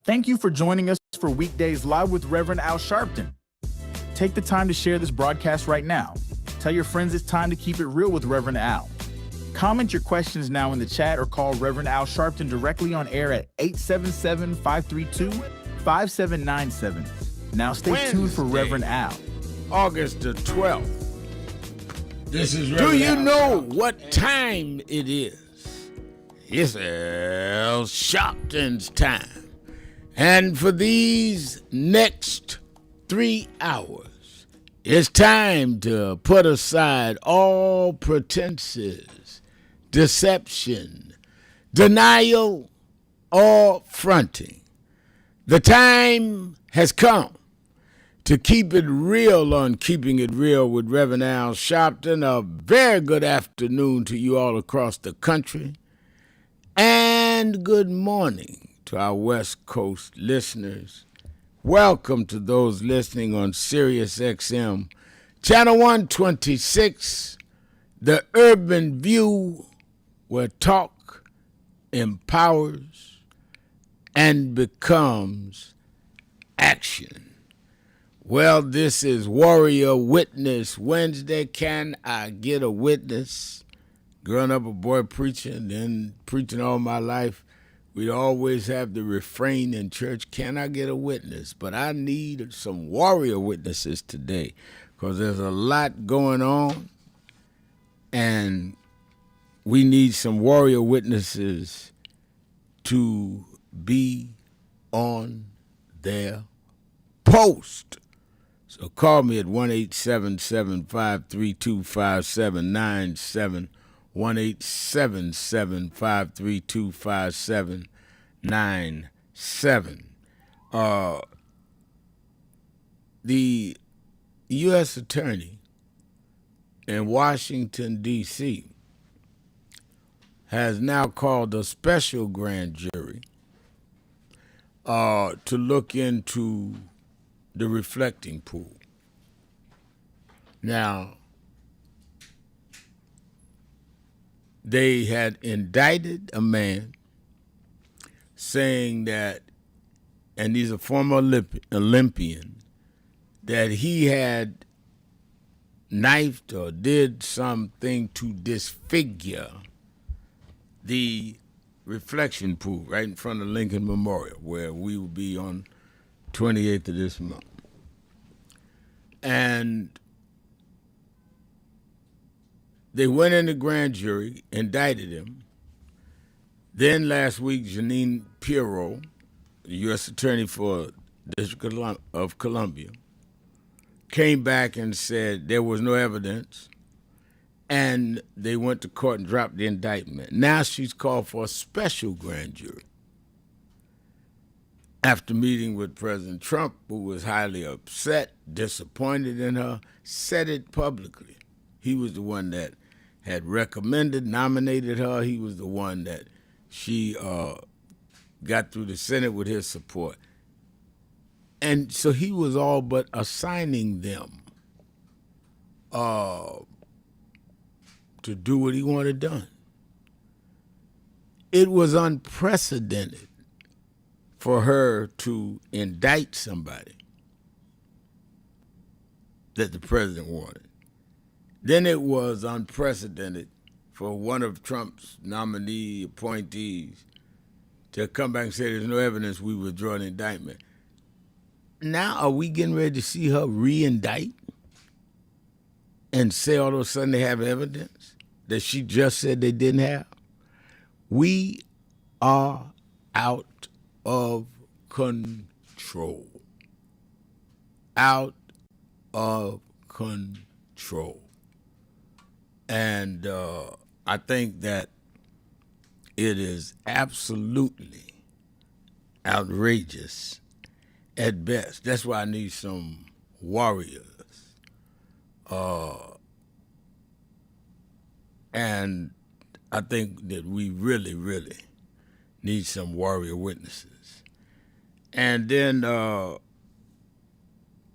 Thank you for joining us for Weekdays Live with Reverend Al Sharpton. Take the time to share this broadcast right now. Tell your friends it's time to keep it real with Reverend Al. Comment your questions now in the chat or call Reverend Al Sharpton directly on air at 877-532-5797. Now stay tuned for Reverend Al. August the 12th. This is Do you Al know Sharpton. what time it is? It's Al Sharpton's time. And for these next 3 hours, it's time to put aside all pretenses, deception, denial, or fronting. The time has come to keep it real on Keeping It Real with Reverend Al Sharpton. A very good afternoon to you all across the country. And good morning to our West Coast listeners. Welcome to those listening on Sirius XM, Channel 126, The Urban View, where talk empowers and becomes action. Well, this is Warrior Witness Wednesday. Can I get a witness? Growing up a boy preacher, then preaching all my life, we'd always have the refrain in church, can I get a witness? But I need some warrior witnesses today because there's a lot going on, and we need some warrior witnesses to be on their post. So call me at 1-877-532-5797, 1-877-532-5797. The U.S. Attorney in Washington, D.C. has now called a special grand jury to look into the reflecting pool. Now, they had indicted a man saying that, and he's a former Olympian, that he had knifed or did something to disfigure the reflection pool right in front of Lincoln Memorial, where we will be on 28th of this month. And they went in the grand jury, indicted him. Then last week, Janine Pirro, the U.S. Attorney for the District of Columbia, came back and said there was no evidence, and they went to court and dropped the indictment. Now she's called for a special grand jury after meeting with President Trump, who was highly upset, disappointed in her, said it publicly. He was the one that had recommended, nominated her. He was the one that she got through the Senate with his support. And so he was all but assigning them to do what he wanted done. It was unprecedented for her to indict somebody that the president wanted. Then it was unprecedented for one of Trump's nominee appointees to come back and say there's no evidence, we withdraw the indictment. Now are we getting ready to see her re-indict and say all of a sudden they have evidence that she just said they didn't have? We are out of control. Out of control. And I think that it is absolutely outrageous at best. That's why I need some warriors. And I think that we really, really need some warrior witnesses. And then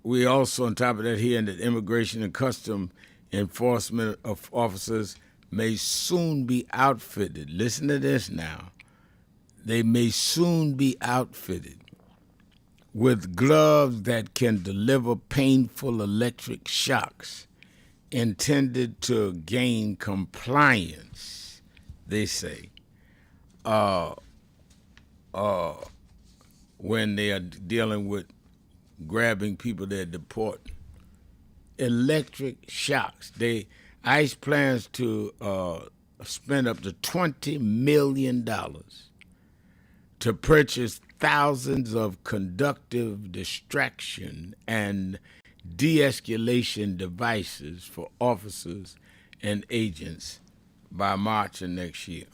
we also, on top of that, hearing that Immigration and Custom Enforcement of officers may soon be outfitted. Listen to this now. They may soon be outfitted with gloves that can deliver painful electric shocks intended to gain compliance, they say, when they are dealing with grabbing people they're deporting. Electric shocks. ICE plans to spend up to $20 million to purchase thousands of conductive distraction and de-escalation devices for officers and agents by March of next year.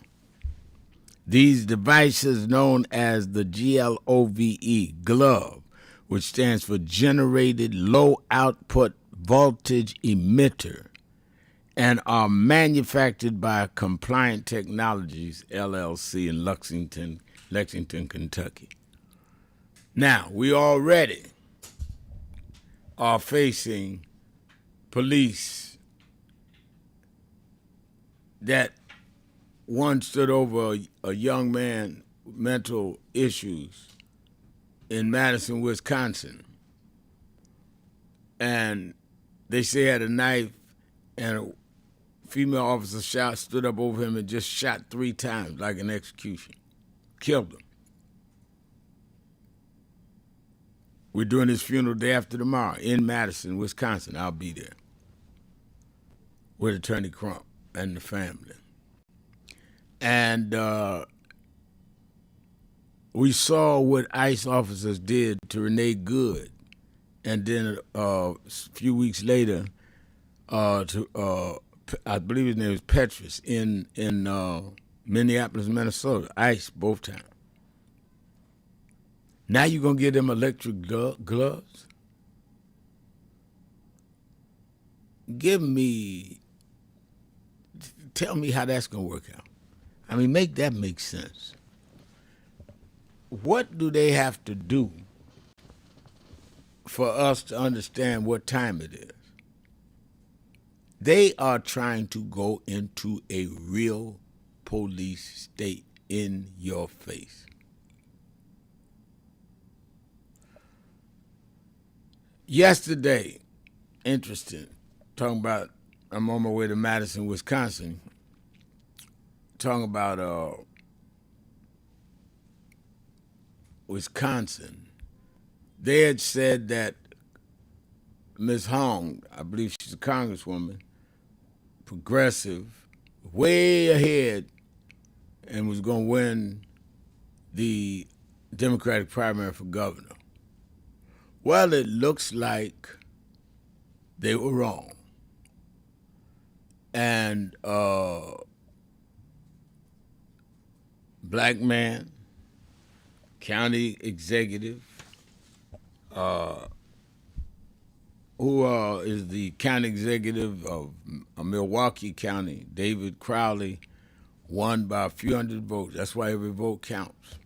These devices, known as the glove, which stands for Generated Low Output Voltage Emitter, and are manufactured by Compliant Technologies, LLC, in Lexington, Kentucky. Now, we already are facing police that one stood over a young man with mental issues in Madison, Wisconsin. And they say he had a knife, and a female officer stood up over him and just shot 3 times like an execution. Killed him. We're doing his funeral day after tomorrow in Madison, Wisconsin. I'll be there with Attorney Crump and the family. And we saw what ICE officers did to Renee Good, and then a few weeks later, to I believe his name was Petrus in Minneapolis, Minnesota. ICE both times. Now you're gonna give them electric gloves? Tell me how that's gonna work out. I mean, make that make sense. What do they have to do for us to understand what time it is? They are trying to go into a real police state in your face. Yesterday, interesting, talking about, I'm on my way to Madison, Wisconsin, talking about Wisconsin. They had said that Ms. Hong, I believe she's a congresswoman, progressive, way ahead, and was going to win the Democratic primary for governor. Well, it looks like they were wrong. And black man, county executive, who is the county executive of Milwaukee County, David Crowley, won by a few hundred votes. That's why every vote counts.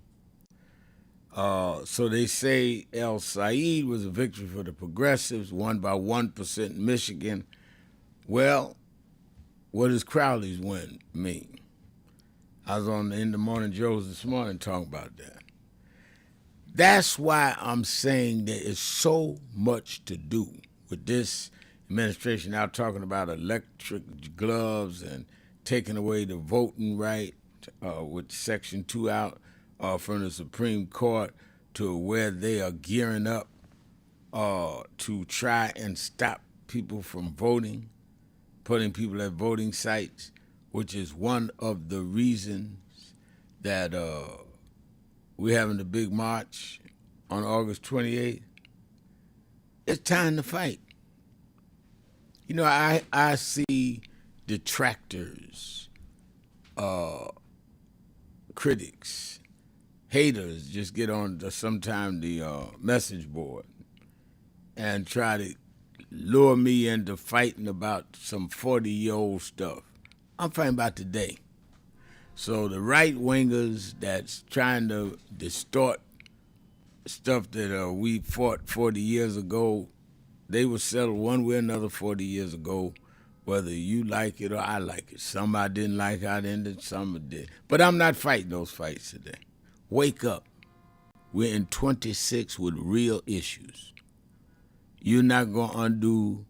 So they say El Said was a victory for the progressives, won by 1% in Michigan. Well, what does Crowley's win mean? I was on In the Morning Joes this morning talking about that. That's why I'm saying there is so much to do with this administration now talking about electric gloves and taking away the voting right with Section 2 out from the Supreme Court, to where they are gearing up to try and stop people from voting, putting people at voting sites, which is one of the reasons that we're having the big march on August 28th. It's time to fight. You know, I see detractors, critics, haters just get on sometime the message board and try to lure me into fighting about some 40-year-old stuff. I'm fighting about today. So the right-wingers that's trying to distort stuff that we fought 40 years ago, they were settled one way or another 40 years ago, whether you like it or I like it. Some I didn't like how it ended, some I did. But I'm not fighting those fights today. Wake up. We're in 26 with real issues. You're not going to undo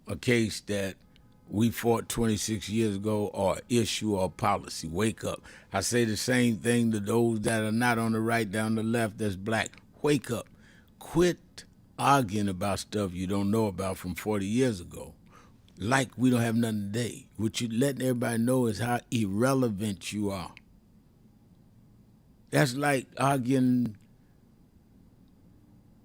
a case that we fought 26 years ago or issue or policy. Wake up. I say the same thing to those that are not on the right, down the left, that's black. Wake up. Quit arguing about stuff you don't know about from 40 years ago. Like we don't have nothing today. What you're letting everybody know is how irrelevant you are. That's like arguing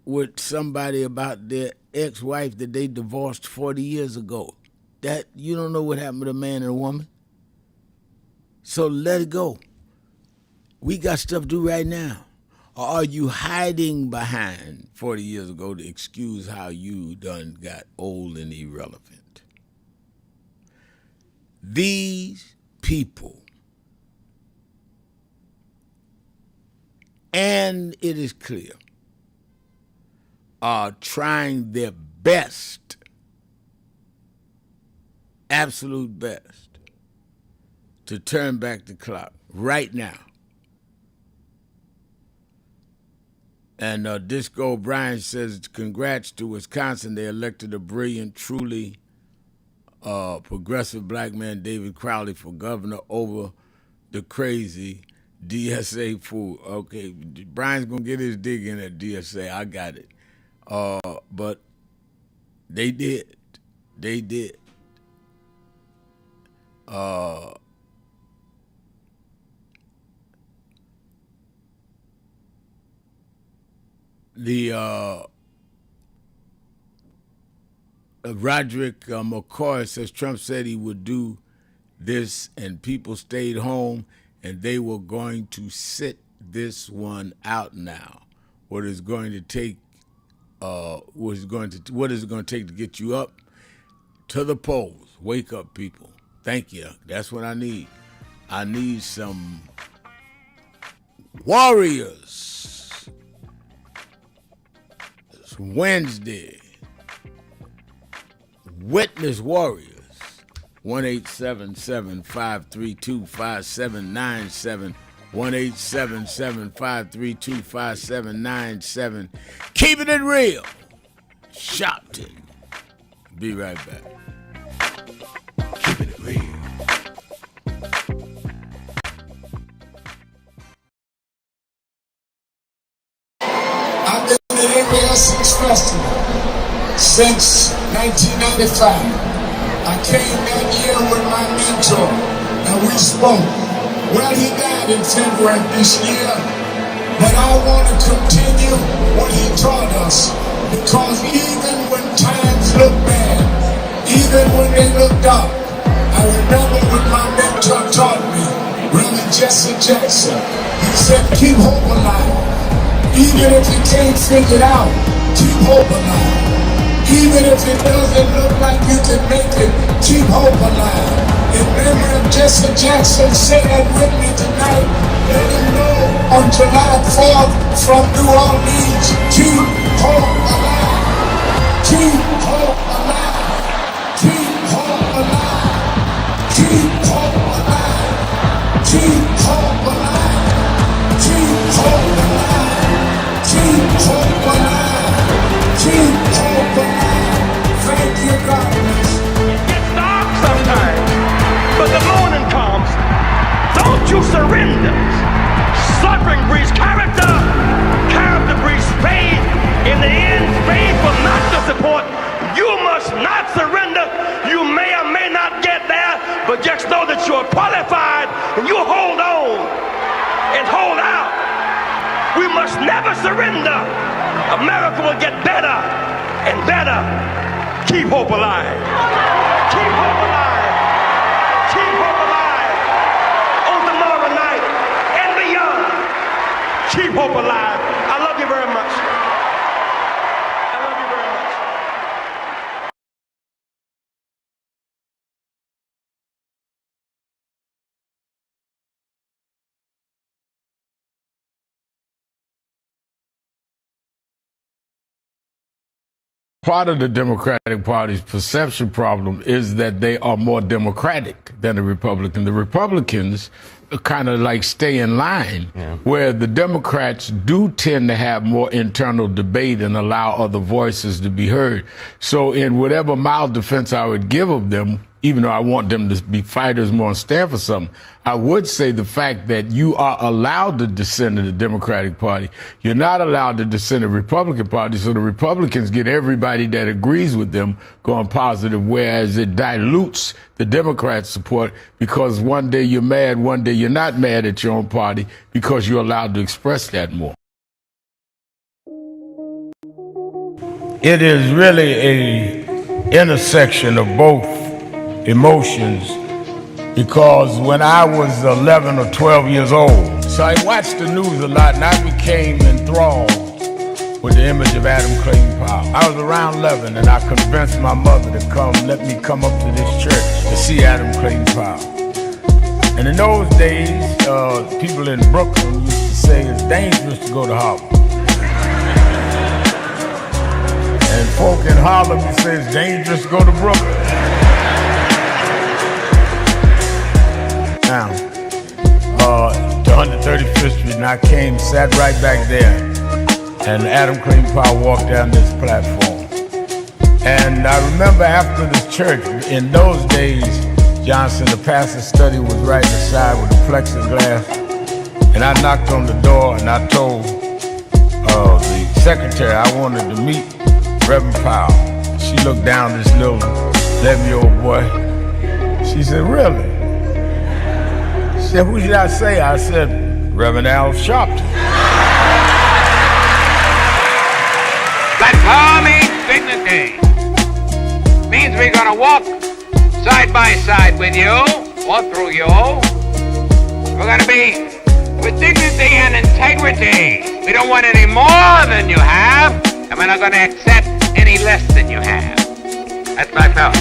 with somebody about their ex-wife that they divorced 40 years ago. That you don't know what happened to a man and a woman. So let it go. We got stuff to do right now. Or are you hiding behind 40 years ago to excuse how you done got old and irrelevant? These people, and it is clear, are trying their best, absolute best, to turn back the clock right now. And Disco O'Brien says, congrats to Wisconsin. They elected a brilliant, truly progressive black man, David Crowley, for governor over the crazy DSA fool. Okay, Brian's going to get his dig in at DSA. I got it. But they did. They did. Roderick McCoy says Trump said he would do this and people stayed home and they were going to sit this one out now. What is it going to take to get you up to the polls? Wake up, people. Thank you. That's what I need. I need some warriors. It's Wednesday. Witness warriors. 1-877-532-5797. 1-877-532-5797. Keeping it real. Sharpton. Be right back. Keeping it real. I've been in the area since festival, since 1995. I came that year with my mentor, and we spoke. Well, he died in February this year, but I want to continue what he taught us, because even when times look bad, even when they look dark, I remember when my mentor taught me, Reverend Jesse Jackson. He said, keep hope alive. Even if you can't figure it out, keep hope alive. Even if it doesn't look like you can make it, keep hope alive. In memory of Jesse Jackson, say that with me tonight. Let him know on July 4th from New Orleans, keep hope alive. Keep hope alive. Keep hope alive. Keep hope alive. Keep hope alive. Keep hope alive. Keep hope alive. Keep hope alive. Thank you, God. It gets dark sometimes, but the morning comes. Don't you surrender. Suffering breeds character. Character breeds faith. In the end, faith will not disappoint. You must not surrender. You may or may not get there, but just know that you're qualified and you hold on and hold out. We must never surrender. America will get better and better. Keep hope alive. Keep hope alive. Keep hope alive. On tomorrow night and beyond. Keep hope alive. I love you very much. Part of the Democratic Party's perception problem is that they are more democratic than the Republican. The Republicans kind of like stay in line, where the Democrats do tend to have more internal debate and allow other voices to be heard. So in whatever mild defense I would give of them, even though I want them to be fighters more and stand for something, I would say the fact that you are allowed to dissent in the Democratic Party, you're not allowed to dissent in the Republican Party, so the Republicans get everybody that agrees with them going positive, whereas it dilutes the Democrats' support because one day you're mad, one day you're not mad at your own party because you're allowed to express that more. It is really a intersection of both emotions, because when I was 11 or 12 years old, so I watched the news a lot and I became enthralled with the image of Adam Clayton Powell. I was around 11 and I convinced my mother to let me come up to this church to see Adam Clayton Powell. And in those days, people in Brooklyn used to say it's dangerous to go to Harlem. And folk in Harlem used to say it's dangerous to go to Brooklyn. Now, to 135th Street, and I sat right back there, and Adam Clayton Powell walked down this platform. And I remember after the church, in those days, Johnson, the pastor's study was right inside with the plexiglass, and I knocked on the door and I told the secretary I wanted to meet Reverend Powell. She looked down this little 11-year-old boy. She said, "Really?" She said, "Who should I say?" I said, "Reverend Al Sharpton." That call means dignity. Means we're gonna walk side by side with you, or through you. We're gonna be with dignity and integrity. We don't want any more than you have, and we're not gonna accept any less than you have. That's my thought.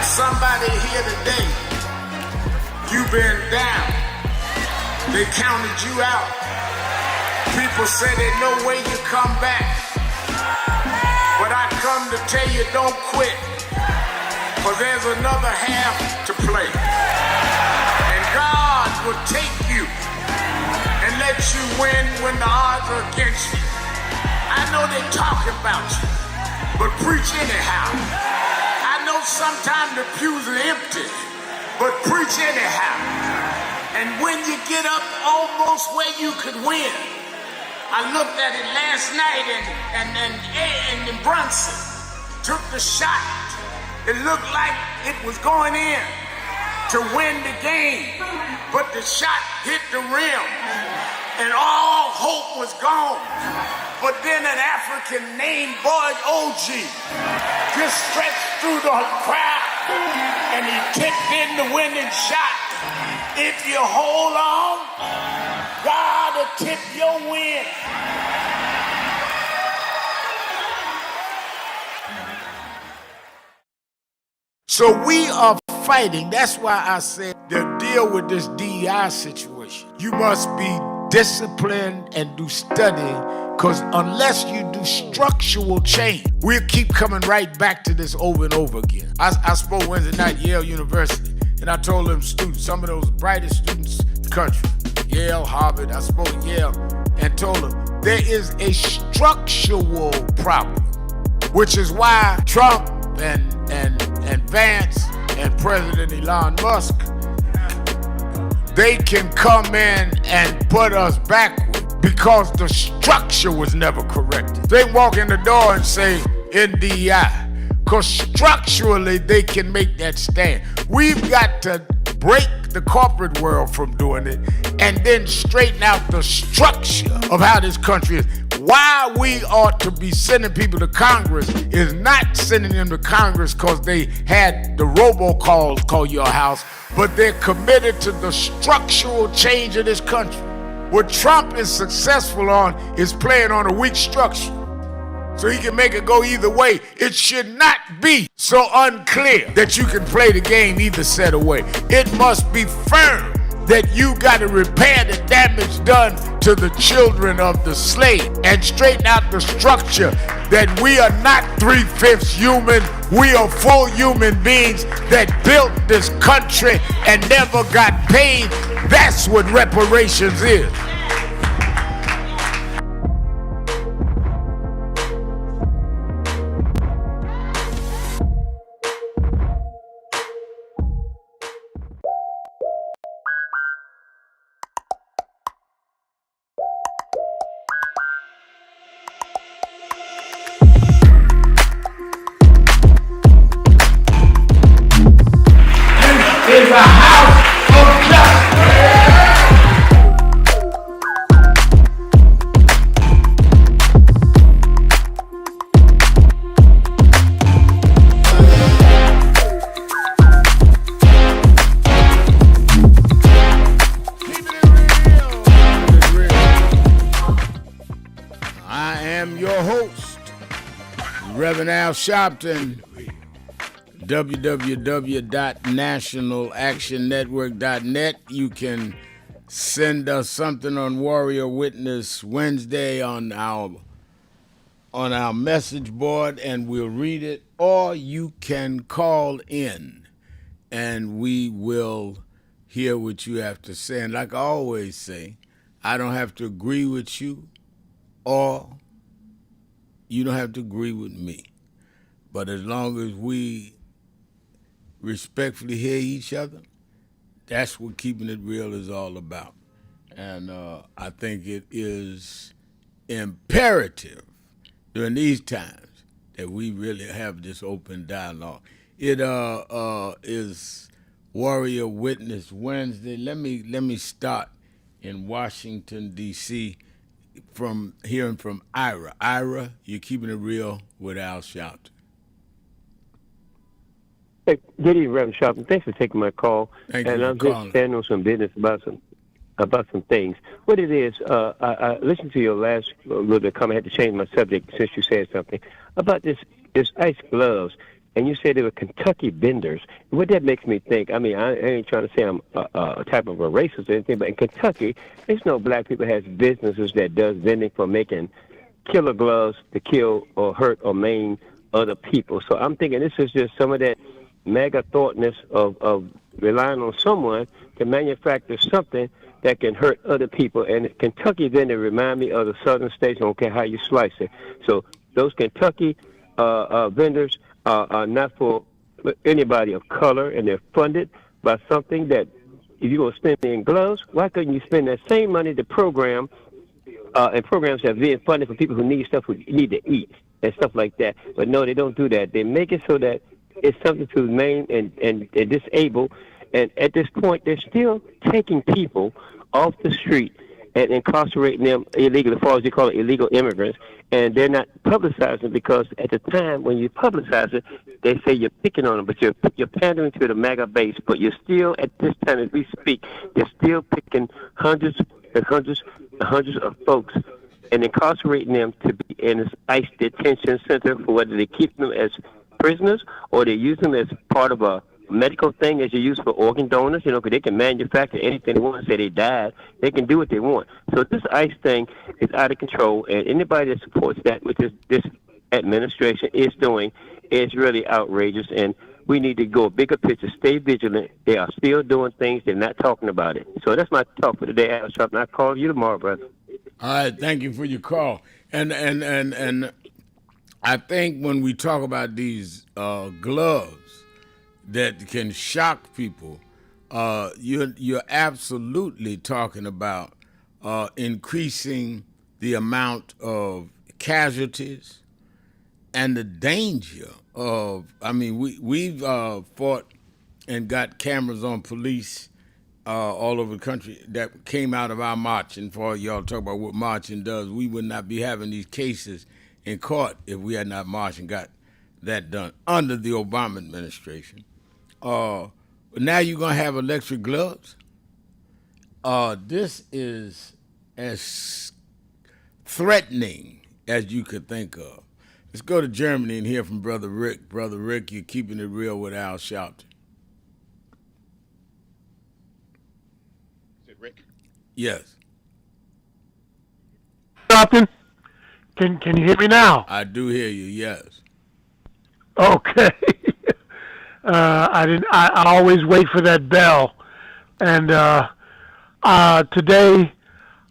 Somebody here today, you've been down. They counted you out. People say there's no way you come back. But I come to tell you, don't quit. Because there's another half to play. And God will take you and let you win when the odds are against you. I know they talk about you, but preach anyhow. Sometimes the pews are empty, but preach anyhow. And when you get up almost where you could win, I looked at it last night and Brunson took the shot. It looked like it was going in to win the game, but the shot hit the rim and all hope was gone. But then an African named Boyd OG just stretched through the crowd and he kicked in the winning shot. If you hold on, God will tip your wind. So we are fighting. That's why I said to deal with this DEI situation, you must be disciplined and do study, because unless you do structural change, we'll keep coming right back to this over and over again. I spoke Wednesday night at Yale University, and I told them students, some of those brightest students in the country, Yale, Harvard, I spoke at Yale, and told them there is a structural problem, which is why Trump and Vance and President Elon Musk, they can come in and put us backward because the structure was never corrected. They walk in the door and say NDI, because structurally they can make that stand. We've got to break the corporate world from doing it and then straighten out the structure of how this country is. Why we ought to be sending people to Congress is not sending them to Congress because they had the robocalls call your house, but they're committed to the structural change of this country. What Trump is successful on is playing on a weak structure, so he can make it go either way. It should not be so unclear that you can play the game either set away. It must be firm that you got to repair the damage done to the children of the slave and straighten out the structure that we are not 3/5 human. We are full human beings that built this country and never got paid. That's what reparations is. Is a house of justice. I am your host, Reverend Al Sharpton. www.nationalactionnetwork.net. You can send us something on Warrior Witness Wednesday on our message board, and we'll read it, or you can call in and we will hear what you have to say. And like I always say, I don't have to agree with you, or you don't have to agree with me, but as long as we respectfully hear each other, that's what keeping it real is all about. And I think it is imperative during these times that we really have this open dialogue. It is Warrior Witness Wednesday. Let me start in Washington, D.C., from hearing from Ira. Ira, you're keeping it real with Al Sharpton. Hey, good evening, Reverend Sharpton. Thanks for taking my call. Thank you and for I'm calling. just standing on some business about some things. What it is, I listened to your last little bit comment. I had to change my subject since you said something about this ice gloves, and you said they were Kentucky vendors. What that makes me think, I mean, I ain't trying to say I'm a type of a racist or anything, but in Kentucky, there's no black people that has businesses that does vending for making killer gloves to kill or hurt or maim other people. So I'm thinking this is just some of that mega thoughtness of relying on someone to manufacture something that can hurt other people. And Kentucky vendor remind me of the southern states. I don't care how you slice it. So those Kentucky vendors are not for anybody of color, and they're funded by something that if you're going to spend it in gloves, why couldn't you spend that same money to program and programs that are being funded for people who need stuff, who need to eat and stuff like that? But no, they don't do that. They make it so that it's something to maim and disable. And at this point, they're still taking people off the street and incarcerating them illegally, as far as you call it, illegal immigrants, and they're not publicizing because at the time when you publicize it, they say you're picking on them, but you're pandering to the MAGA base. But you're still, at this time as we speak, you're still picking hundreds and hundreds and hundreds of folks and incarcerating them to be in this ICE detention center for whether they keep them as prisoners or they use them as part of a medical thing as you use for organ donors, because they can manufacture anything they want. Say they died, they can do what they want. So this ICE thing is out of control, and anybody that supports that, which this administration is doing, is really outrageous, and we need to go a bigger picture, stay vigilant. They are still doing things, they're not talking about it. So that's my talk for today, Al Sharpton. I'll call you tomorrow, brother. All right, thank you for your call. And I think when we talk about these gloves that can shock people, you're absolutely talking about increasing the amount of casualties and the danger of. I mean, we've fought and got cameras on police all over the country that came out of our marching. For y'all talk about what marching does, we would not be having these cases in court if we had not marched and got that done under the Obama administration. But now you're gonna have electric gloves. This is as threatening as you could think of. Let's go to Germany and hear from Brother Rick. Brother Rick, you're keeping it real with Al Sharpton. Rick? Yes. Sharpton, can you hear me now? I do hear you, yes. Okay. I always wait for that bell. And today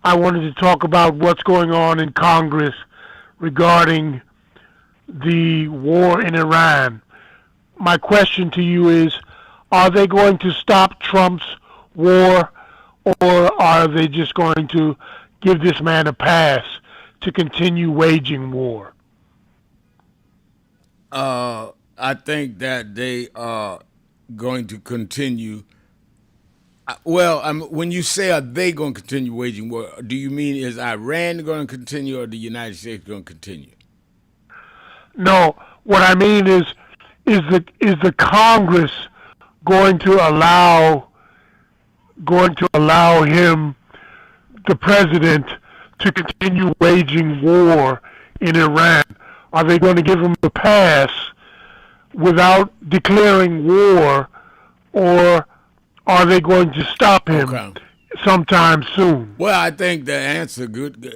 I wanted to talk about what's going on in Congress regarding the war in Iran. My question to you is, are they going to stop Trump's war, or are they just going to give this man a pass to continue waging war? I think that they are going to continue. When you say are they going to continue waging war, do you mean is Iran going to continue or the United States going to continue? No, what I mean is the Congress going to allow him, the president, to continue waging war in Iran? Are they going to give him a pass without declaring war, or are they going to stop him sometime soon? Well, I think the answer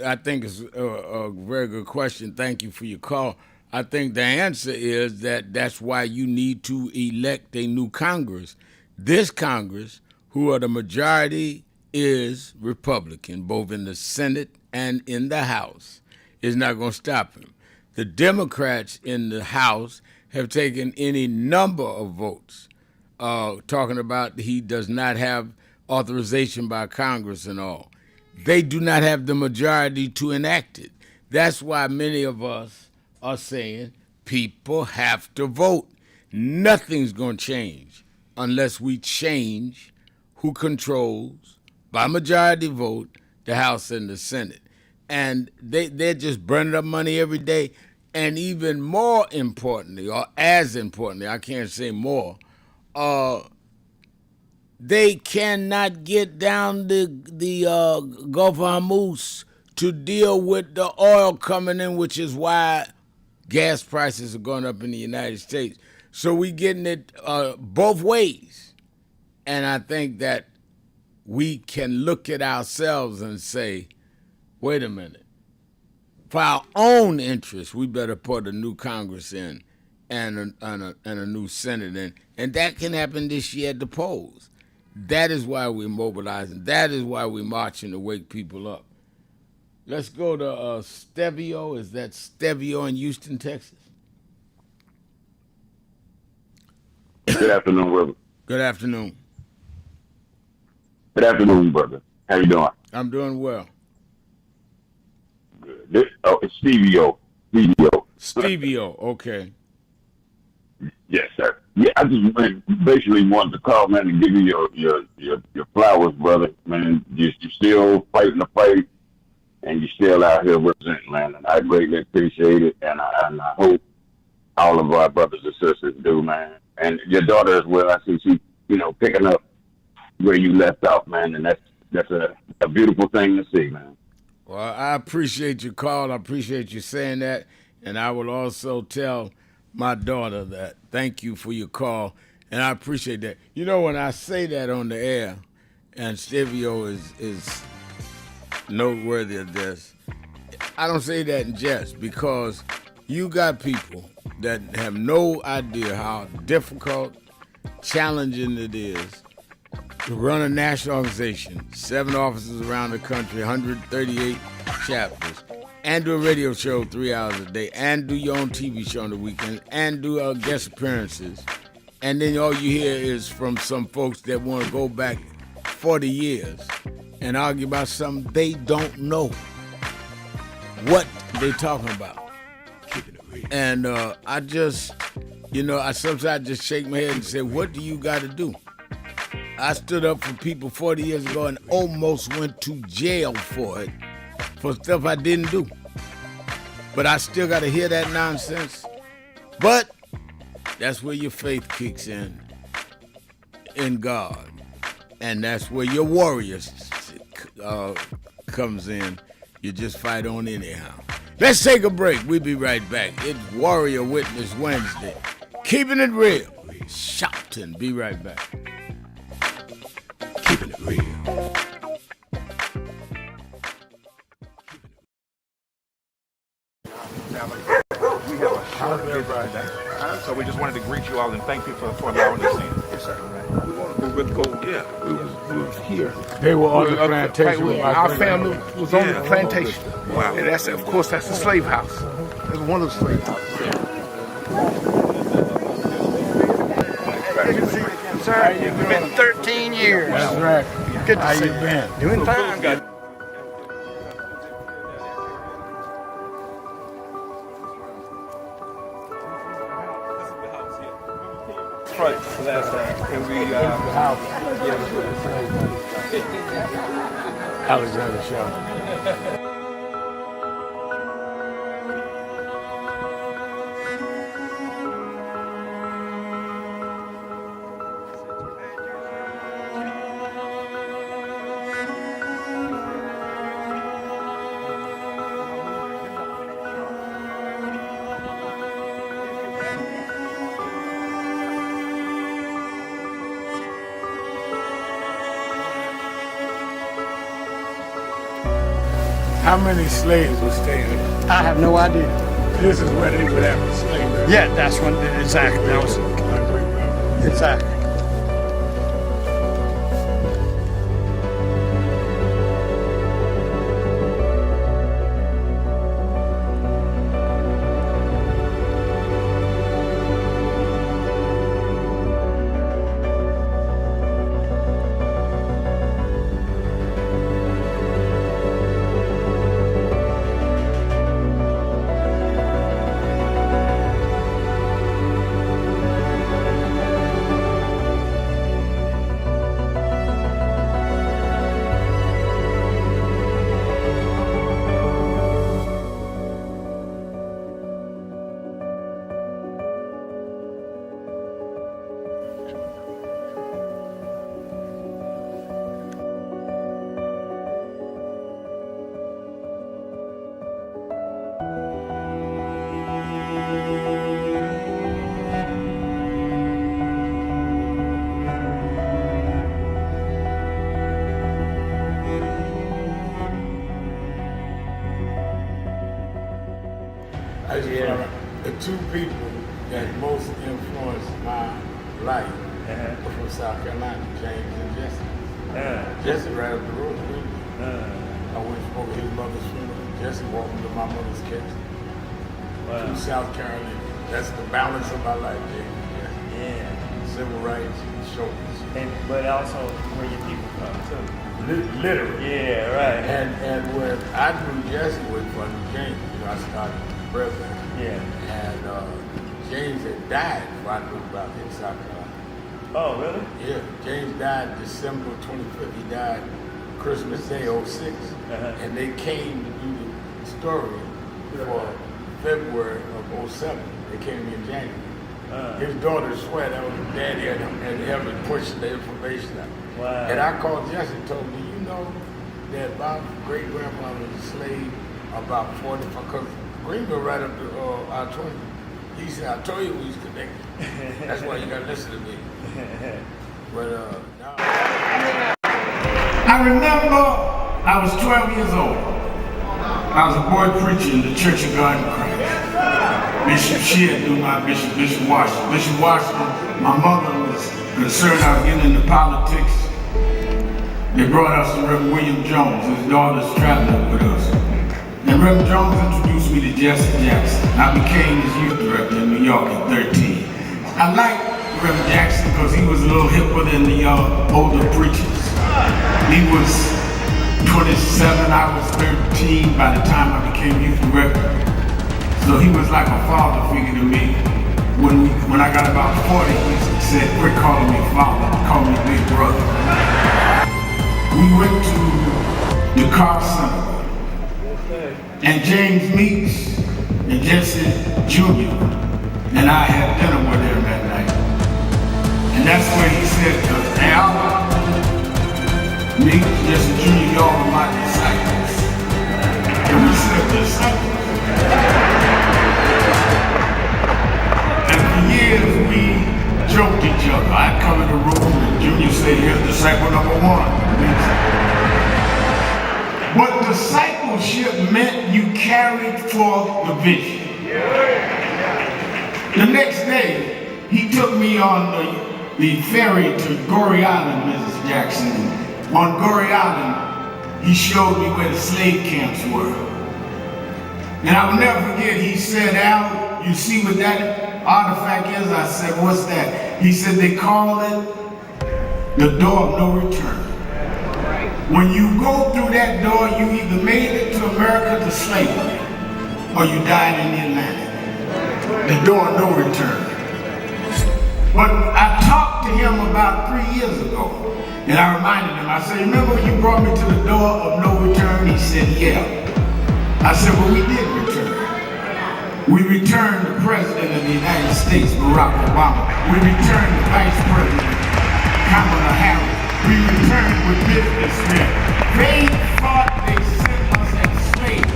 I think is a very good question. Thank you for your call. I think the answer is that's why you need to elect a new Congress. This Congress, who are the majority, is Republican, both in the Senate and in the House, is not going to stop him. The Democrats in the House have taken any number of votes, talking about he does not have authorization by Congress and all. They do not have the majority to enact it. That's why many of us are saying people have to vote. Nothing's going to change unless we change who controls, by majority vote, the House and the Senate. And they're just burning up money every day. And even more importantly, or as importantly, I can't say more, they cannot get down the Gulf of Hormuz to deal with the oil coming in, which is why gas prices are going up in the United States. So we're getting it both ways. And I think that we can look at ourselves and say, wait a minute. For our own interests, we better put a new Congress in and a new Senate in. And that can happen this year at the polls. That is why we're mobilizing. That is why we're marching to wake people up. Let's go to Stevio. Is that Stevio in Houston, Texas? Good afternoon, brother. Good afternoon. Good afternoon, brother. How you doing? I'm doing well. Good. It's Stevio. Stevio, okay. Yes, sir. Yeah, I just basically wanted to call, man, and give you your flowers, brother. Man, you're still fighting the fight, and you're still out here representing, man. And I greatly appreciate it, and I hope all of our brothers and sisters do, man. And your daughter as well. I see she, picking up where you left off, man, and that's a beautiful thing to see, man. Well, I appreciate your call. I appreciate you saying that, and I will also tell my daughter that thank you for your call, and I appreciate that. When I say that on the air, and Stevio is noteworthy of this, I don't say that in jest, because you got people that have no idea how difficult, challenging it is to run a national organization, 7 offices around the country, 138 chapters, and do a radio show 3 hours a day, and do your own TV show on the weekend, and do guest appearances. And then all you hear is from some folks that want to go back 40 years and argue about something they don't know what they talking about. And I just, I sometimes just shake my head and say, what do you got to do? I stood up for people 40 years ago and almost went to jail for it, for stuff I didn't do. But I still got to hear that nonsense. But that's where your faith kicks in God. And that's where your warriors comes in. You just fight on anyhow. Let's take a break. We'll be right back. It's Warrior Witness Wednesday. Keeping it real. Sharpton. Be right back. Keeping it real. We have a short birthday, so we just wanted to greet you all and thank you for allowing us in. Yes, sir. We want to go with yeah. We was here. They were on the plantation. Our family was on the plantation. Wow. And that's, of course, that's the slave house. That's one of the slave houses. Good to see you again, sir. It's been 13 years. That's right. Good to How see you been? Doing fine. Right, last time. And we, Alexander Sharpton. How many slaves were staying there? I have no idea. This is where they would have a slave. Yeah, that's when exactly. That was exactly. The two people that most influenced my life were from South Carolina, James and Jesse. Jesse right up the road with me. I went for his mother's funeral. Jesse walked me to my mother's casket. From South Carolina. That's the balance of my life, James. Yeah. Civil rights, shoulders. But also where your people come too. Literally. Yeah, right. And when I knew Jesse was from James, I started president. Yeah. And James had died before I knew about him in South Carolina. Oh, really? Yeah, James died December 25th. He died Christmas Day, '06. And they came to do the story for February of '07. They came to me in January. His daughter swear that was his daddy and helped me push the information out. Wow. And I called Jesse and told me, you know that my great-grandfather was a slave about 45, because Greenville right up to I-20. He said, I told you we was connected. That's why you gotta listen to me. But now. I remember I was 12 years old. I was a boy preacher in the Church of God in Christ. Bishop Shear knew my bishop, Bishop Washington. Bishop Washington, my mother was concerned I was getting into politics. They brought us to Reverend William Jones. His daughter's traveling with us. And Reverend Jones introduced me to Jesse Jackson. I became his youth director in New York at 13. I liked Reverend Jackson because he was a little hipper than the older preachers. He was 27, I was 13 by the time I became youth director. So he was like a father figure to me. When I got about 40, he said, quit calling me father, call me big brother. We went to the car center. And James Meeks and Jesse Jr. and I had dinner with him that night. And that's where he said to us, Al, Meeks, Jesse Jr., y'all are my disciples. And we said, disciples? And for years we joked each other. I'd come in the room and Junior said, here's disciple number one. But discipleship meant you carried forth the vision. The next day, he took me on the ferry to Goree Island, Mrs. Jackson. On Goree Island, he showed me where the slave camps were. And I will never forget, he said, Al, you see what that artifact is? I said, what's that? He said, they call it the door of no return. When you go through that door, you either made it to America to slavery, or you died in the Atlantic. The door of no return. But I talked to him about 3 years ago, and I reminded him, I said, remember when you brought me to the door of no return? He said, yeah. I said, well, we did return. We returned the President of the United States, Barack Obama. We returned the Vice President, Kamala Harris. We returned with businessmen. They thought they sent us as slaves.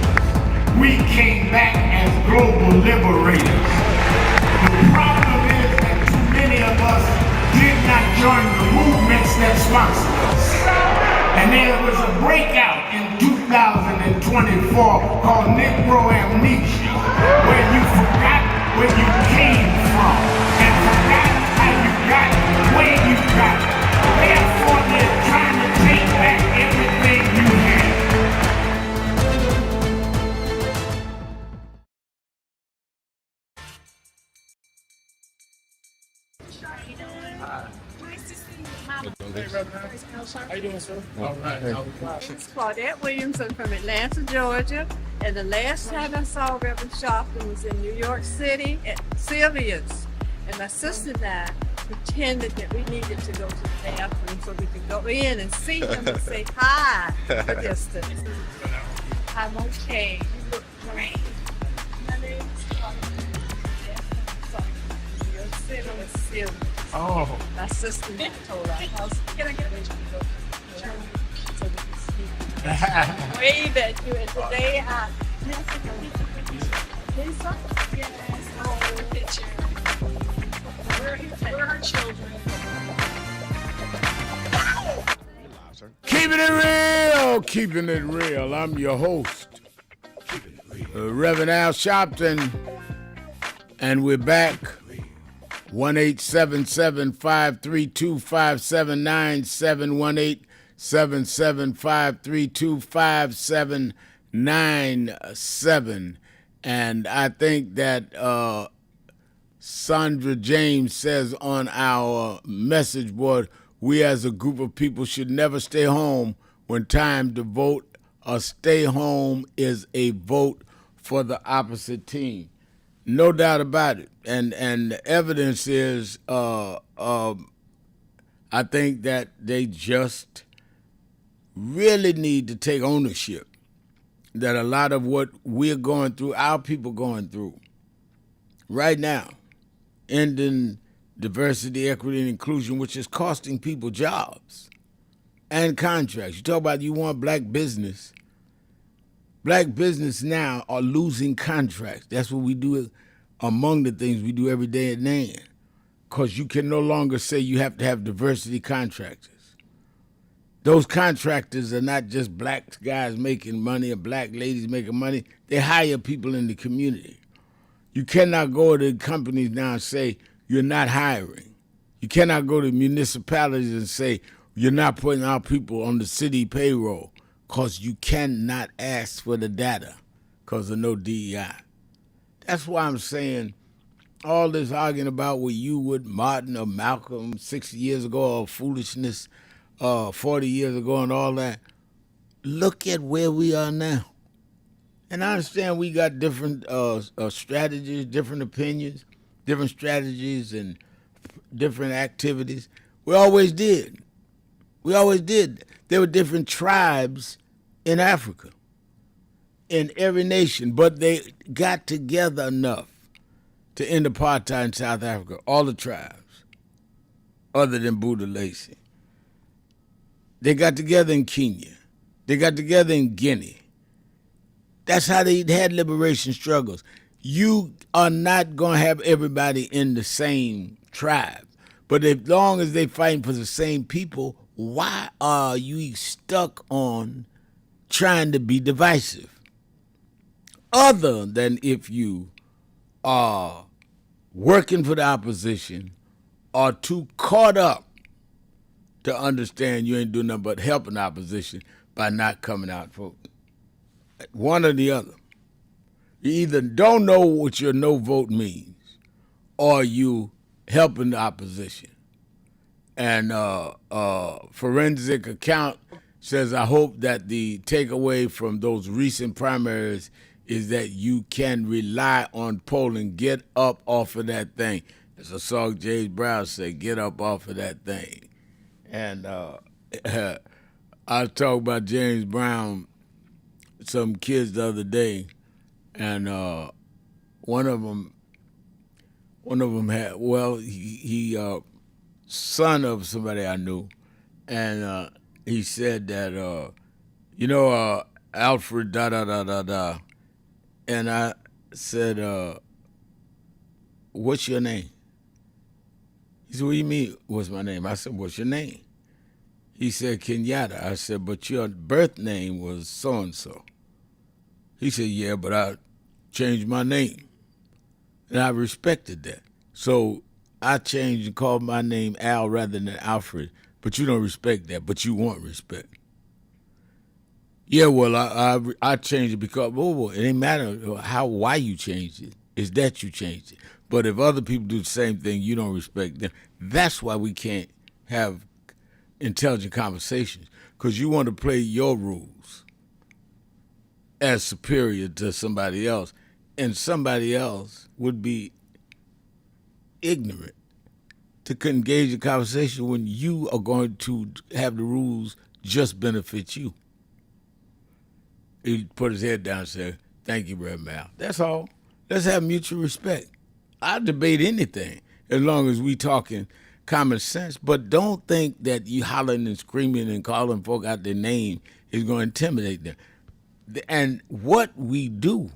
We came back as global liberators. The problem is that too many of us did not join the movements that sponsored us. And there was a breakout in 2024 called Negro Amnesia, where you forgot where you came from and forgot how you got where you got. Therefore, they're trying to take back everything you had. How you doing, sir? All right. It's Claudette Williamson from Atlanta, Georgia. And the last time I saw Reverend Sharpton was in New York City at Sylvia's. And my sister and I pretended that we needed to go to the bathroom so we could go in and see him and say hi from a distance. I'm okay. You look great. My name is Claudette. New York City with Sylvia's. Oh. My sister told our house, can I get a picture? So we can see. Wave at you, and today I picture. We're her children. Keeping it real. I'm your host, Reverend Al Sharpton, and we're back. 1-877-532-5797, 1-877-532-5797. And I think that Sandra James says on our message board, we as a group of people should never stay home when time to vote. A stay home is a vote for the opposite team. No doubt about it. And the evidence is, I think that they just really need to take ownership that a lot of what we're going through, our people going through right now, ending diversity, equity, and inclusion, which is costing people jobs and contracts. You talk about you want black business. Black business now are losing contracts. That's what we do among the things we do every day at NAN. Because you can no longer say you have to have diversity contractors. Those contractors are not just black guys making money or black ladies making money. They hire people in the community. You cannot go to companies now and say you're not hiring. You cannot go to municipalities and say you're not putting our people on the city payroll because you cannot ask for the data because of no DEI. That's why I'm saying all this arguing about what you would Martin or Malcolm 60 years ago or foolishness 40 years ago and all that. Look at where we are now. And I understand we got different strategies, different opinions, different strategies and different activities. We always did. We always did. There were different tribes in Africa, in every nation, but they got together enough to end apartheid in South Africa, all the tribes, other than Buddha Lacey. They got together in Kenya. They got together in Guinea. That's how they had liberation struggles. You are not going to have everybody in the same tribe. But as long as they fighting for the same people, why are you stuck on trying to be divisive? Other than if you are working for the opposition or too caught up to understand you ain't doing nothing but helping the opposition by not coming out for one or the other. You either don't know what your no vote means or you helping the opposition. And forensic account says, I hope that the takeaway from those recent primaries is that you can rely on polling. Get up off of that thing. As I saw James Brown say, get up off of that thing. And I was talking about James Brown, some kids the other day, and one of them had, well, he son of somebody I knew, and he said that, Alfred da-da-da-da-da, and I said, what's your name? He said, what do you mean, what's my name? I said, what's your name? He said, Kenyatta. I said, but your birth name was so-and-so. He said, yeah, but I changed my name. And I respected that. So I changed and called my name Al rather than Alfred. But you don't respect that, but you want respect. Yeah, well, I changed it because, it ain't matter why you changed it. It's that you changed it. But if other people do the same thing, you don't respect them. That's why we can't have intelligent conversations, because you want to play your rules as superior to somebody else, and somebody else would be ignorant to engage in conversation when you are going to have the rules just benefit you. He put his head down and said, thank you, Brother Mal. That's all. Let's have mutual respect. I'll debate anything as long as we talking common sense, but don't think that you hollering and screaming and calling folk out their name is going to intimidate them. And what we do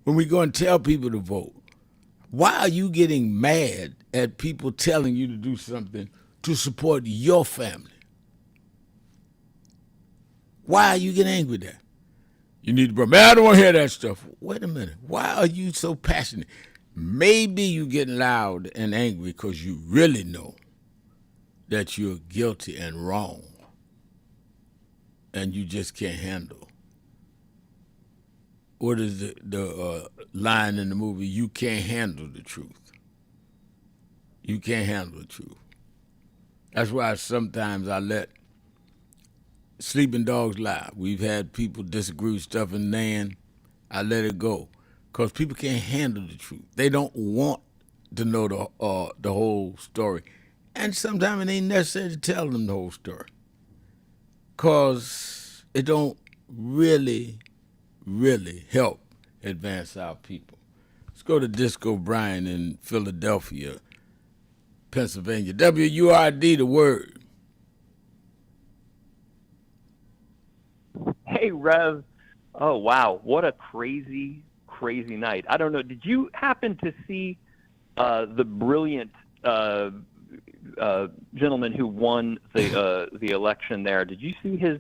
when we go and tell people to vote, why are you getting mad at people telling you to do something to support your family? Why are you getting angry at that? You need to, bro, man, I don't want to hear that stuff. Wait a minute. Why are you so passionate? Maybe you get loud and angry because you really know that you're guilty and wrong, and you just can't handle. What is the line in the movie? You can't handle the truth. You can't handle the truth. That's why sometimes I let sleeping dogs lie. We've had people disagree with stuff in NAN. I let it go. because people can't handle the truth. They don't want to know the whole story. And sometimes it ain't necessary to tell them the whole story, because it don't really, really help advance our people. Let's go to Disco Brian in Philadelphia, Pennsylvania. WURD, the word. Hey, Rev. Oh, wow. What a crazy, crazy night. I don't know. Did you happen to see the brilliant gentleman who won the election there? Did you see his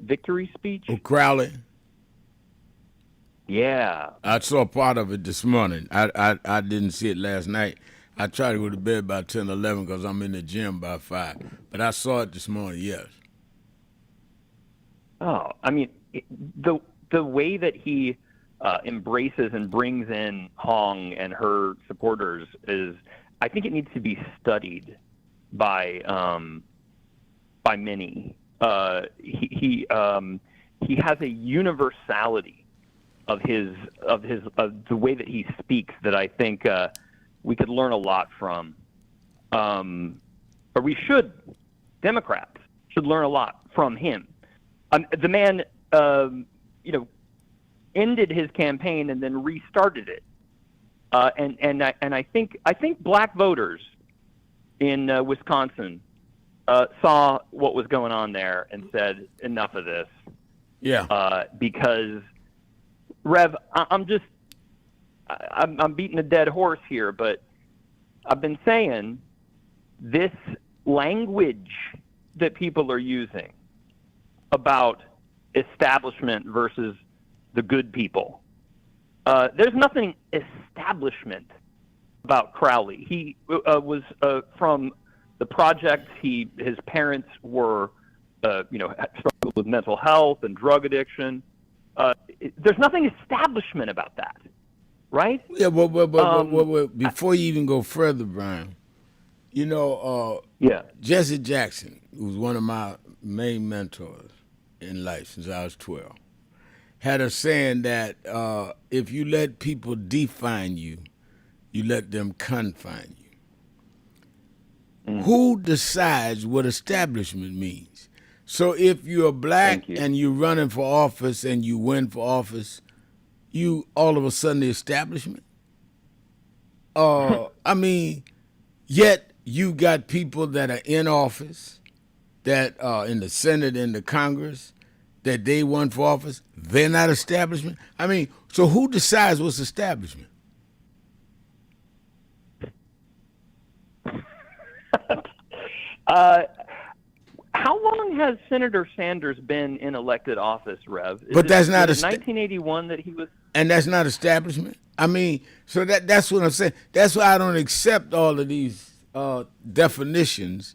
victory speech? Oh, Crowley? Yeah. I saw part of it this morning. I didn't see it last night. I tried to go to bed by 10, 11 because I'm in the gym by 5. But I saw it this morning, yes. Oh, I mean, the way that he embraces and brings in Hong and her supporters is, I think it needs to be studied by many. He has a universality of the way that he speaks that I think we could learn a lot from, or we should. Democrats should learn a lot from him. The man, ended his campaign and then restarted it, and I think black voters in Wisconsin saw what was going on there and said, enough of this. Yeah. Because, Rev, I'm beating a dead horse here, but I've been saying this language that people are using about establishment versus the good people. There's nothing establishment about Crowley. He was from the projects. His parents were, struggled with mental health and drug addiction. There's nothing establishment about that, right? Yeah, but before you even go further, Brian, Jesse Jackson, who's one of my main mentors in life since I was 12, had a saying that if you let people define you, you let them confine you. Who decides what establishment means? So if you're black and you're running for office and you win for office, you all of a sudden the establishment? Yet you got people that are in office, that are in the Senate and the Congress, that they won for office, they're not establishment? So who decides what's establishment? How long has Senator Sanders been in elected office, Rev? But that's not 1981 that he was. And that's not establishment. So that's what I'm saying. That's why I don't accept all of these definitions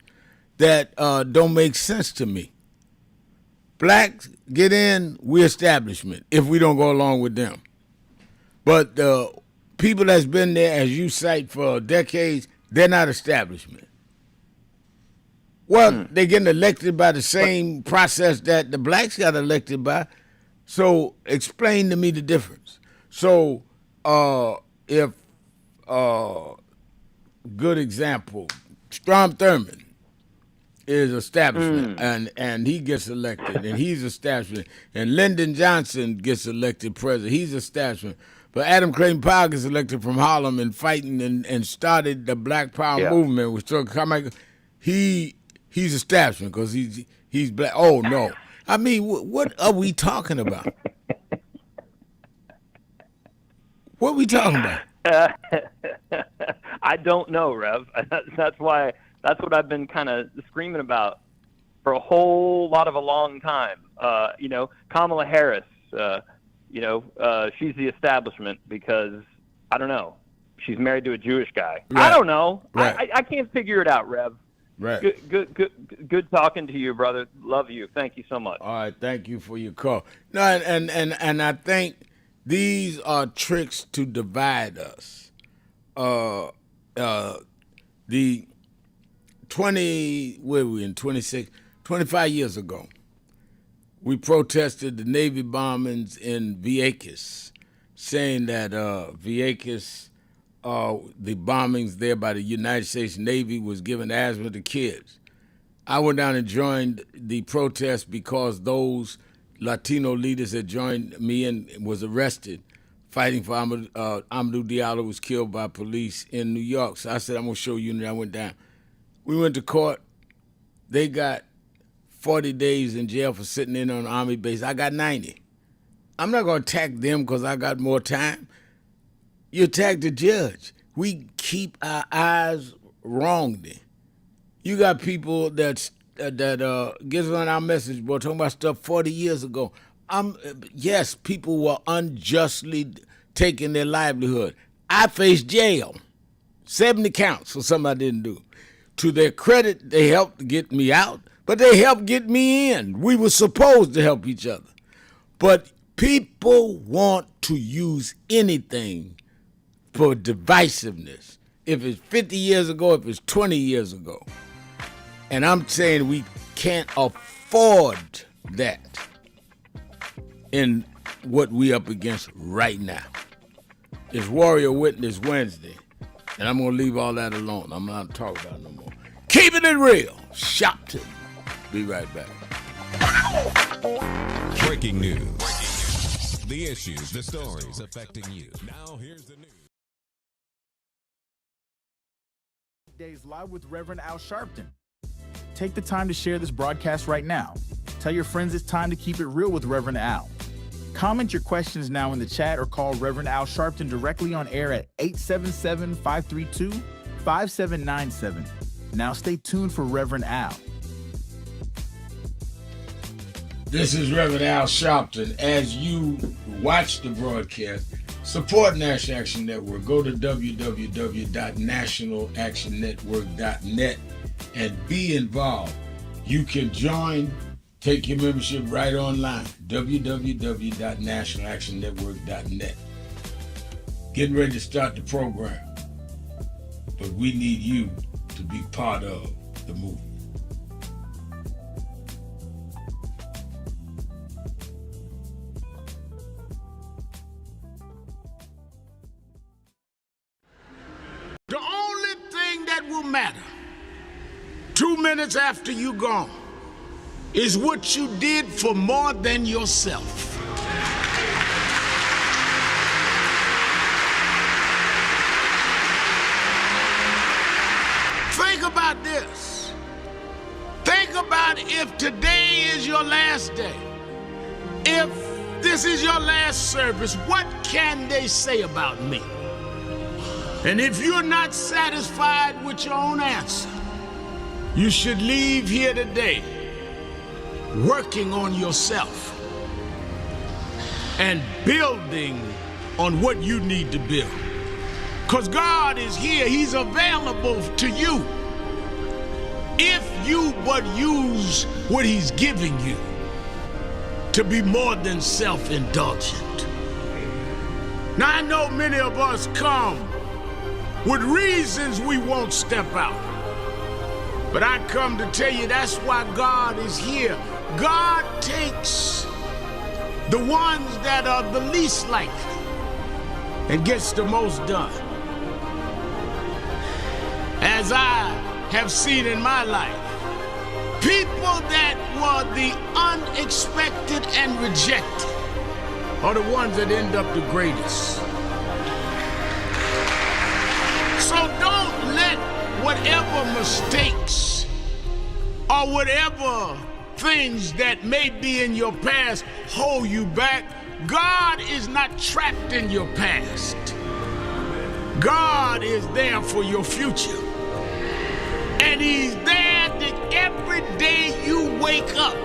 that don't make sense to me. Blacks get in, we establishment if we don't go along with them. But the people that's been there, as you cite, for decades, they're not establishment. Well, they're getting elected by the same process that the blacks got elected by. So explain to me the difference. So if good example, Strom Thurmond is establishment, and he gets elected, and he's establishment, and Lyndon Johnson gets elected president, he's establishment. But Adam Clayton Powell gets elected from Harlem and fighting and started the Black Power movement, which took he's establishment because he's black. Oh no! What are we talking about? What are we talking about? I don't know, Rev. That's what I've been kind of screaming about for a long time. Kamala Harris, she's the establishment because, I don't know, she's married to a Jewish guy. Right. I don't know. Right. I can't figure it out, Rev. Right. Good talking to you, brother. Love you. Thank you so much. All right. Thank you for your call. No, and I think these are tricks to divide us. The 25 years ago, we protested the Navy bombings in Vieques. saying that Vieques, the bombings there by the United States Navy was giving asthma to kids. I went down and joined the protest because those Latino leaders that joined me and was arrested fighting for Amadou Diallo was killed by police in New York. So I said, I'm going to show unity. I went down. We went to court. They got 40 days in jail for sitting in on an Army base. I got 90. I'm not going to attack them because I got more time. You attack the judge. We keep our eyes wrongly. You got people that gets on our message board talking about stuff 40 years ago. Yes, people were unjustly taking their livelihood. I faced jail, 70 counts for something I didn't do. To their credit, they helped get me out, but they helped get me in. We were supposed to help each other. But people want to use anything for divisiveness. If it's 50 years ago, if it's 20 years ago. And I'm saying we can't afford that in what we up against right now. It's Warrior Witness Wednesday, and I'm going to leave all that alone. I'm not talking about it no more. Keeping it real. Sharpton. Be right back. Breaking news. The issues, the stories affecting you. Now here's the news. Weekdays live with Reverend Al Sharpton. Take the time to share this broadcast right now. Tell your friends it's time to keep it real with Reverend Al. Comment your questions now in the chat or call Reverend Al Sharpton directly on air at 877-532-5797. Now stay tuned for Reverend Al. This is Reverend Al Sharpton. As you watch the broadcast, support National Action Network. Go to www.nationalactionnetwork.net and be involved. You can join, take your membership right online, www.nationalactionnetwork.net. Getting ready to start the program, but we need you to be part of the movement. The only thing that will matter 2 minutes after you're gone is what you did for more than yourself. Think about this. Think about if today is your last day. If this is your last service, what can they say about me? And if you're not satisfied with your own answer, you should leave here today working on yourself and building on what you need to build. Because God is here. He's available to you if you but use what he's giving you to be more than self-indulgent. Now, I know many of us come with reasons we won't step out. But I come to tell you that's why God is here. God takes the ones that are the least likely and gets the most done. As I have seen in my life, people that were the unexpected and rejected are the ones that end up the greatest. So don't let whatever mistakes or whatever things that may be in your past hold you back. God is not trapped in your past. God is there for your future. And he's there that every day you wake up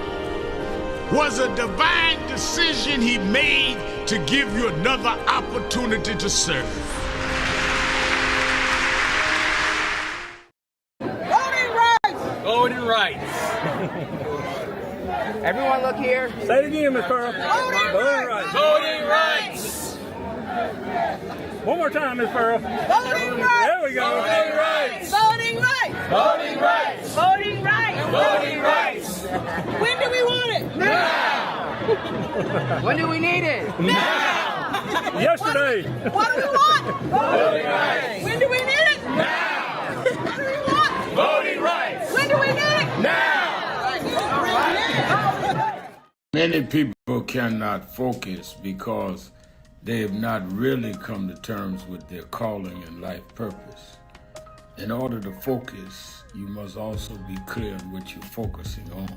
was a divine decision he made to give you another opportunity to serve. Voting rights. Everyone look here. Say it again, Miss Pearl. Voting rights. Voting rights. One more time, Miss Pearl. Voting rights. There we go. Voting rights. Voting rights. Voting rights. Voting rights. Voting rights. When do we want it? Now. When do we need it? Now. Yesterday. What do we want? Voting rights. When do we need it? Now. What do we want? Voting rights. When do we need it? Now. Many people cannot focus because they have not really come to terms with their calling and life purpose. In order to focus, you must also be clear on what you're focusing on.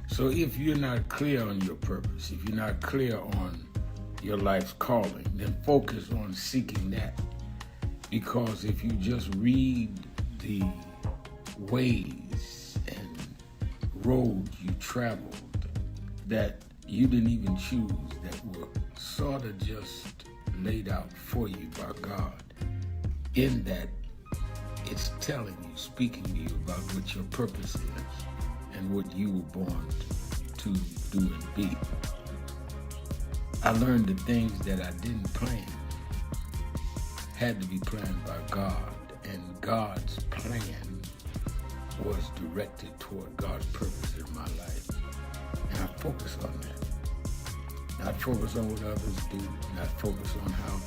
So if you're not clear on your purpose, if you're not clear on your life's calling, then focus on seeking that. Because if you just read the ways and roads you traveled that you didn't even choose, that were sort of just laid out for you by God, in that it's telling you, speaking to you about what your purpose is and what you were born to do and be. I learned the things that I didn't plan had to be planned by God, and God's plan was directed toward God's purpose in my life. And I focus on that. Not focus on what others do, not focus on how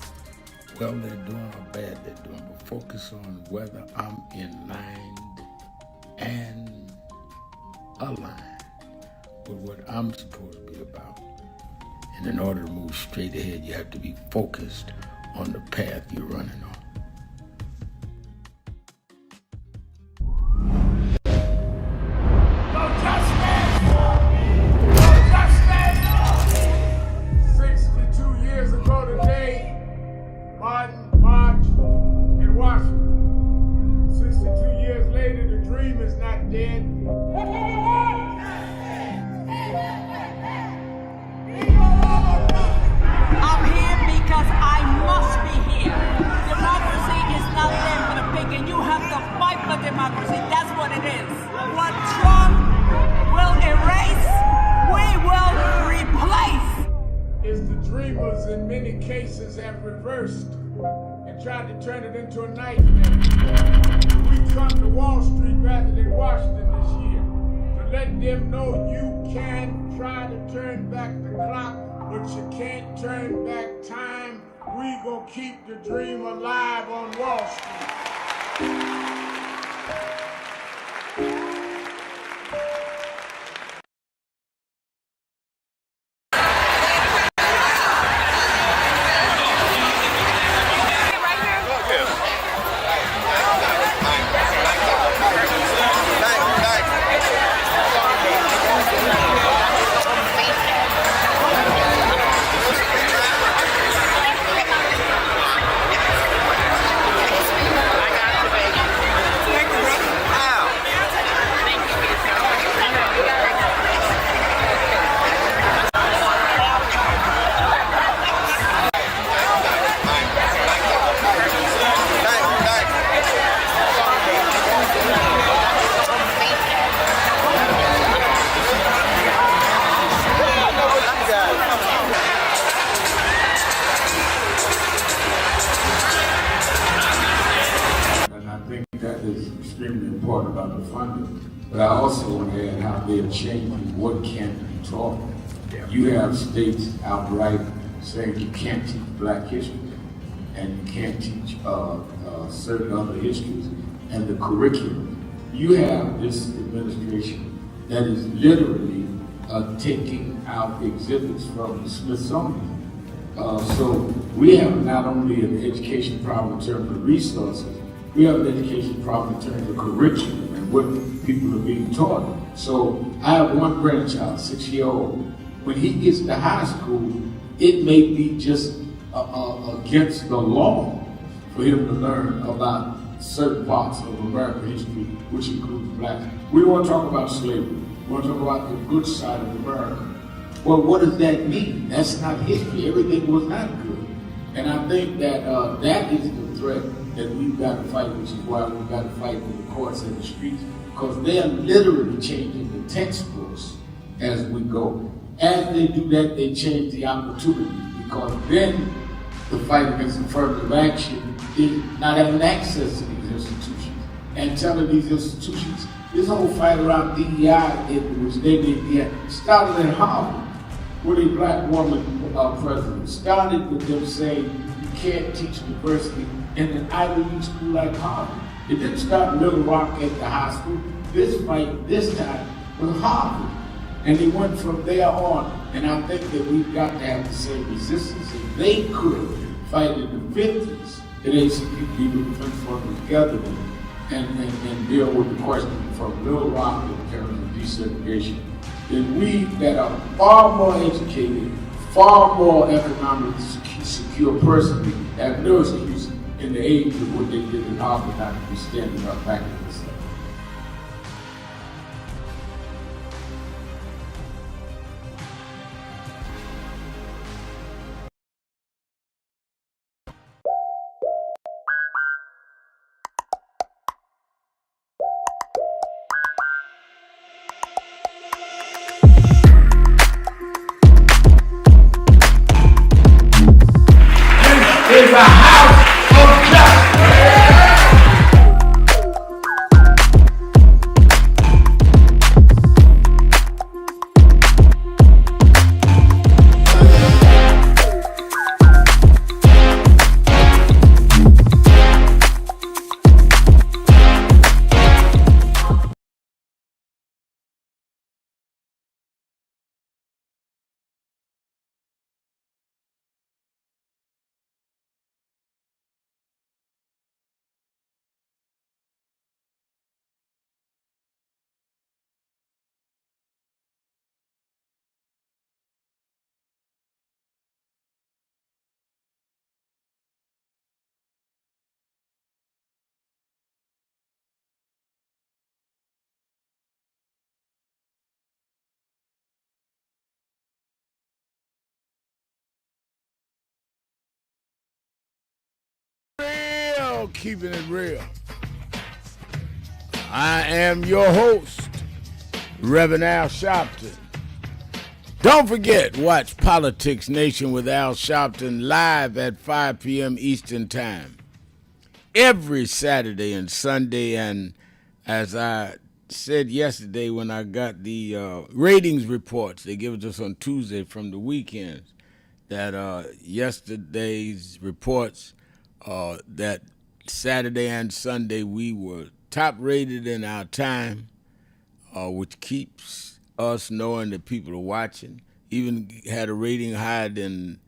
well they're doing or bad they're doing, but focus on whether I'm in line and aligned with what I'm supposed to be about. And in order to move straight ahead, you have to be focused on the path you're running on. I'm here because I must be here. Democracy is not there for the pig, and you have to fight for democracy. That's what it is. What Trump will erase, we will replace. Is the dreamers in many cases have reversed and tried to turn it into a nightmare. We come to Wall Street rather than Washington this year to let them know you can try to turn back the clock, but you can't turn back time. We gonna keep the dream alive on Wall Street. Important about the funding, but I also want to add how they're changing what can be taught. You have states outright saying you can't teach Black history and you can't teach certain other histories and the curriculum. You have this administration that is literally taking out exhibits from the Smithsonian. So we have not only an education problem in terms of resources, we have an education problem in terms of curriculum and what people are being taught. So I have one grandchild, 6-year-old. When he gets to high school, it may be just against the law for him to learn about certain parts of American history, which includes Blacks. We don't want to talk about slavery. We want to talk about the good side of America. Well, what does that mean? That's not history. Everything was not good. And I think that that is the threat that we've got to fight, which is why we've got to fight with the courts and the streets, because they're literally changing the textbooks as we go. As they do that, they change the opportunity, because then the fight against affirmative action is not having access to these institutions and telling these institutions, this whole fight around DEI, which they did, started in Harvard, with a Black woman president. Started with them saying you can't teach diversity in an Ivy League school like Harvard. It didn't start in Little Rock at the high school. This fight, this time, was Harvard. And they went from there on. And I think that we've got to have the same resistance. If they could fight in the 50s, the ACP would have been together and deal with the question from Little Rock in terms of desegregation. Then we that are far more educated, far more economically secure personally, have no excuse in the age of what they did in Harvard not to be standing up back in this. Is a house of justice. Keeping it real. I am your host, Reverend Al Sharpton. Don't forget, watch Politics Nation with Al Sharpton live at 5 p.m. Eastern Time every Saturday and Sunday. And as I said yesterday when I got the ratings reports, they give it to us on Tuesday from the weekends, that yesterday's reports that Saturday and Sunday we were top rated in our time, which keeps us knowing that people are watching. Even had a rating higher than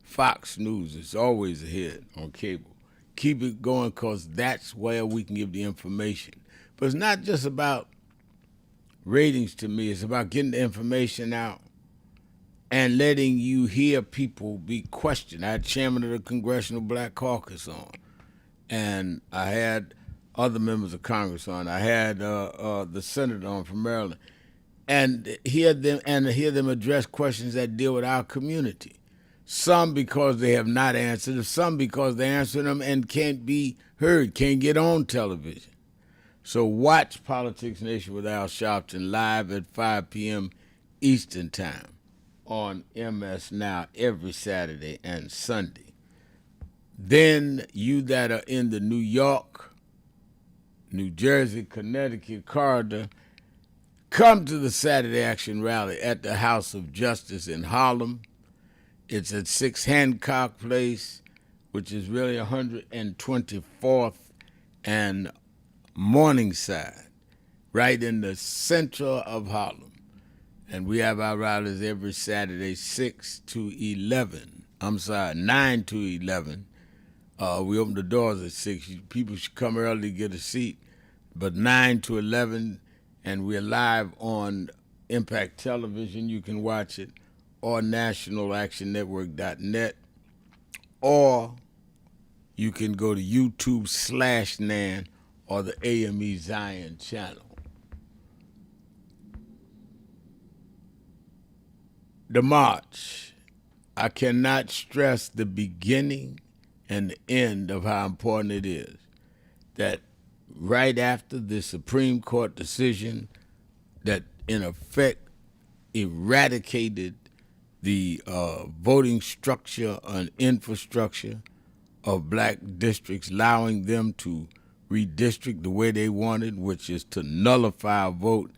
Fox News. It's always ahead on cable. Keep it going because that's where we can give the information. But it's not just about ratings to me. It's about getting the information out and letting you hear people be questioned. I had chairman of the Congressional Black Caucus on, and I had other members of Congress on. I had the senator on from Maryland, and hear them address questions that deal with our community. Some because they have not answered, some because they answer them and can't be heard, can't get on television. So watch Politics Nation with Al Sharpton live at 5 p.m. Eastern Time on MS Now every Saturday and Sunday. Then you that are in the New York, New Jersey, Connecticut corridor, come to the Saturday Action Rally at the House of Justice in Harlem. It's at 6 Hancock Place, which is really 124th and Morningside, right in the center of Harlem. And we have our rallies every Saturday, 9 to 11. We open the doors at 6. People should come early to get a seat. But 9 to 11, and we're live on Impact Television. You can watch it, or nationalactionnetwork.net, or you can go to YouTube/NAN or the AME Zion channel. The march. I cannot stress the beginning and the end of how important it is that right after the Supreme Court decision that in effect eradicated the voting structure and infrastructure of black districts, allowing them to redistrict the way they wanted, which is to nullify a vote,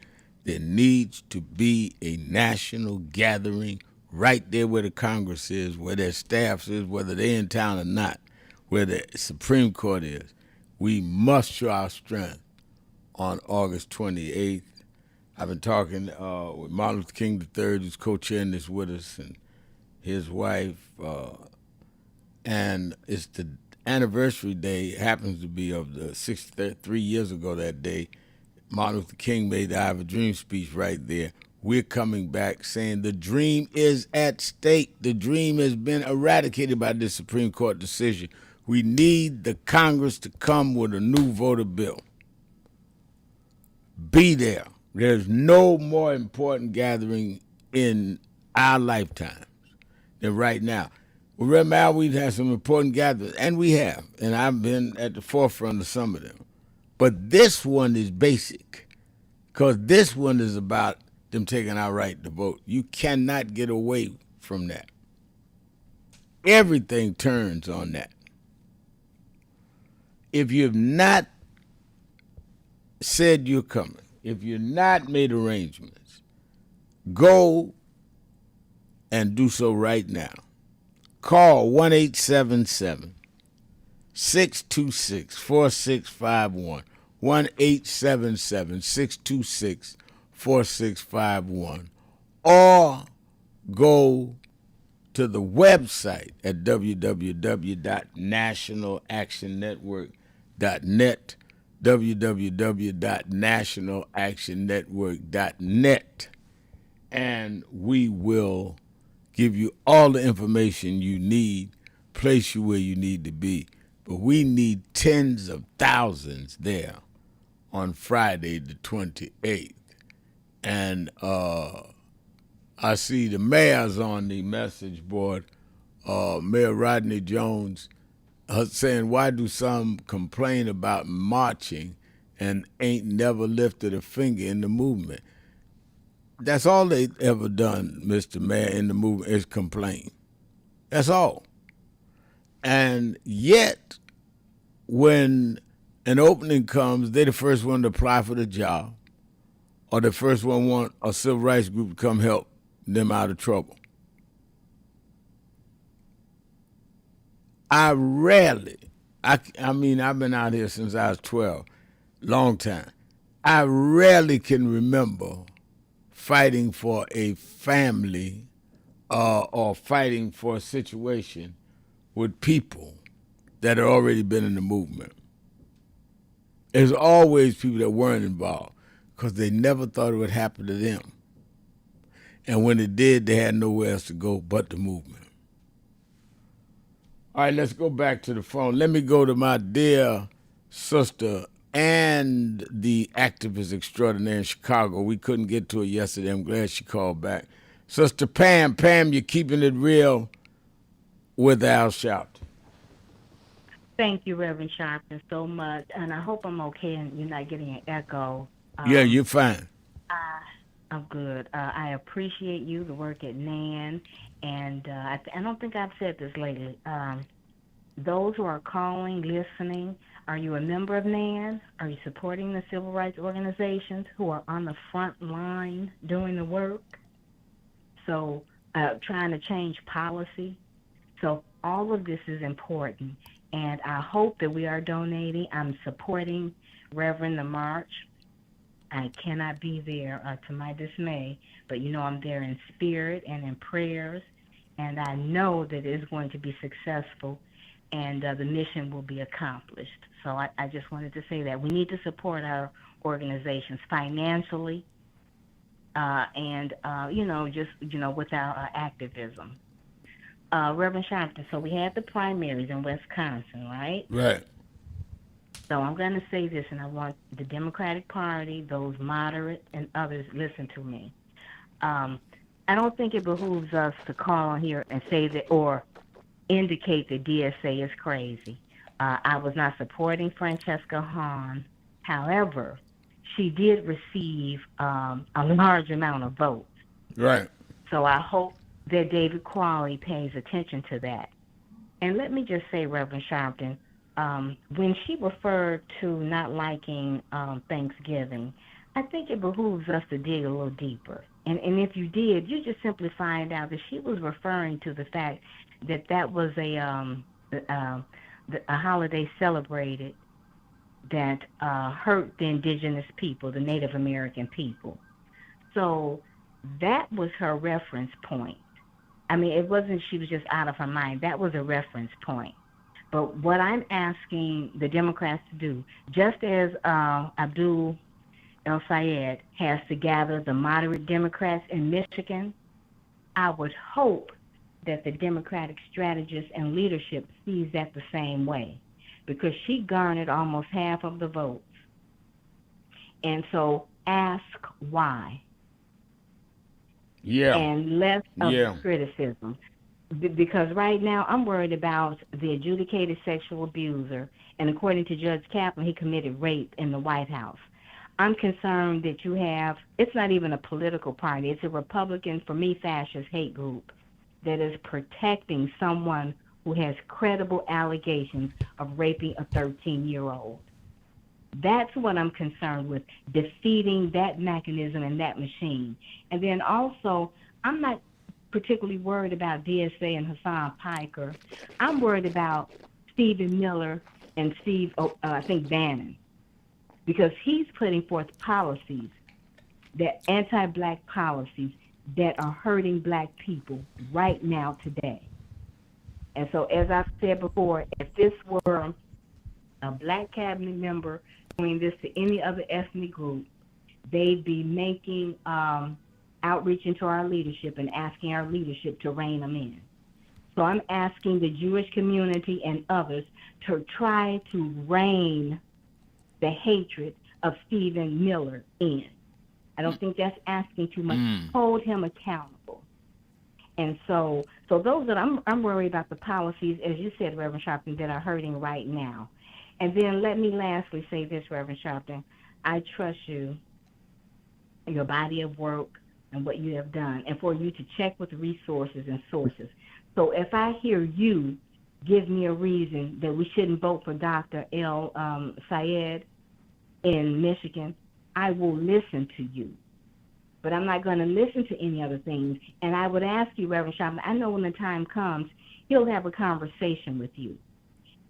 there needs to be a national gathering right there where the Congress is, where their staffs is, whether they're in town or not, where the Supreme Court is. We must show our strength on August 28th. I've been talking with Martin Luther King III, who's co-chairing this with us, and his wife, and it's the anniversary day. It happens to be of the 63 years ago that day. Martin Luther King made the I Have a Dream speech right there. We're coming back saying the dream is at stake. The dream has been eradicated by this Supreme Court decision. We need the Congress to come with a new voter bill. Be there. There's no more important gathering in our lifetimes than right now. Well, Reverend Al, we've had some important gatherings, and we have, and I've been at the forefront of some of them. But this one is basic, because this one is about them taking our right to vote. You cannot get away from that. Everything turns on that. If you've not said you're coming, if you've not made arrangements, go and do so right now. Call 1-877-626-4651, 1-877-626-4651, or go to the website at www.nationalactionnetwork.net, www.nationalactionnetwork.net, and we will give you all the information you need, place you where you need to be. But we need tens of thousands there on Friday the 28th. And I see the mayor's on the message board, Mayor Rodney Jones, saying, why do some complain about marching and ain't never lifted a finger in the movement? That's all they've ever done, Mr. Mayor, in the movement is complain. That's all. And yet, when an opening comes, they're the first one to apply for the job, or the first one want a civil rights group to come help them out of trouble. I mean, I've been out here since I was 12, long time. I rarely can remember fighting for a family or fighting for a situation with people that had already been in the movement. There's always people that weren't involved because they never thought it would happen to them. And when it did, they had nowhere else to go but the movement. All right, let's go back to the phone. Let me go to my dear sister and the activist extraordinaire in Chicago. We couldn't get to it yesterday. I'm glad she called back. Sister Pam, you're keeping it real with Al Sharpton. Thank you, Reverend Sharpton, so much. And I hope I'm okay and you're not getting an echo. Yeah, you're fine. I'm good. I appreciate you, the work at NAN. And I don't think I've said this lately. Those who are calling, listening, are you a member of NAN? Are you supporting the civil rights organizations who are on the front line doing the work? So trying to change policy. So all of this is important. And I hope that we are donating. I'm supporting Reverend the March. I cannot be there to my dismay, but I'm there in spirit and in prayers, and I know that it is going to be successful and the mission will be accomplished. So I just wanted to say that we need to support our organizations financially and, with our activism. Reverend Sharpton, so we had the primaries in Wisconsin, right? Right. So I'm going to say this, and I want the Democratic Party, those moderate, and others listen to me. I don't think it behooves us to call on here and say that or indicate that DSA is crazy. I was not supporting Francesca Hahn. However, she did receive a large amount of votes. Right. So I hope that David Qualley pays attention to that. And let me just say, Reverend Sharpton, when she referred to not liking Thanksgiving, I think it behooves us to dig a little deeper. And if you did, you just simply find out that she was referring to the fact that that was a holiday celebrated that hurt the indigenous people, the Native American people. So that was her reference point. I mean, it wasn't she was just out of her mind. That was a reference point. But what I'm asking the Democrats to do, just as Abdul El-Sayed has to gather the moderate Democrats in Michigan, I would hope that the Democratic strategist and leadership sees that the same way, because she garnered almost half of the votes. And so ask why. Yeah. And less of criticism. Because right now I'm worried about the adjudicated sexual abuser, and according to Judge Kaplan, he committed rape in the White House. I'm concerned that you have, it's not even a political party, it's a Republican, for me, fascist hate group that is protecting someone who has credible allegations of raping a 13-year-old. That's what I'm concerned with, defeating that mechanism and that machine. And then also, I'm not particularly worried about DSA and Hassan Piker. I'm worried about Stephen Miller and I think Bannon, because he's putting forth policies, that anti-black policies that are hurting black people right now today. And so, as I've said before, if this were a black cabinet member doing this to any other ethnic group, they'd be making outreach into our leadership and asking our leadership to rein them in. So I'm asking the Jewish community and others to try to rein the hatred of Stephen Miller in. I don't think that's asking too much. Hold him accountable. And so those that I'm worried about the policies, as you said, Reverend Sharpton, that are hurting right now. And then let me lastly say this, Reverend Sharpton. I trust you, your body of work, and what you have done, and for you to check with resources and sources. So if I hear you give me a reason that we shouldn't vote for Dr. El-Sayed in Michigan, I will listen to you. But I'm not going to listen to any other things. And I would ask you, Reverend Sharpton, I know when the time comes, he'll have a conversation with you.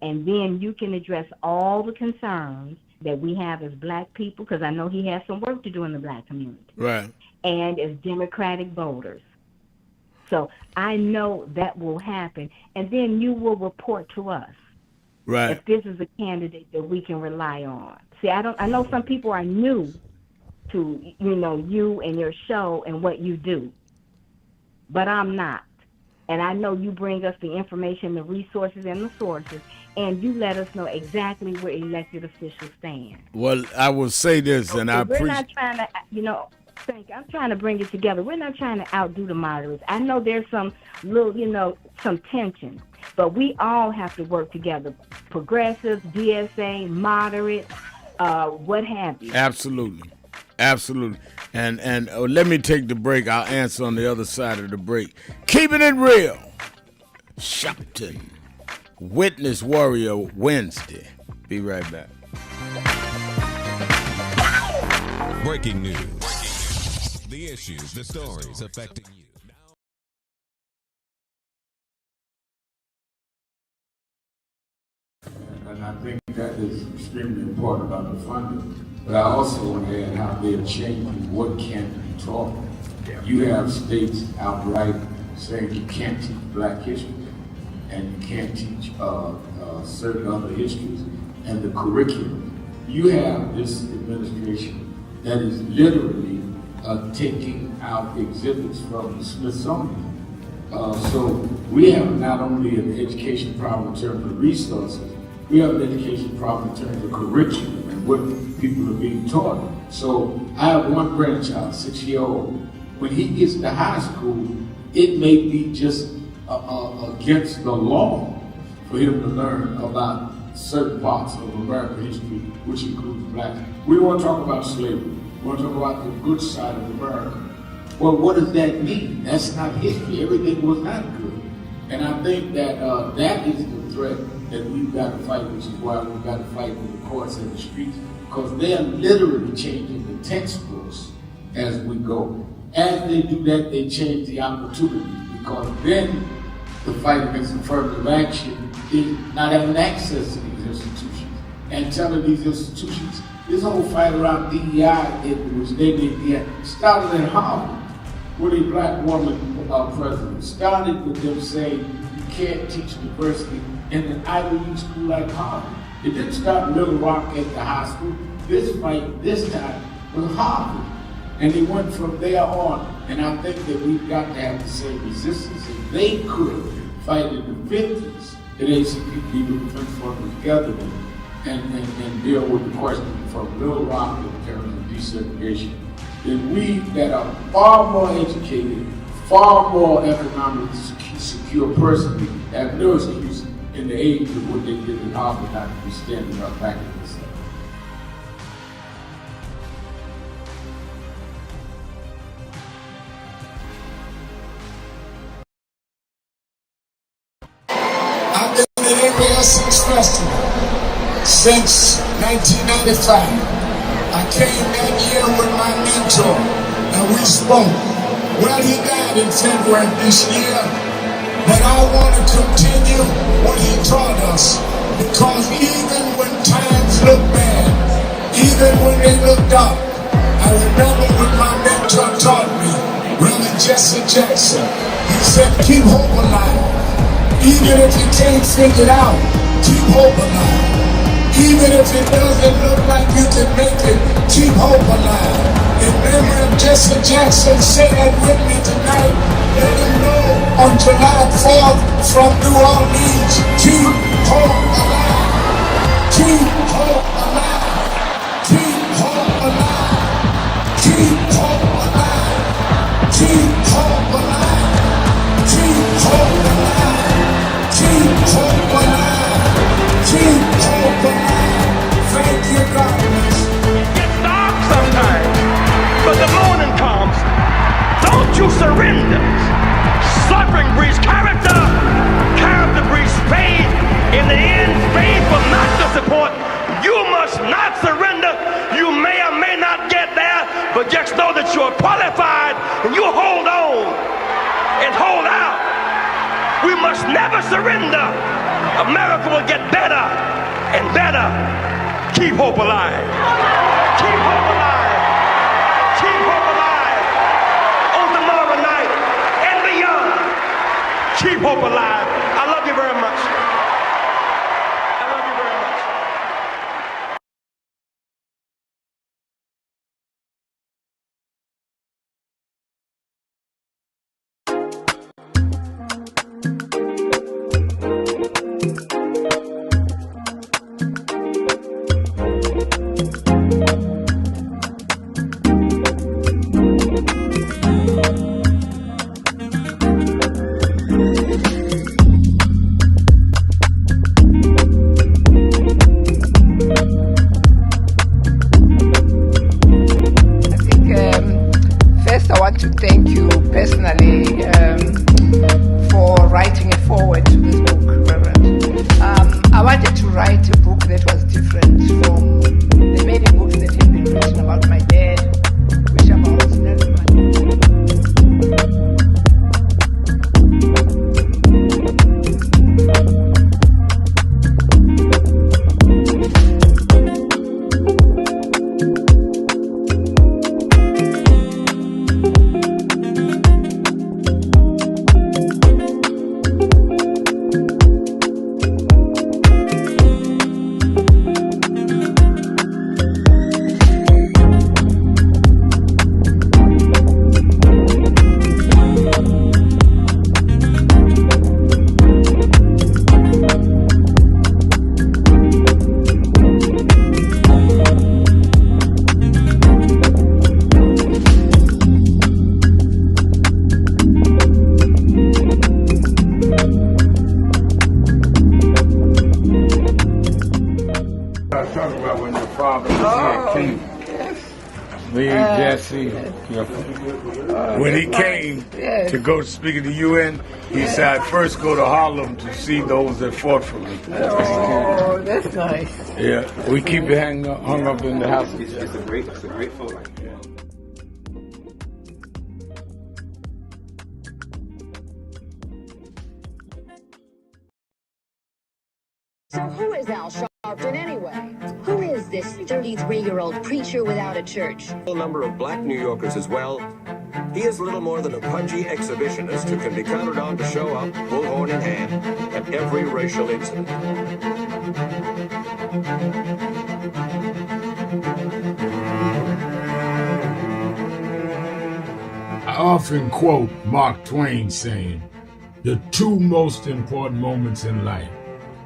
And then you can address all the concerns that we have as black people, because I know he has some work to do in the black community. Right. And as Democratic voters. So I know that will happen. And then you will report to us. Right. If this is a candidate that we can rely on. See, I know some people are new to, you and your show and what you do. But I'm not. And I know you bring us the information, the resources, and the sources, and you let us know exactly where elected officials stand. Well, I will say this, and I appreciate... We're not trying to, I'm trying to bring it together. We're not trying to outdo the moderates. I know there's some little, some tension, but we all have to work together. Progressives, DSA, moderate, what have you. Absolutely. Absolutely. And let me take the break. I'll answer on the other side of the break. Keeping it real. Sharpton. Witness Warrior Wednesday. Be right back. Breaking news. The issues, the stories affecting you. And I think that is extremely important about the funding. But I also want to add how they're changing what can be taught. You have states outright saying you can't teach black history and you can't teach certain other histories and the curriculum. You have this administration that is literally taking out exhibits from the Smithsonian. So we have not only an education problem in terms of resources, we have an education problem in terms of curriculum and what people are being taught. So I have one grandchild, 6-year-old. When he gets to high school, it may be just against the law for him to learn about certain parts of American history, which includes blacks. We want to talk about slavery. We want to talk about the good side of America. Well, what does that mean? That's not history. Everything was not good. And I think that that is the threat that we've got to fight, which is why we've got to fight with the courts and the streets, because they are literally changing the textbooks as we go. As they do that, they change the opportunity, because then the fight against affirmative action is not having access to these institutions and telling these institutions. This whole fight around DEI, which they did, started in Harvard with a black woman president. Started with them saying you can't teach diversity in an Ivy League school like Harvard. It didn't start in Little Rock at the high school. This fight, this time, was Harvard. And they went from there on. And I think that we've got to have the same resistance. If they could fight in the 50s, the ACP would have been fought together and deal with the question from Little Rock in terms of desegregation. Then we that are far more educated, far more economically secure personally, have no excuse in the age of what they did in Harvard not to be standing up back in this stuff. I've been in the Area 6 Festival since 1995. I came that year with my mentor and we spoke. Well, he died in February this year, but I want to continue what he taught us, because even when times look bad, even when they look dark, I remember when my mentor taught me, Reverend Jesse Jackson. He said, keep hope alive. Even if you can't figure it out, keep hope alive. Even if it doesn't look like you can make it, keep hope alive. In memory of Jesse Jackson, say that with me tonight. Let him know on July 4th from New Orleans, keep hope alive. Keep hope alive. Keep hope alive. Keep hope alive. Keep hope alive. Keep hope alive. Keep hope alive. Keep hope alive. Thank you, God. It gets dark sometimes, but the morning comes. Don't you surrender. Suffering breeds character. Character breeds faith. In the end, faith will not disappoint. You must not surrender. You may or may not get there, but just know that you're qualified and you hold on and hold out. We must never surrender. America will get better and better. Keep hope alive. Keep hope alive. Keep hope alive. On tomorrow night and beyond. Keep hope alive. I love you very much. I love you very much. When he came to go speak at the UN, he said, I'd first go to Harlem to see those that fought for me. Oh, that's nice. Yeah, we keep it hung up in the house. It's a great photo. So who is Al Sharpton anyway? Who is this 33-year-old preacher without a church? A number of black New Yorkers as well. He is little more than a pudgy exhibitionist who can be counted on to show up, bullhorn in hand, at every racial incident. I often quote Mark Twain saying, the two most important moments in life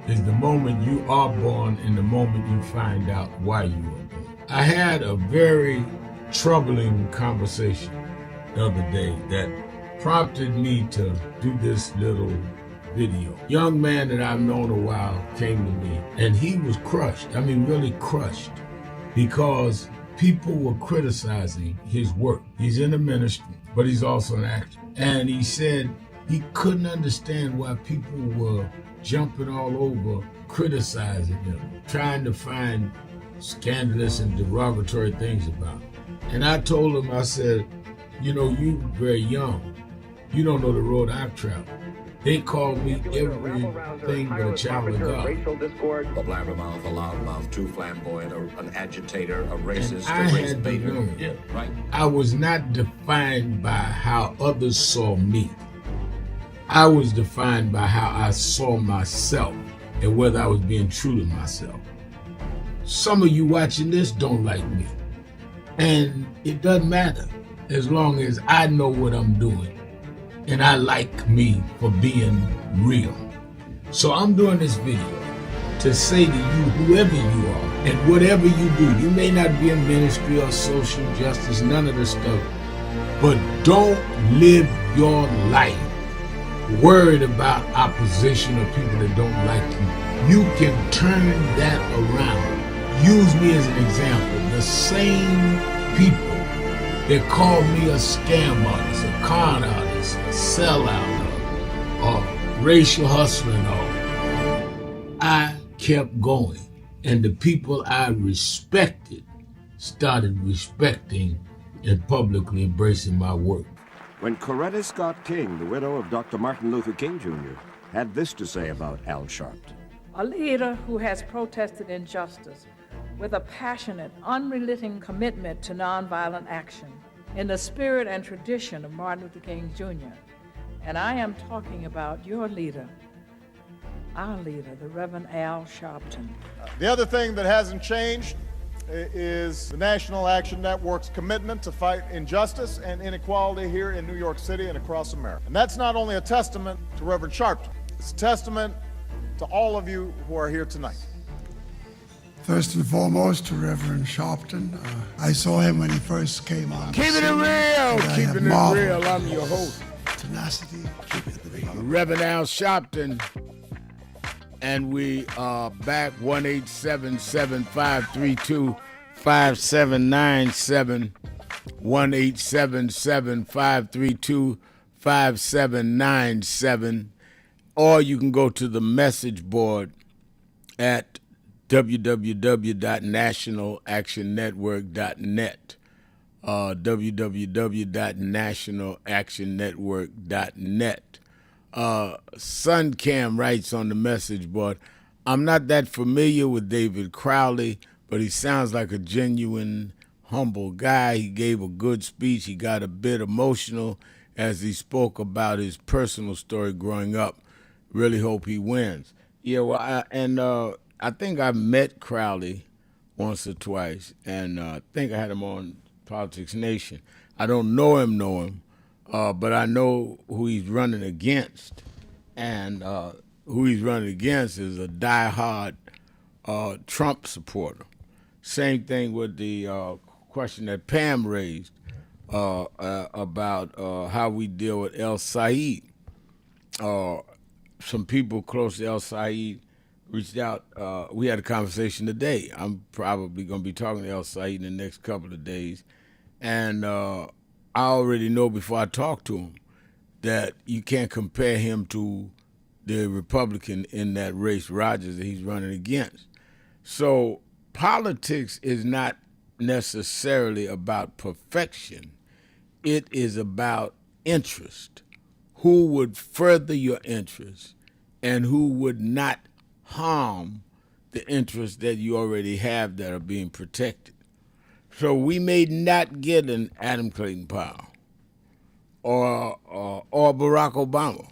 is the moment you are born and the moment you find out why you were born. I had a very troubling conversation the other day that prompted me to do this little video. Young man that I've known a while came to me and he was crushed. I mean, really crushed, because people were criticizing his work. He's in the ministry, but he's also an actor. And he said he couldn't understand why people were jumping all over, criticizing him, trying to find scandalous and derogatory things about him. And I told him, I said, you know, you very young. You don't know the road I've traveled. They call me everything but a child of God. A blabbermouth, a loudmouth, too flamboyant, an agitator, a racist, I a race had to baiter. learn. Yeah, right. I was not defined by how others saw me. I was defined by how I saw myself and whether I was being true to myself. Some of you watching this don't like me. And it doesn't matter as long as I know what I'm doing and I like me for being real. So I'm doing this video to say to you, whoever you are and whatever you do, you may not be in ministry or social justice, none of this stuff, but don't live your life worried about opposition or people that don't like you. You can turn that around. Use me as an example. The same people that call me a scam artist, a con artist, a sellout, or racial hustling, I kept going. And the people I respected started respecting and publicly embracing my work. When Coretta Scott King, the widow of Dr. Martin Luther King Jr., had this to say about Al Sharpton. A leader who has protested injustice with a passionate, unrelenting commitment to nonviolent action in the spirit and tradition of Martin Luther King Jr. And I am talking about your leader, our leader, the Reverend Al Sharpton. The other thing that hasn't changed is the National Action Network's commitment to fight injustice and inequality here in New York City and across America. And that's not only a testament to Reverend Sharpton, it's a testament to all of you who are here tonight. First and foremost, to Reverend Sharpton. I saw him when he first came on. Keeping it real, keeping it real. I'm your host, tenacity, Reverend Al Sharpton. And we are back, 1-877-532-5797, 1-877-532-5797, or you can go to the message board at www.nationalactionnetwork.net, www.nationalactionnetwork.net. Sun Cam writes on the message board, I'm not that familiar with David Crowley, but he sounds like a genuine, humble guy. He gave a good speech. He got a bit emotional as he spoke about his personal story growing up. Really hope he wins. Yeah, well, I think I met Crowley once or twice, and I think I had him on Politics Nation. I don't know him, but I know who he's running against, and who he's running against is a diehard Trump supporter. Same thing with the question that Pam raised about how we deal with El Said. Some people close to El Said reached out. We had a conversation today. I'm probably going to be talking to El Said in the next couple of days, and I already know before I talk to him that you can't compare him to the Republican in that race, Rogers, that he's running against. So politics is not necessarily about perfection. It is about interest. Who would further your interest and who would not harm the interests that you already have that are being protected. So we may not get an Adam Clayton Powell or Barack Obama,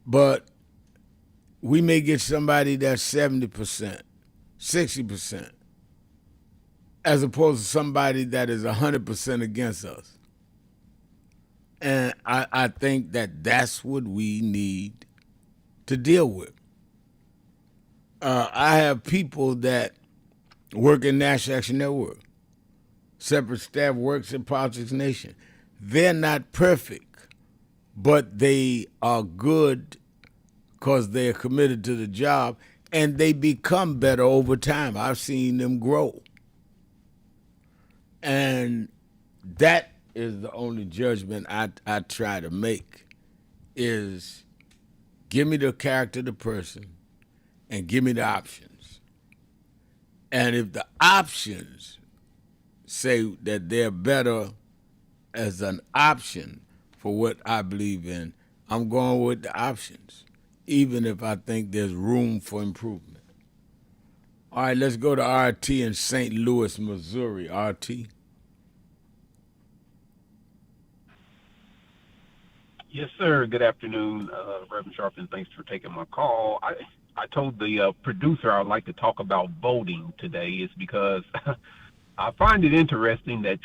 but we may get somebody that's 70%, 60%, as opposed to somebody that is 100% against us. And I think that that's what we need to deal with. I have people that work in National Action Network. Separate staff works in Politics Nation. They're not perfect, but they are good because they're committed to the job, and they become better over time. I've seen them grow. And that is the only judgment I try to make, is give me the character of the person and give me the options. And if the options say that they're better as an option for what I believe in, I'm going with the options, even if I think there's room for improvement. All right, let's go to RT in St. Louis, Missouri. RT. Yes, sir. Good afternoon, Reverend Sharpton. Thanks for taking my call. I told the producer I'd like to talk about voting today, is because I find it interesting that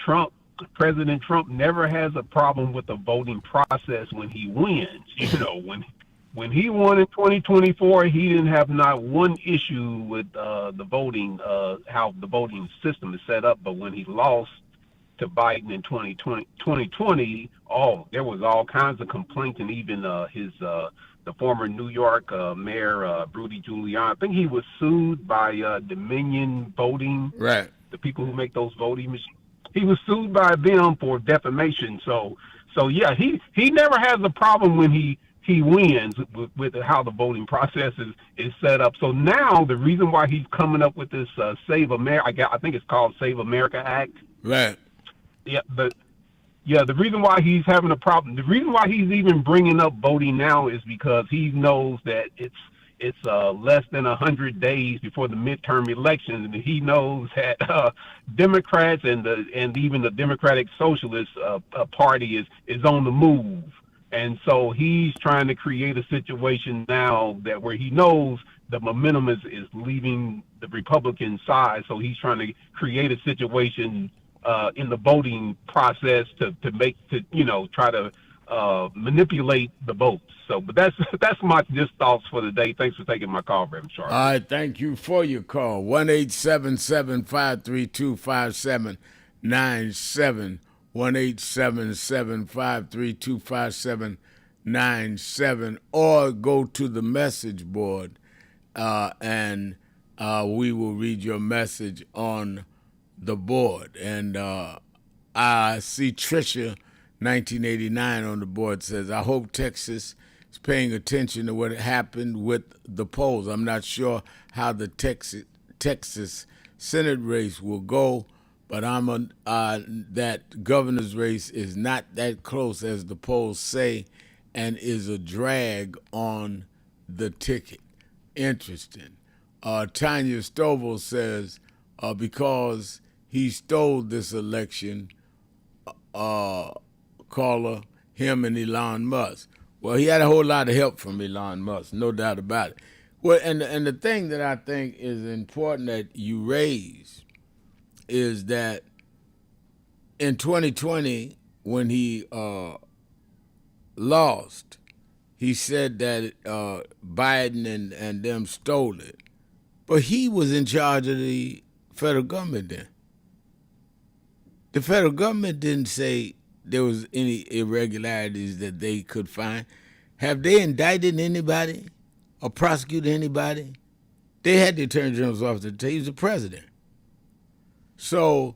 President Trump never has a problem with the voting process when he wins. You know, when he won in 2024, he didn't have not one issue with the voting, how the voting system is set up. But when he lost to Biden in 2020, there was all kinds of complaints, and even the former New York mayor, Rudy Giuliani, I think he was sued by Dominion Voting, right? The people who make those voting machines. He was sued by them for defamation. So yeah, he never has a problem when he wins with how the voting process is set up. So now the reason why he's coming up with this Save America, I think it's called Save America Act. Right. Yeah, the reason why he's having a problem, the reason why he's even bringing up voting now is because he knows that it's less than 100 days before the midterm elections, and he knows that Democrats and even the Democratic Socialist Party is on the move, and so he's trying to create a situation now that where he knows the momentum is leaving the Republican side, so he's trying to create a situation in the voting process to try to manipulate the votes. So, but that's my just thoughts for the day. Thanks for taking my call, Reverend Sharp. All right, thank you for your call. 1-877-532-5797. 1-877-532-5797, or go to the message board, and we will read your message on the board. And I see Tricia 1989 on the board says, I hope Texas is paying attention to what happened with the polls. I'm not sure how the Texas Senate race will go, but that governor's race is not that close as the polls say, and is a drag on the ticket. Interesting. Tanya Stovall says, because he stole this election, caller, him and Elon Musk. Well, he had a whole lot of help from Elon Musk, no doubt about it. Well, and the thing that I think is important that you raise is that in 2020, when he lost, he said that Biden and them stole it. But he was in charge of the federal government then. The federal government didn't say there was any irregularities that they could find. Have they indicted anybody or prosecuted anybody? They had the Attorney General's office. He was the president. So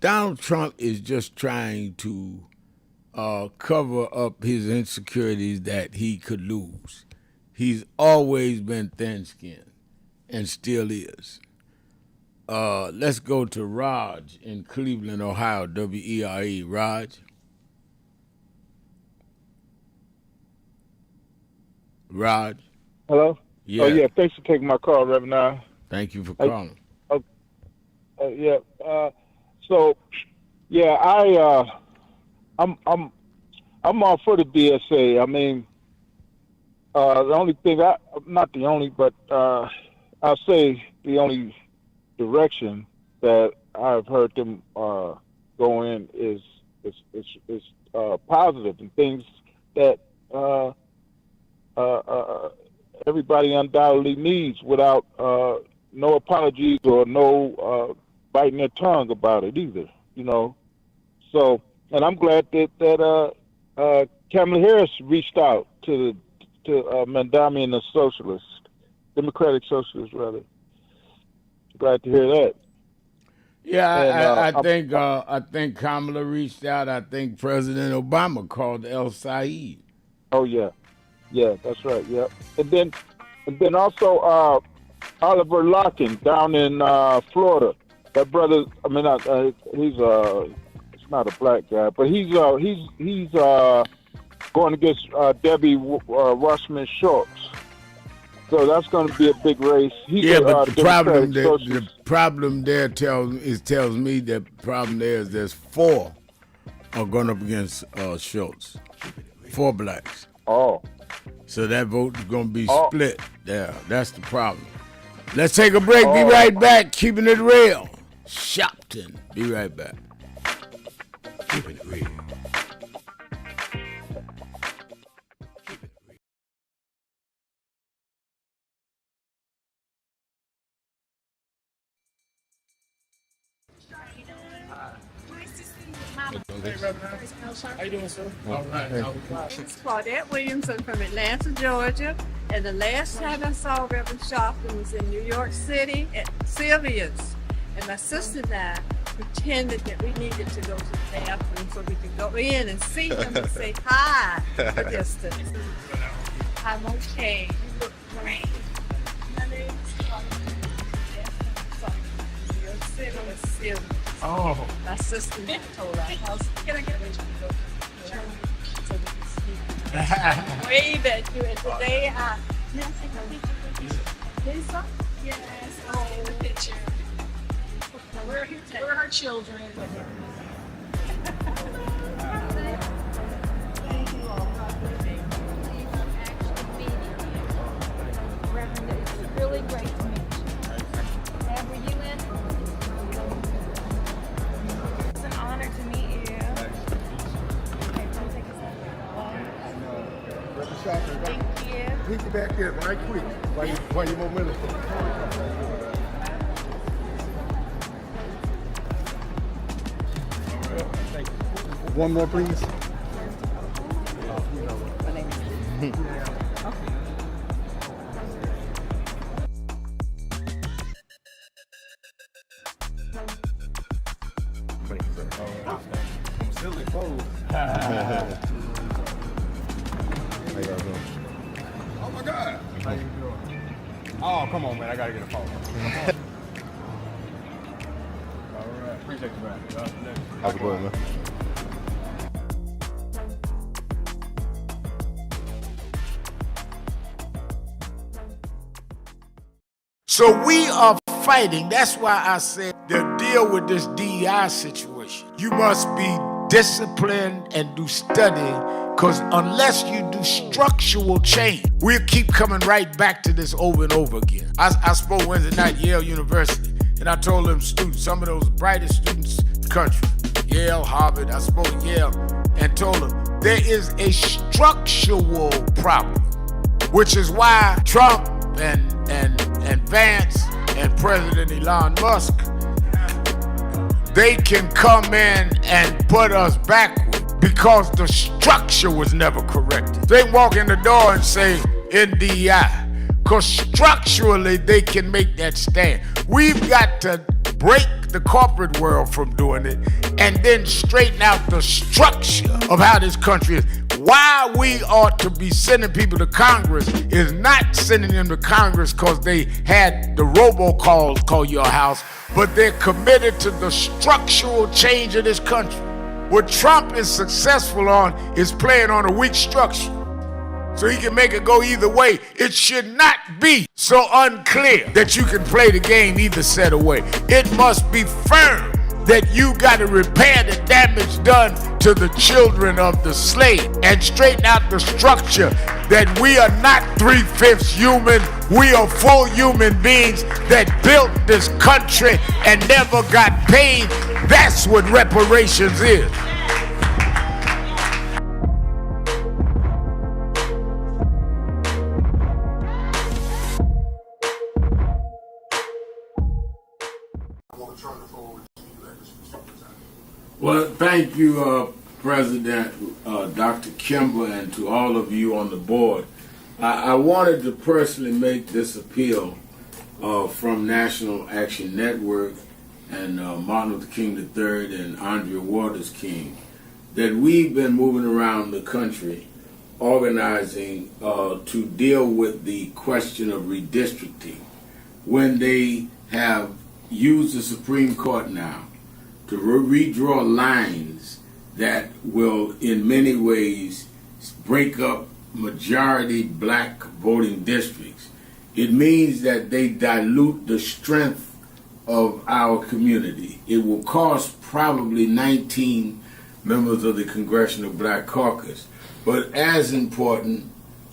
Donald Trump is just trying to cover up his insecurities that he could lose. He's always been thin-skinned and still is. Let's go to Raj in Cleveland, Ohio, WERE. Raj? Hello? Yeah. Oh, yeah. Thanks for taking my call, Reverend Al. Thank you for calling. Yeah. So, yeah, I'm all for the DSA. I mean, the only thing not the only, but I'll say the only direction that I've heard them go in is positive, and things that everybody undoubtedly needs without no apologies or no biting their tongue about it either, you know. So, and I'm glad that Kamala Harris reached out to Mandami and the Socialists, Democratic Socialists, rather. Glad to hear that. Yeah, and, I think Kamala reached out. I think President Obama called El Said. Oh yeah, that's right. Yeah, and then also Oliver Larkin down in Florida. That brother, I mean, he's it's not a black guy, but he's going against Debbie Wasserman Schultz. So that's going to be a big race. But the problem there tells me that the problem there is there's 4 are going up against Schultz, 4 blacks. Oh. So that vote is going to be split there. That's the problem. Let's take a break. Be right back. Keeping it real. Sharpton. Be right back. Keeping it real. How you doing, sir? All right. It's Claudette Williamson from Atlanta, Georgia. And the last time I saw Reverend Sharpton was in New York City at Sylvia's. And my sister and I pretended that we needed to go to the bathroom so we could go in and see him and say hi from a distance. I'm okay. You look great. My name is Claudette. New York City was Sylvia's. Oh. My sister told our house, can I get a picture? So we can see. Wave at you, and today may I take a picture? Lisa? Yes. Oh, the picture. We're her children. Thank you all. Reverend, it's really great to meet you. Were you in? It's an honor to meet you. Okay, come take a second. Thank you. Meet you back there right quick while you more minutes. One more, please. I'm still exposed. Oh my God. How you doing? Oh, come on, man. I gotta get a phone. All right. Appreciate you, man. Have a good one, man. So we are fighting. That's why I said to deal with this DEI situation. You must be disciplined and do study, because unless you do structural change, we'll keep coming right back to this over and over again. I spoke Wednesday night at Yale University, and I told them students, some of those brightest students in the country, Yale, Harvard, I spoke at Yale, and told them there is a structural problem, which is why Trump and Vance and President Elon Musk, they can come in and put us backward because the structure was never corrected. They walk in the door and say NDI, because structurally they can make that stand. We've got to break the corporate world from doing it and then straighten out the structure of how this country is. Why we ought to be sending people to Congress is not sending them to Congress because they had the robocalls call your house, but they're committed to the structural change of this country. What Trump is successful on is playing on a weak structure. so he can make it go either way. It should not be so unclear that you can play the game either set away. It must be firm that you got to repair the damage done to the children of the slave and straighten out the structure that we are not 3/5 human. We are full human beings that built this country and never got paid. That's what reparations is. Well, thank you, President Dr. Kimber, and to all of you on the board. I wanted to personally make this appeal from National Action Network and Martin Luther King III and Andrea Waters King, that we've been moving around the country organizing to deal with the question of redistricting when they have used the Supreme Court now to redraw lines that will in many ways break up majority black voting districts. It means that they dilute the strength of our community. It will cost probably 19 members of the Congressional Black Caucus. But as important,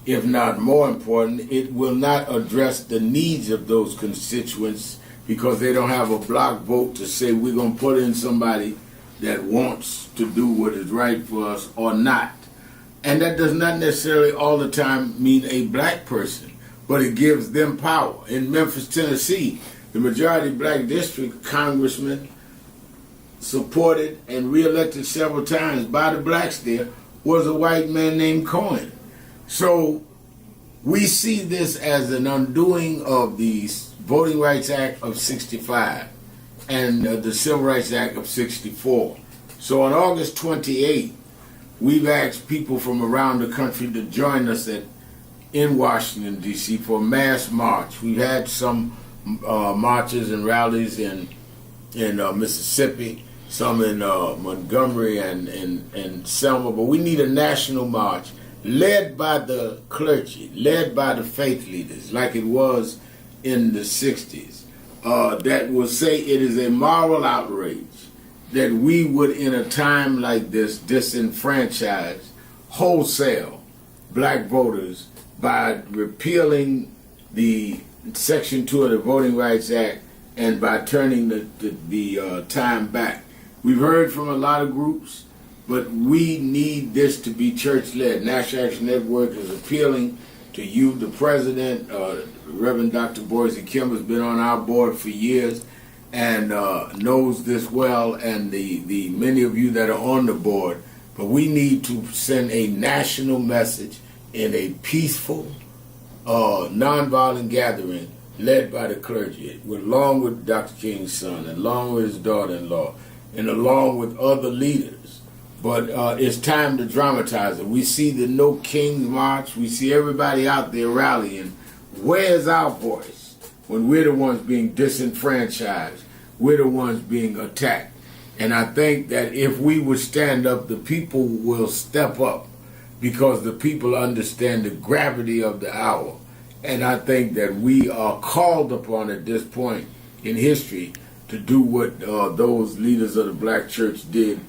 if not more important, it will not address the needs of those constituents because they don't have a block vote to say we're going to put in somebody that wants to do what is right for us or not. And that does not necessarily all the time mean a black person, but it gives them power. In Memphis, Tennessee, the majority black district congressman supported and reelected several times by the blacks there was a white man named Cohen. So we see this as an undoing of the Voting Rights Act of 65 and the Civil Rights Act of 64. So on August 28th, we've asked people from around the country to join us in Washington, D.C. for a mass march. We've had some marches and rallies in Mississippi, some in Montgomery and Selma, but we need a national march led by the clergy, led by the faith leaders, like it was in the 60s, that will say it is a moral outrage that we would, in a time like this, disenfranchise wholesale black voters by repealing the Section 2 of the Voting Rights Act and by turning the time back. We've heard from a lot of groups, but we need this to be church-led. National Action Network is appealing to you, the president. Reverend Dr. Boise Kimber has been on our board for years and knows this well, and the many of you that are on the board. But we need to send a national message in a peaceful, nonviolent gathering led by the clergy, along with Dr. King's son, along with his daughter-in-law, and along with other leaders. But it's time to dramatize it. We see the No Kings March. We see everybody out there rallying. Where's our voice when we're the ones being disenfranchised? We're the ones being attacked. And I think that if we would stand up, the people will step up because the people understand the gravity of the hour. And I think that we are called upon at this point in history to do what those leaders of the black church did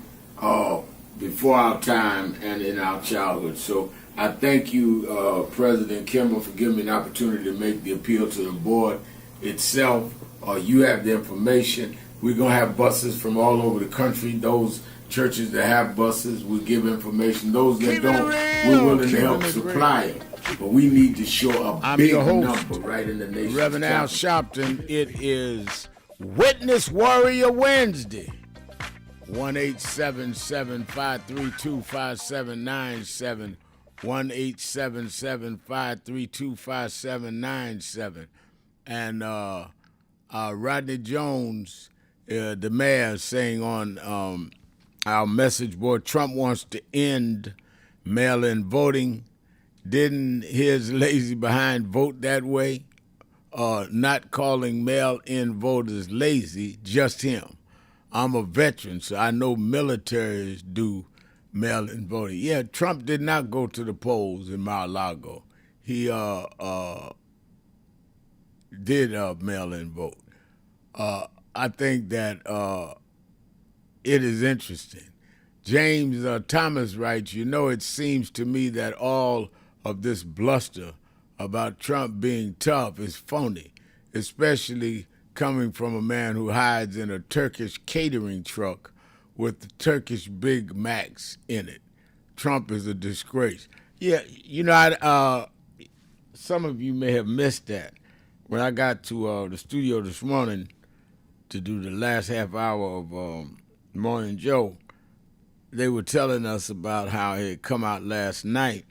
before our time and in our childhood. So I thank you, President Kimber, for giving me an opportunity to make the appeal to the board itself. You have the information. We're going to have buses from all over the country. Those churches that have buses will give information. Those that don't, we're willing to help supply it. But we need to show a big number right in the nation. Reverend Al Sharpton, it is Witness Warrior Wednesday. 1-877-532-5797. 1-877-532-5797. And Rodney Jones, the mayor, saying on our message board, Trump wants to end mail-in voting. Didn't his lazy behind vote that way? Not calling mail-in voters lazy, just him. I'm a veteran, so I know militaries do mail-in voting. Yeah, Trump did not go to the polls in Mar-a-Lago. He did mail-in vote. I think that it is interesting. James Thomas writes, it seems to me that all of this bluster about Trump being tough is phony, especially coming from a man who hides in a Turkish catering truck with the Turkish Big Macs in it. Trump is a disgrace. Yeah, some of you may have missed that. When I got to the studio this morning to do the last half hour of Morning Joe, they were telling us about how it had come out last night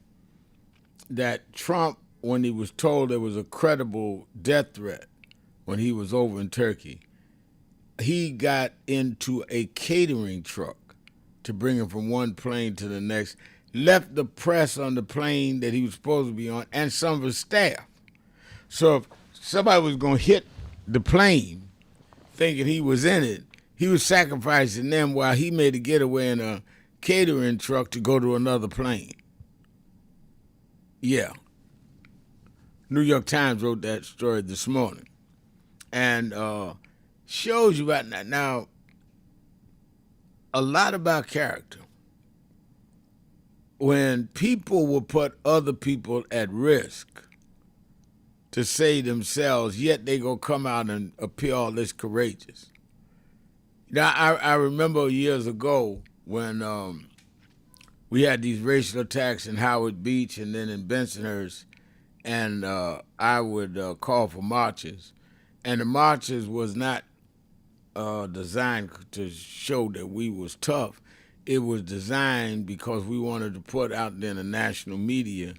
that Trump, when he was told there was a credible death threat when he was over in Turkey, he got into a catering truck to bring him from one plane to the next, left the press on the plane that he was supposed to be on and some of his staff. So if somebody was going to hit the plane thinking he was in it, he was sacrificing them while he made a getaway in a catering truck to go to another plane. Yeah. New York Times wrote that story this morning. And shows you right now. Now, a lot about character. When people will put other people at risk to save themselves, yet they go come out and appear all this courageous. Now, I remember years ago when we had these racial attacks in Howard Beach and then in Bensonhurst, and I would call for marches. And the marches was not designed to show that we was tough. It was designed because we wanted to put out there in the national media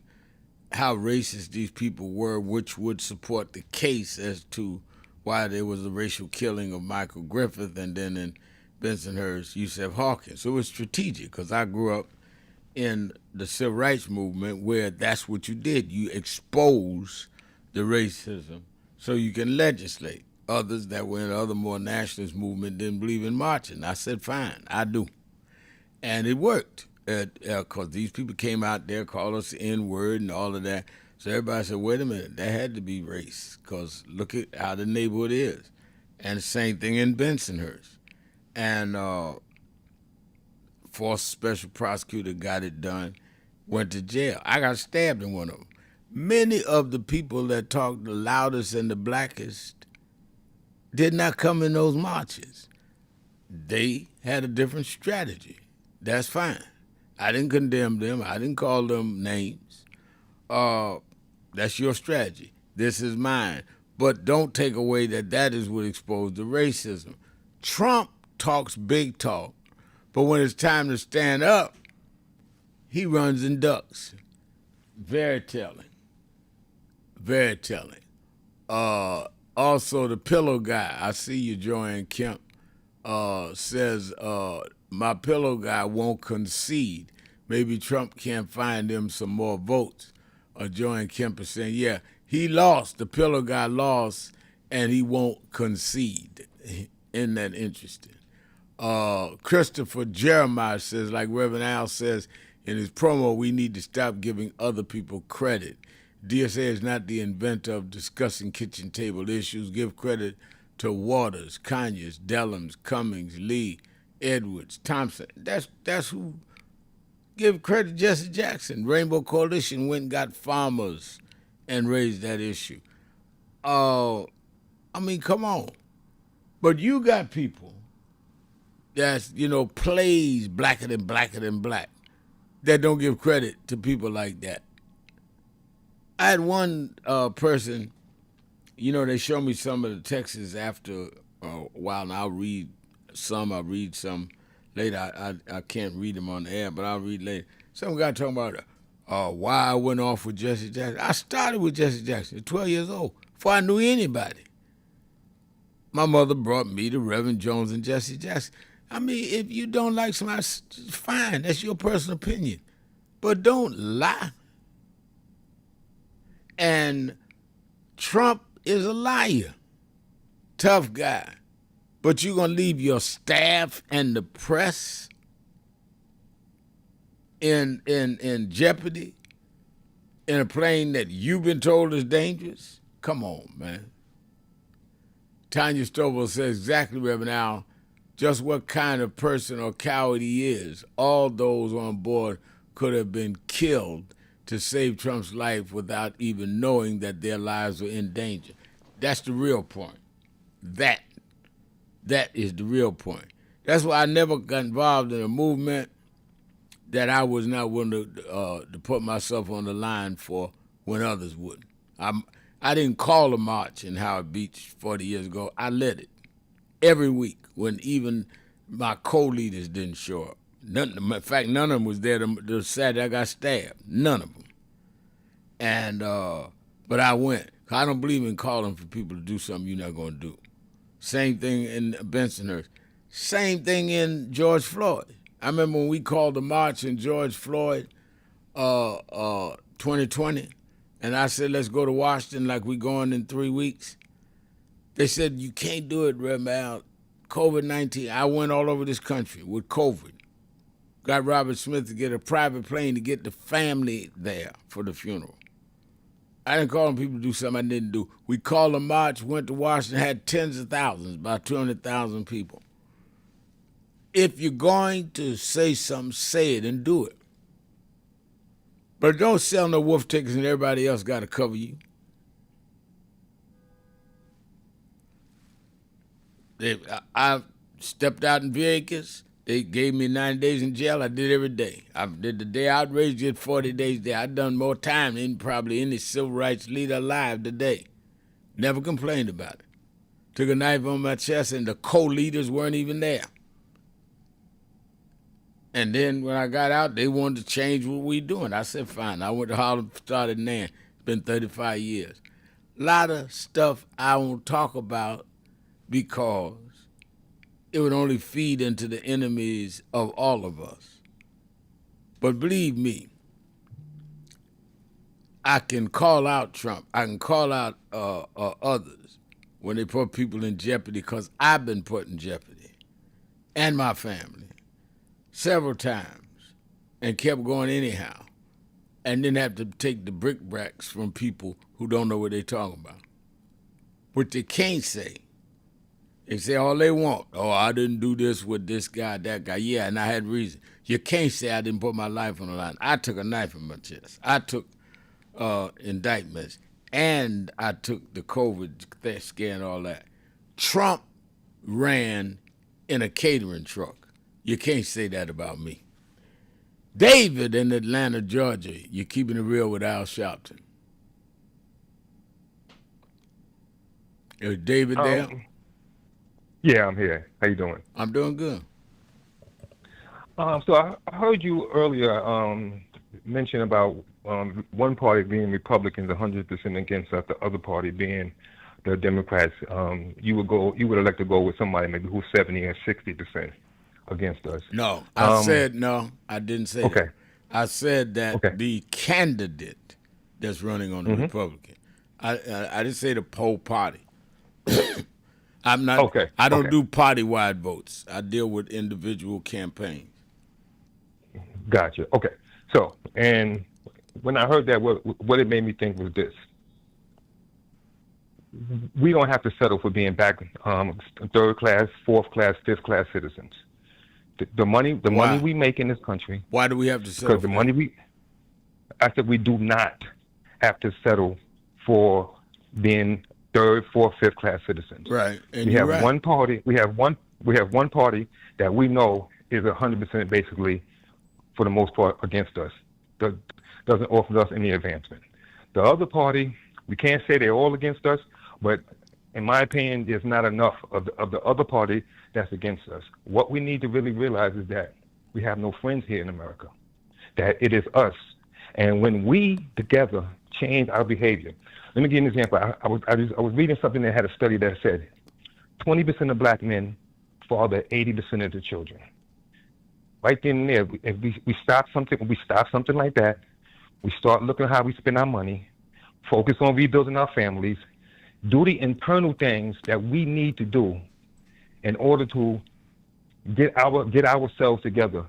how racist these people were, which would support the case as to why there was a racial killing of Michael Griffith and then in Bensonhurst, Yusef Hawkins. So it was strategic because I grew up in the civil rights movement where that's what you did. You expose the racism so you can legislate. Others that were in other more nationalist movement didn't believe in marching. I said, fine, I do. And it worked because these people came out there, called us the N-word and all of that. So everybody said, wait a minute, that had to be race because look at how the neighborhood is. And the same thing in Bensonhurst. And force special prosecutor got it done, went to jail. I got stabbed in one of them. Many of the people that talked the loudest and the blackest did not come in those marches. They had a different strategy. That's fine. I didn't condemn them. I didn't call them names. That's your strategy. This is mine. But don't take away that is what exposed the racism. Trump talks big talk, but when it's time to stand up, he runs and ducks. Very telling. Very telling. Also, the pillow guy, I see you, Joanne Kemp, says, my pillow guy won't concede. Maybe Trump can't find him some more votes. Joanne Kemp is saying, yeah, he lost. The pillow guy lost, and he won't concede. Isn't that interesting? Christopher Jeremiah says, like Reverend Al says in his promo, we need to stop giving other people credit. DSA is not the inventor of discussing kitchen table issues. Give credit to Waters, Conyers, Dellums, Cummings, Lee, Edwards, Thompson. That's who. Give credit to Jesse Jackson. Rainbow Coalition went and got farmers and raised that issue. I mean, come on. But you got people that's, plays blacker than black that don't give credit to people like that. I had one person, they show me some of the texts after a while, and I'll read some later. I can't read them on the air, but I'll read later. Some guy talking about why I went off with Jesse Jackson. I started with Jesse Jackson at 12 years old, before I knew anybody. My mother brought me to Reverend Jones and Jesse Jackson. I mean, if you don't like somebody, fine, that's your personal opinion. But don't lie. And Trump is a liar. Tough guy. But you're going to leave your staff and the press in jeopardy in a plane that you've been told is dangerous? Come on, man. Tanya Stovall says exactly, Reverend Al, just what kind of person or coward he is. All those on board could have been killed to save Trump's life without even knowing that their lives were in danger. That's the real point. That is the real point. That's why I never got involved in a movement that I was not willing to put myself on the line for when others wouldn't. I didn't call a march in Howard Beach 40 years ago. I led it every week when even my co-leaders didn't show up. In fact, none of them was there the Saturday I got stabbed. None of them. And but I went. I don't believe in calling for people to do something you're not going to do. Same thing in Bensonhurst. Same thing in George Floyd. I remember when we called the march in George Floyd 2020, and I said, let's go to Washington like we're going in 3 weeks. They said, you can't do it, Reverend Al. COVID-19. I went all over this country with COVID. Got Robert Smith to get a private plane to get the family there for the funeral. I didn't call on people to do something I didn't do. We called a march, went to Washington, had tens of thousands, about 200,000 people. If you're going to say something, say it and do it. But don't sell no wolf tickets and everybody else got to cover you. I stepped out in Vegas. They gave me 9 days in jail. I did every day. I did the day outrage, did 40 days there. I've done more time than probably any civil rights leader alive today. Never complained about it. Took a knife on my chest and the co-leaders weren't even there. And then when I got out, they wanted to change what we doing. I said, fine. I went to Harlem, started in there. It's been 35 years. A lot of stuff I won't talk about because it would only feed into the enemies of all of us. But believe me, I can call out Trump. I can call out others when they put people in jeopardy because I've been put in jeopardy and my family several times and kept going anyhow and didn't have to take the brickbats from people who don't know what they're talking about. What they can't say, they say all they want. Oh, I didn't do this with this guy, that guy. Yeah, and I had reason. You can't say I didn't put my life on the line. I took a knife in my chest. I took indictments, and I took the COVID scare and all that. Trump ran in a catering truck. You can't say that about me. David in Atlanta, Georgia. You're keeping it real with Al Sharpton. Is David there? Yeah, I'm here. How you doing? I'm doing good. So I heard you earlier mention about one party being Republicans 100% against us, the other party being the Democrats. You would elect to go with somebody maybe who's 70 or 60% against us. No, I said no. I didn't say okay. that. I said that the candidate that's running on the Republican. I didn't say the whole party. I'm not. Okay. I don't do party-wide votes. I deal with individual campaigns. Gotcha. Okay. So, and when I heard that, what it made me think was this: we don't have to settle for being back third class, fourth class, fifth class citizens. The money we make in this country. Why do we have to settle? Because I said we do not have to settle for being third, fourth, fifth class citizens. Right. And we have one party. We have one party that we know is 100% basically, for the most part, against us. Doesn't offer us any advancement. The other party, we can't say they're all against us, but in my opinion, there's not enough of the other party that's against us. What we need to really realize is that we have no friends here in America, that it is us. And when we together change our behavior, let me give you an example. I was reading something that had a study that said 20% of black men father 80% of the children. Right then and there, if we stop something like that, we start looking at how we spend our money, focus on rebuilding our families, do the internal things that we need to do in order to get ourselves together,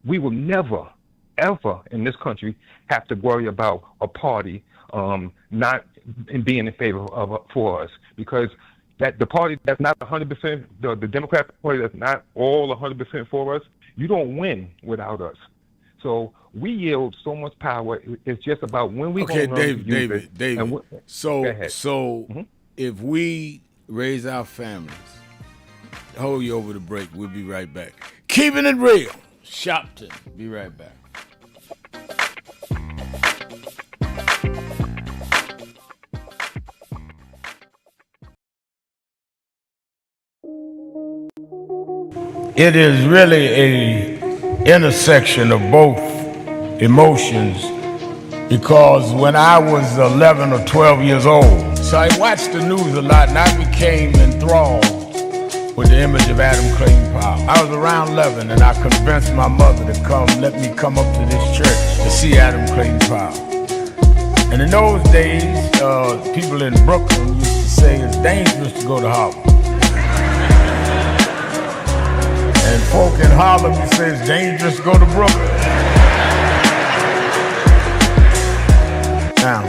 we will never ever in this country have to worry about a party not being in favor of for us, because that the party that's not 100%, the Democratic Party that's not all 100% for us, you don't win without us. So we yield so much power. It's just about when we Okay, David. So if we raise our families, hold you over the break. We'll be right back. Keeping it real. Sharpton. Be right back. It is really a intersection of both emotions, because when I was 11 or 12 years old, so I watched the news a lot, and I became enthralled with the image of Adam Clayton Powell. I was around 11, and I convinced my mother to let me come up to this church to see Adam Clayton Powell. And in those days, people in Brooklyn used to say it's dangerous to go to Harlem. And folk in Harlem used to say it's dangerous to go to Brooklyn. Now,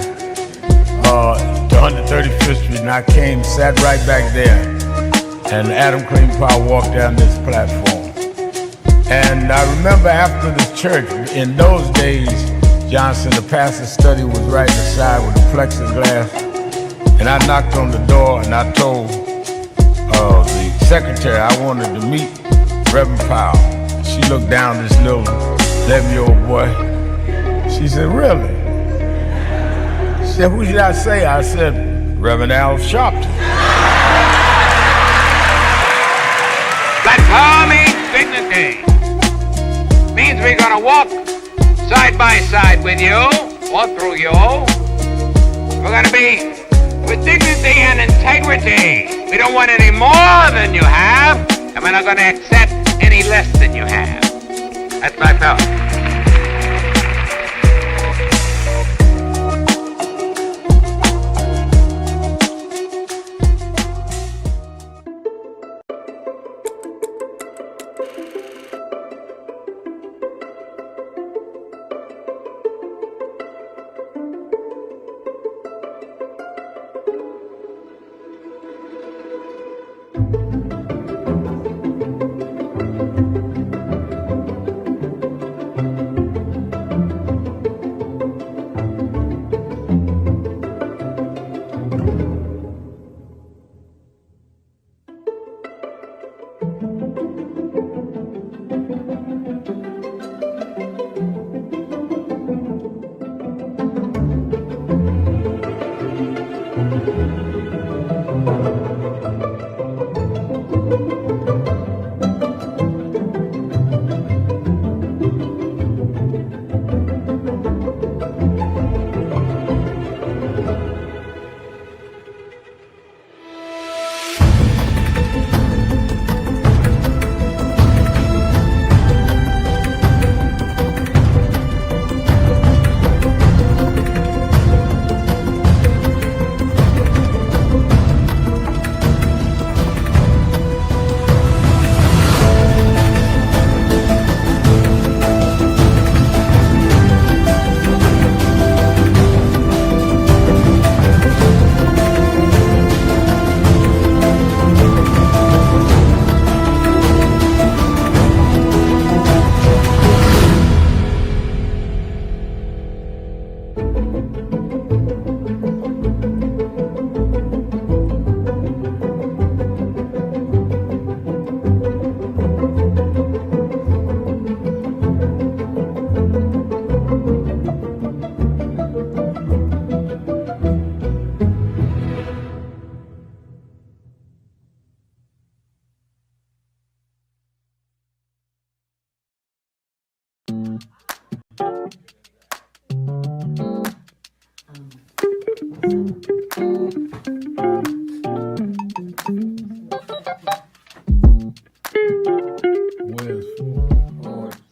to 135th Street, and I sat right back there, and Adam Clayton Powell walked down this platform. And I remember after the church, in those days, Johnson, the pastor's study was right inside with the plexiglass, and I knocked on the door, and I told the secretary I wanted to meet Reverend Powell. She looked down this little 11-year-old boy. She said, "Really?" She said, "Who did I say?" I said, "Reverend Al Sharpton." That power means dignity. Means we're gonna walk side by side with you, or through you. We're gonna be with dignity and integrity. We don't want any more than you have, and we're not gonna accept any less than you have. That's my thought.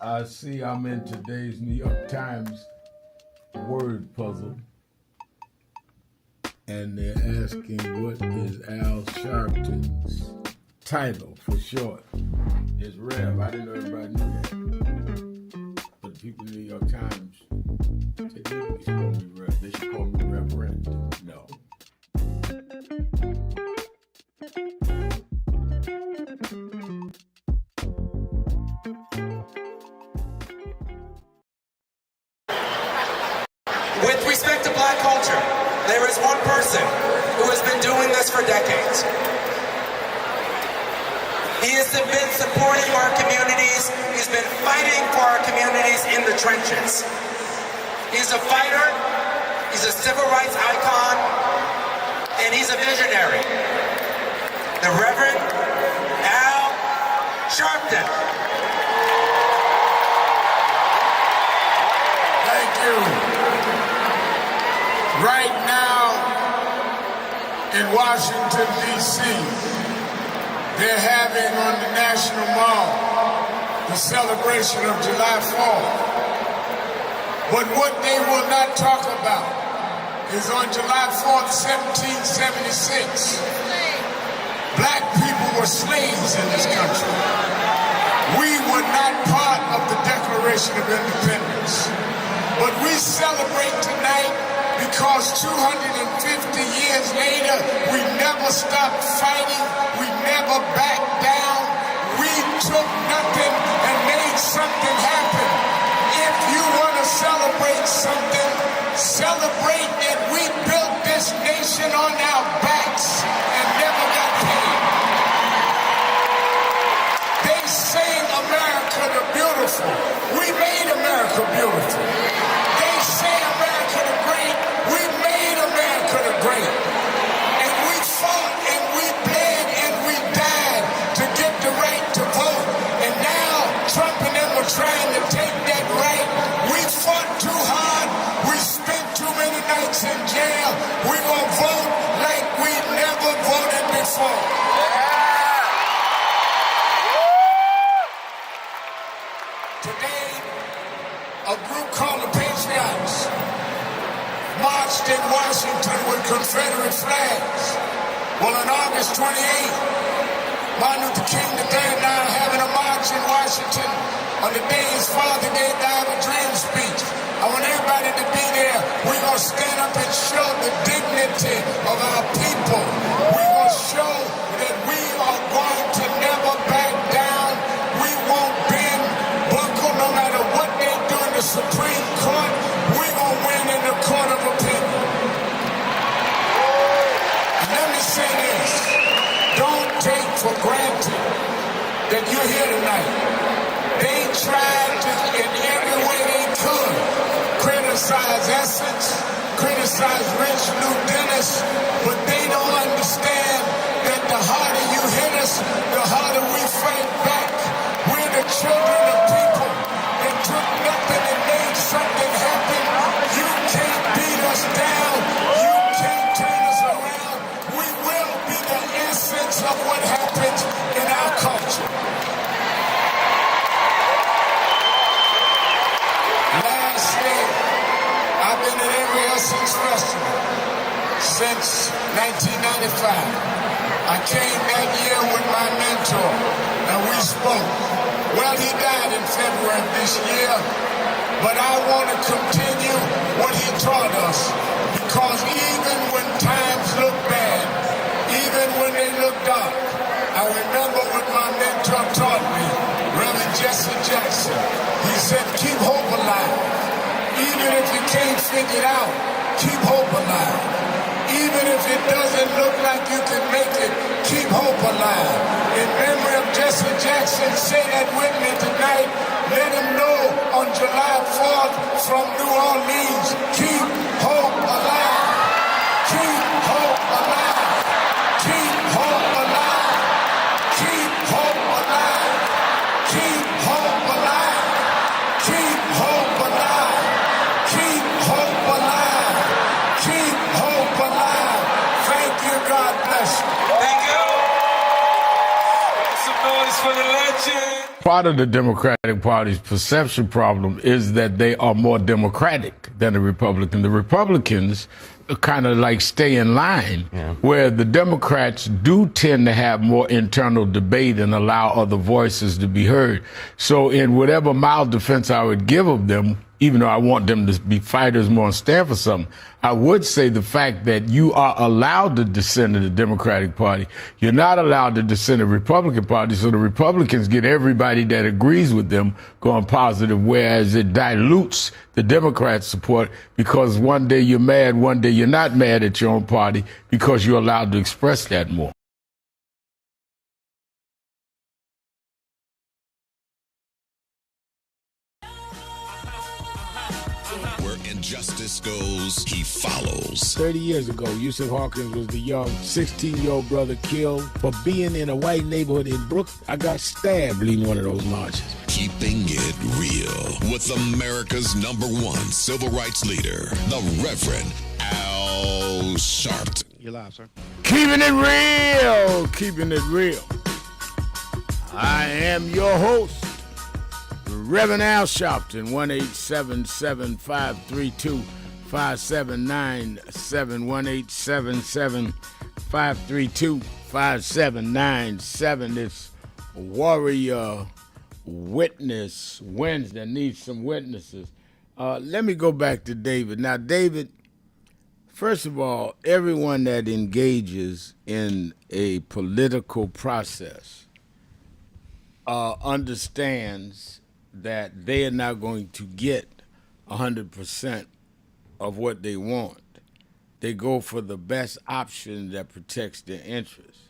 I see I'm in today's New York Times word puzzle, and they're asking what is Al Sharpton's title for short. It's Rev. I didn't know everybody knew that. But people in the New York Times said they should call me Reverend. No. With respect to black culture, there is one person who has been doing this for decades. He has been supporting our communities. He's been fighting for our communities in the trenches. He's a fighter, he's a civil rights icon, and he's a visionary. The Reverend Al Sharpton. Thank you. Right now in Washington, D.C., they're having on the National Mall the celebration of July 4th. But what they will not talk about is on July 4th, 1776, black people were slaves in this country. We were not part of the Declaration of Independence. But we celebrate tonight because 250 years later, we never stopped fighting, we never backed down, we took nothing and made something happen. If you want to celebrate something, celebrate that we built this nation on our backs and never got paid. They sing America the Beautiful. We made America beautiful. They say America the Great. We made America the Great. And we fought and we bled and we died to get the right to vote. And now Trump and them are trying to take that right. We fought too hard. We spent too many nights in jail. We're going to vote like we never voted before. Today, a group called the Patriots marched in Washington with Confederate flags. Well, on August 28th, Martin Luther King III and I are having a march in Washington on the day his father gave the I Have a Dream speech. I want everybody to be there. We're going to stand up and show the dignity of our people. We're going to show that we are going to never back down. We won't bend, buckle, no matter what they do in the Supreme Court. We're going to win in the court of opinion. And let me say this. Don't take for granted that you're here tonight. They tried to, in every way they could, criticize Essex, criticize Rich Lou Dennis, but they don't understand that the harder you hit us, the harder we fight back. We're the children of people that took nothing and made something happen. You can't beat us down. You can't turn us around. We will be the essence of what happens in our culture. Lastly, I've been at every Essence Festival since 1995. I came that year with my mentor, and we spoke. Well, he died in February of this year, but I want to continue what he taught us, because even when times look bad, even when they look dark, I remember what my mentor taught me, Reverend Jesse Jackson. He said, keep hope alive. Even if you can't figure it out, keep hope alive. Even if it doesn't look like you can make it, keep hope alive. In memory of Jesse Jackson, say that with me tonight. Let him know on July 4th from New Orleans, keep hope alive. Keep hope alive. Keep hope alive. Keep hope alive. Keep hope alive. Keep hope alive. Keep hope alive. Keep hope alive. Thank you. God bless you. Thank you. Make some noise for the legend. part of the Democratic Party's perception problem is that they are more democratic than the Republican. The Republicans kind of like stay in line, where the Democrats do tend to have more internal debate and allow other voices to be heard. So in whatever mild defense I would give of them, even though I want them to be fighters more and stand for something, I would say the fact that you are allowed to dissent in the Democratic Party, you're not allowed to dissent in the Republican Party, so the Republicans get everybody that agrees with them going positive, whereas it dilutes the Democrats' support because one day you're mad, one day you're not mad at your own party because you're allowed to express that more. Justice goes, he follows. 30 years ago, Yusuf Hawkins was the young 16-year-old brother killed for being in a white neighborhood in Brooklyn. I got stabbed leading one of those marches. Keeping it real with America's #1 civil rights leader, the Reverend Al Sharpton. You're live, sir. Keeping it real, keeping it real. I am your host, Reverend Al Sharpton, 1-877-532-5797, 1-877-532-5797. It's Warrior Witness Wednesday. Needs some witnesses. Let me go back to David. Now, David, first of all, everyone that engages in a political process understands that they are not going to get 100% of what they want. They go for the best option that protects their interests.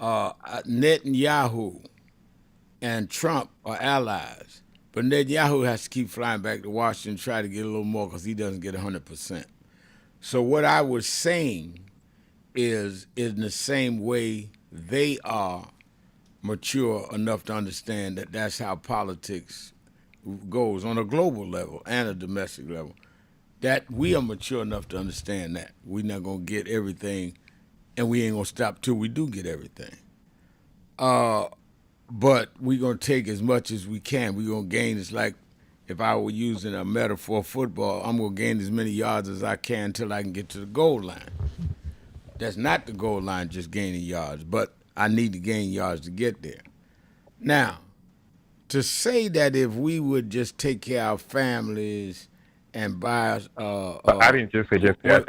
Netanyahu and Trump are allies, but Netanyahu has to keep flying back to Washington to try to get a little more because he doesn't get 100%. So what I was saying is in the same way they are mature enough to understand that that's how politics goes on a global level and a domestic level, that we are mature enough to understand that we're not going to get everything, and we ain't going to stop till we do get everything. But we're going to take as much as we can. We're going to gain. It's like if I were using a metaphor of football, I'm going to gain as many yards as I can until I can get to the goal line. That's not the goal line, just gaining yards, but I need to gain yards to get there. Now, to say that if we would just take care of our families and buy I didn't just say just that.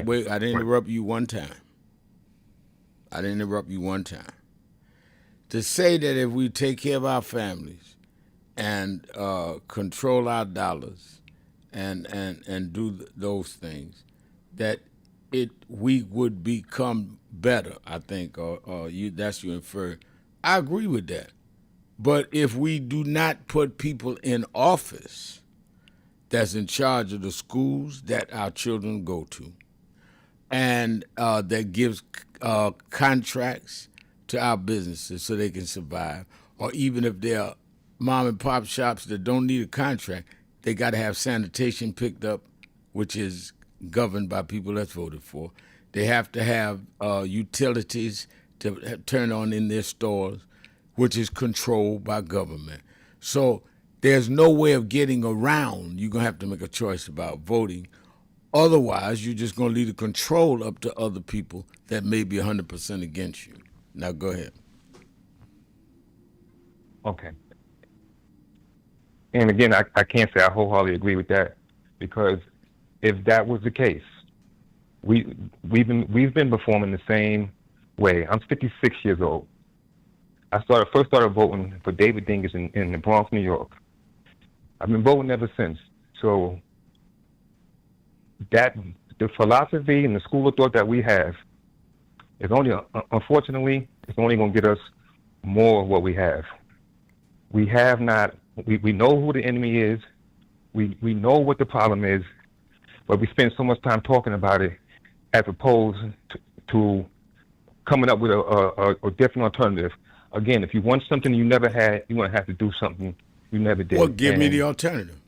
Wait. I didn't interrupt you one time. To say that if we take care of our families and control our dollars and do those things, that we would become better, I think, or that's you infer. I agree with that. But if we do not put people in office that's in charge of the schools that our children go to, and that gives contracts to our businesses so they can survive, or even if they're mom and pop shops that don't need a contract, they got to have sanitation picked up, which is governed by people that's voted for. They have to have utilities to turn on in their stores, which is controlled by government. So there's no way of getting around. You're going to have to make a choice about voting. Otherwise, you're just going to leave the control up to other people that may be 100% against you. Now, go ahead. Okay. And again, I can't say I wholeheartedly agree with that, because if that was the case, we've been performing the same way. I'm 56 years old. I first started voting for David Dingus in the Bronx, New York. I've been voting ever since. So that the philosophy and the school of thought that we have is only, unfortunately, it's only going to get us more of what we have. We have not. We know who the enemy is. We know what the problem is, but we spend so much time talking about it as opposed to coming up with a different alternative. Again, if you want something you never had, you're going to have to do something you never did. Well, give me the alternative.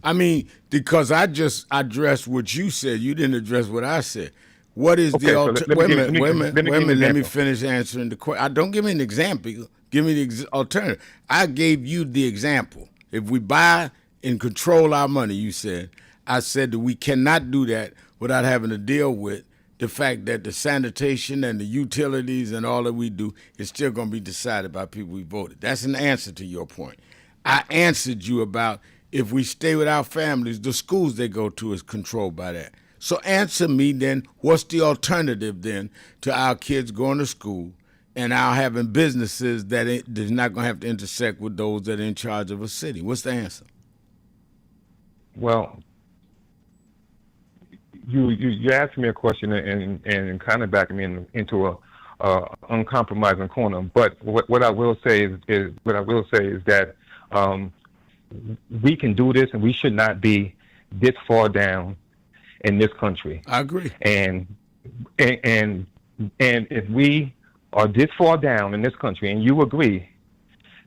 I mean, because I just addressed what you said. You didn't address what I said. What is Okay, the so alternative? let me Wait a give minute, wait a minute, let me wait a give you an minute. Let me example. finish answering the question. Don't give me an example. Give me the alternative. I gave you the example. If we buy and control our money, you said, I said that we cannot do that without having to deal with the fact that the sanitation and the utilities and all that we do is still going to be decided by people we voted. That's an answer to your point. I answered you about if we stay with our families, the schools they go to is controlled by that. So answer me then, what's the alternative then to our kids going to school and our having businesses that is not going to have to intersect with those that are in charge of a city? What's the answer? Well, you asked me a question and kind of backed me into a uncompromising corner. But what I will say is that we can do this, and we should not be this far down in this country. I agree. And if we are this far down in this country, and you agree,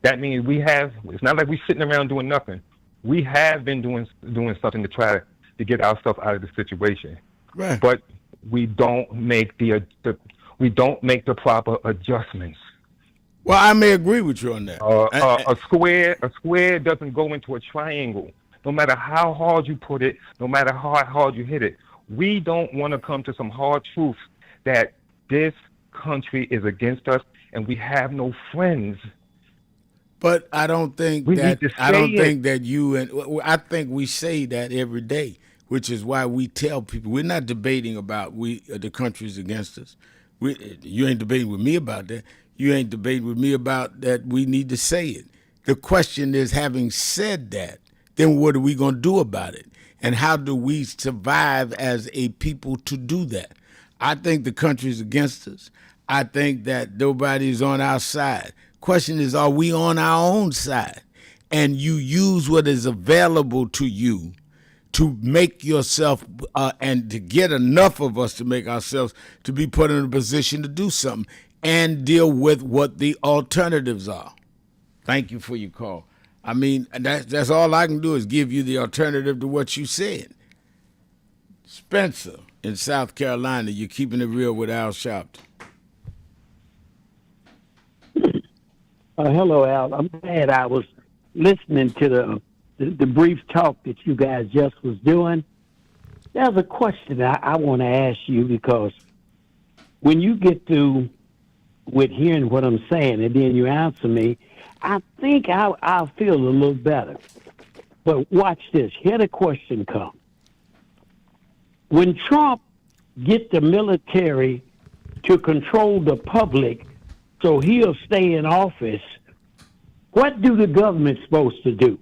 that means we have. It's not like we're sitting around doing nothing. We have been doing something to try to get ourselves out of the situation. Right. But we don't make the proper adjustments. Well, I may agree with you on that. A square doesn't go into a triangle. No matter how hard you put it, no matter how hard you hit it, we don't want to come to some hard truths that this country is against us and we have no friends. But I don't think that you and I think we say that every day, which is why we tell people we're not debating about the country's against us. You ain't debating with me about that. You ain't debating with me about that. We need to say it. The question is, having said that, then what are we going to do about it? And how do we survive as a people to do that? I think the country's against us. I think that nobody's on our side. Question is, are we on our own side? And you use what is available to you to make yourself and to get enough of us to make ourselves to be put in a position to do something and deal with what the alternatives are. Thank you for your call. I mean, that's all I can do is give you the alternative to what you said. Spencer in South Carolina, you're keeping it real with Al Sharpton. Hello, Al. I'm glad I was listening to the brief talk that you guys just was doing. There's a question I want to ask you, because when you get through with hearing what I'm saying and then you answer me, I think I'll feel a little better. But watch this. Here the question comes. When Trump get the military to control the public so he'll stay in office, what do the government supposed to do?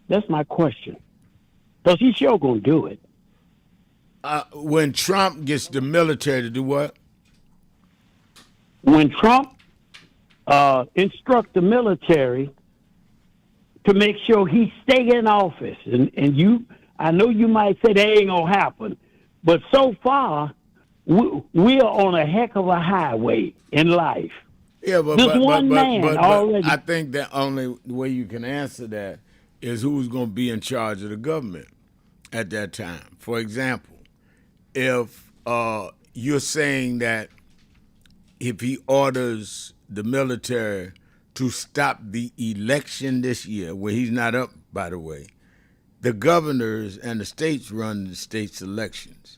That's my question. Because he's sure going to do it. When Trump gets the military to do what? When Trump instruct the military to make sure he stay in office, and you, I know you might say that ain't going to happen, but so far, we're on a heck of a highway in life. Yeah, but I think that only way you can answer that is who's going to be in charge of the government at that time. For example, if you're saying that if he orders the military to stop the election this year, where he's not up, by the way, the governors and the states run the state's elections.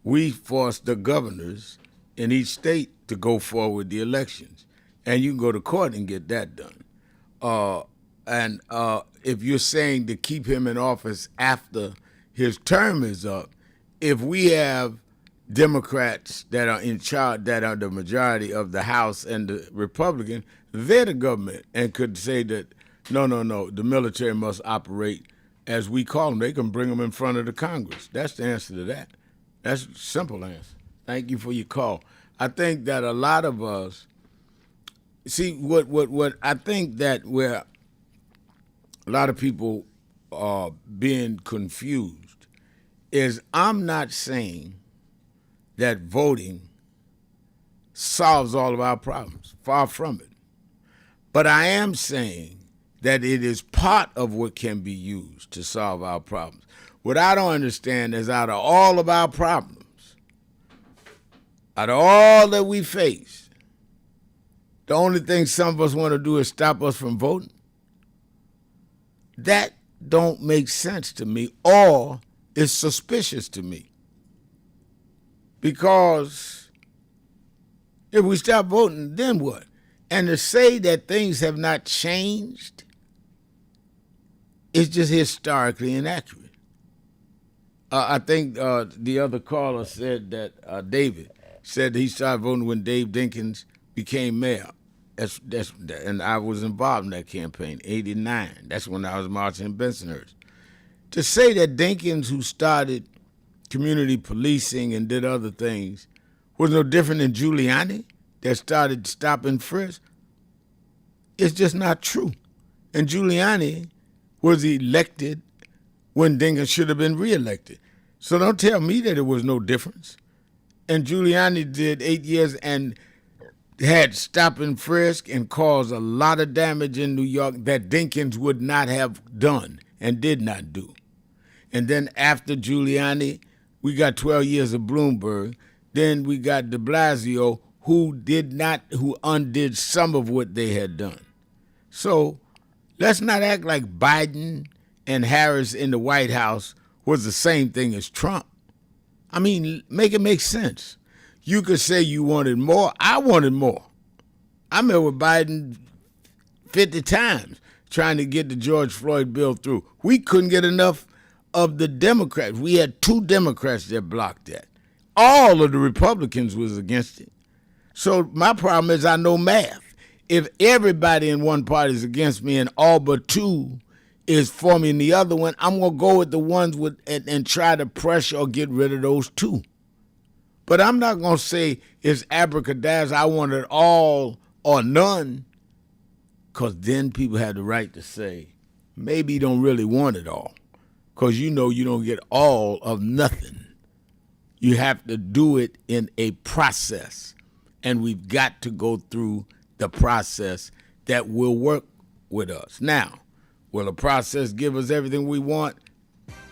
We force the governors in each state to go forward with the elections. And you can go to court and get that done. And if you're saying to keep him in office after his term is up, if we have Democrats that are in charge, that are the majority of the House and the Republican, they're the government and could say that, no, the military must operate as we call them. They can bring them in front of the Congress. That's the answer to that. That's a simple answer. Thank you for your call. I think that a lot of us, see, what I think that where a lot of people are being confused is I'm not saying that voting solves all of our problems. Far from it. But I am saying that it is part of what can be used to solve our problems. What I don't understand is out of all of our problems, Out of all that we face, the only thing some of us want to do is stop us from voting. That don't make sense to me, or is suspicious to me. Because if we stop voting, then what? And to say that things have not changed is just historically inaccurate. I think the other caller said that David said he started voting when Dave Dinkins became mayor. And I was involved in that campaign, 89. That's when I was marching in Bensonhurst. To say that Dinkins, who started community policing and did other things, was no different than Giuliani that started stop and frisk, it's just not true. And Giuliani was elected when Dinkins should have been reelected. So don't tell me that it was no difference. And Giuliani did 8 years and had stop and frisk and caused a lot of damage in New York that Dinkins would not have done and did not do. And then after Giuliani, we got 12 years of Bloomberg. Then we got de Blasio, who undid some of what they had done. So let's not act like Biden and Harris in the White House was the same thing as Trump. I mean, make it make sense. You could say you wanted more. I wanted more. I met with Biden 50 times trying to get the George Floyd bill through. We couldn't get enough of the Democrats. We had 2 Democrats that blocked that. All of the Republicans was against it. So my problem is I know math. If everybody in one party is against me and all but 2 is for me in the other one, I'm going to go with the ones with and try to pressure or get rid of those 2. But I'm not going to say it's abracadabra, I want it all or none, because then people have the right to say, maybe you don't really want it all, because you know you don't get all of nothing. You have to do it in a process, and we've got to go through the process that will work with us. Now, will a process give us everything we want?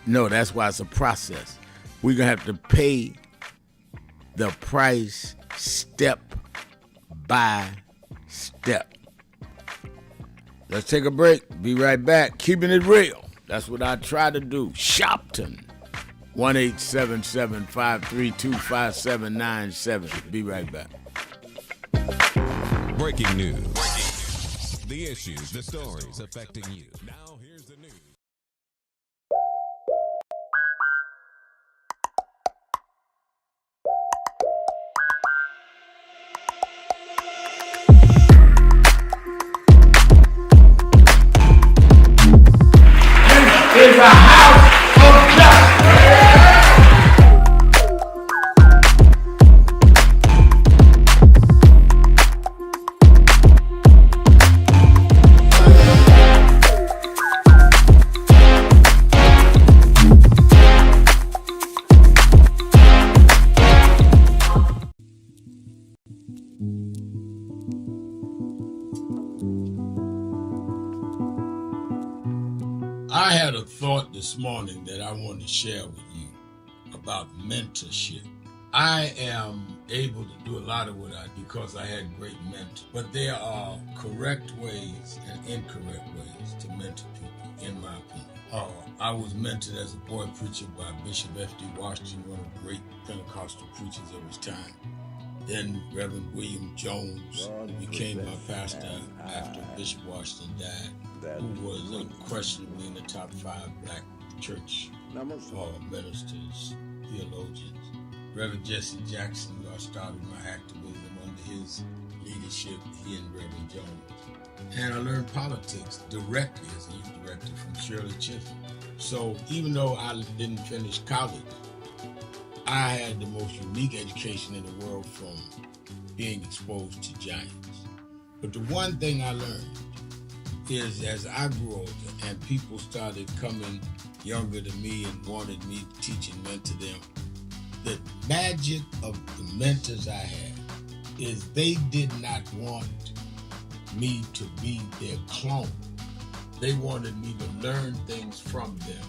No, that's why it's a process. We're going to have to pay the price step by step. Let's take a break. Be right back. Keeping it real. That's what I try to do. Sharpton. 1-877-532-5797. Be right back. Breaking news. The issues, the stories affecting you. Now here's the news. Is a house of justice. I had a thought this morning that I want to share with you about mentorship. I am able to do a lot of what I do because I had great mentors, but there are correct ways and incorrect ways to mentor people, in my opinion. I was mentored as a boy preacher by Bishop F.D. Washington, one of the great Pentecostal preachers of his time. Then Reverend William Jones, who became my pastor after Bishop Washington died, who was unquestionably in the top 5 black church ministers, theologians. Reverend Jesse Jackson, who I started my activism under his leadership, he and Reverend Jones. And I learned politics directly as a youth director from Shirley Chisholm. So even though I didn't finish college, I had the most unique education in the world from being exposed to giants. But the one thing I learned is as I grew older and people started coming younger than me and wanted me to teach and mentor them, the magic of the mentors I had is they did not want me to be their clone. They wanted me to learn things from them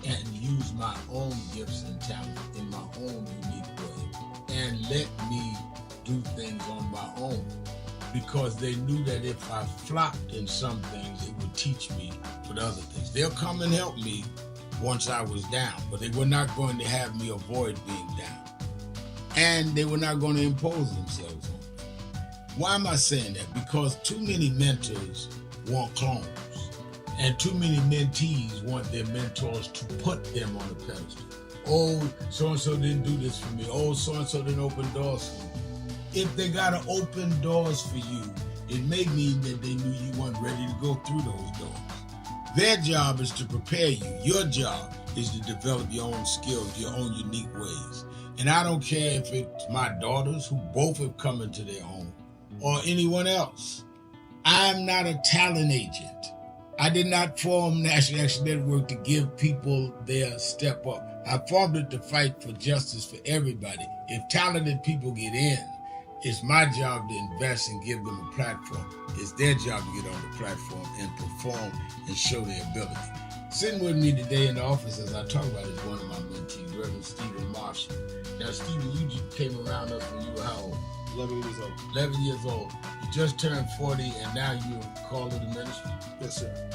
and use my own gifts and talents in my own unique way. and let me do things on my own, because they knew that if I flopped in some things, it would teach me for the other things. They'll come and help me once I was down, but they were not going to have me avoid being down. And they were not going to impose themselves on me. Why am I saying that? Because too many mentors want clones, and too many mentees want their mentors to put them on a pedestal. Oh, so-and-so didn't do this for me. Oh, so-and-so didn't open doors for me. If they got to open doors for you, it may mean that they knew you weren't ready to go through those doors. Their job is to prepare you. Your job is to develop your own skills, your own unique ways. And I don't care if it's my daughters, who both have come into their own, or anyone else. I'm not a talent agent. I did not form National Action Network to give people their step up. I formed it to fight for justice for everybody. If talented people get in, it's my job to invest and give them a platform. It's their job to get on the platform and perform and show their ability. Sitting with me today in the office as I talk about it is one of my mentees, Reverend Stephen Marshall. Now, Stephen, you just came around us when you were how old? 11 years old. 11 years old. You just turned 40 and now you're called to the ministry? Yes, sir.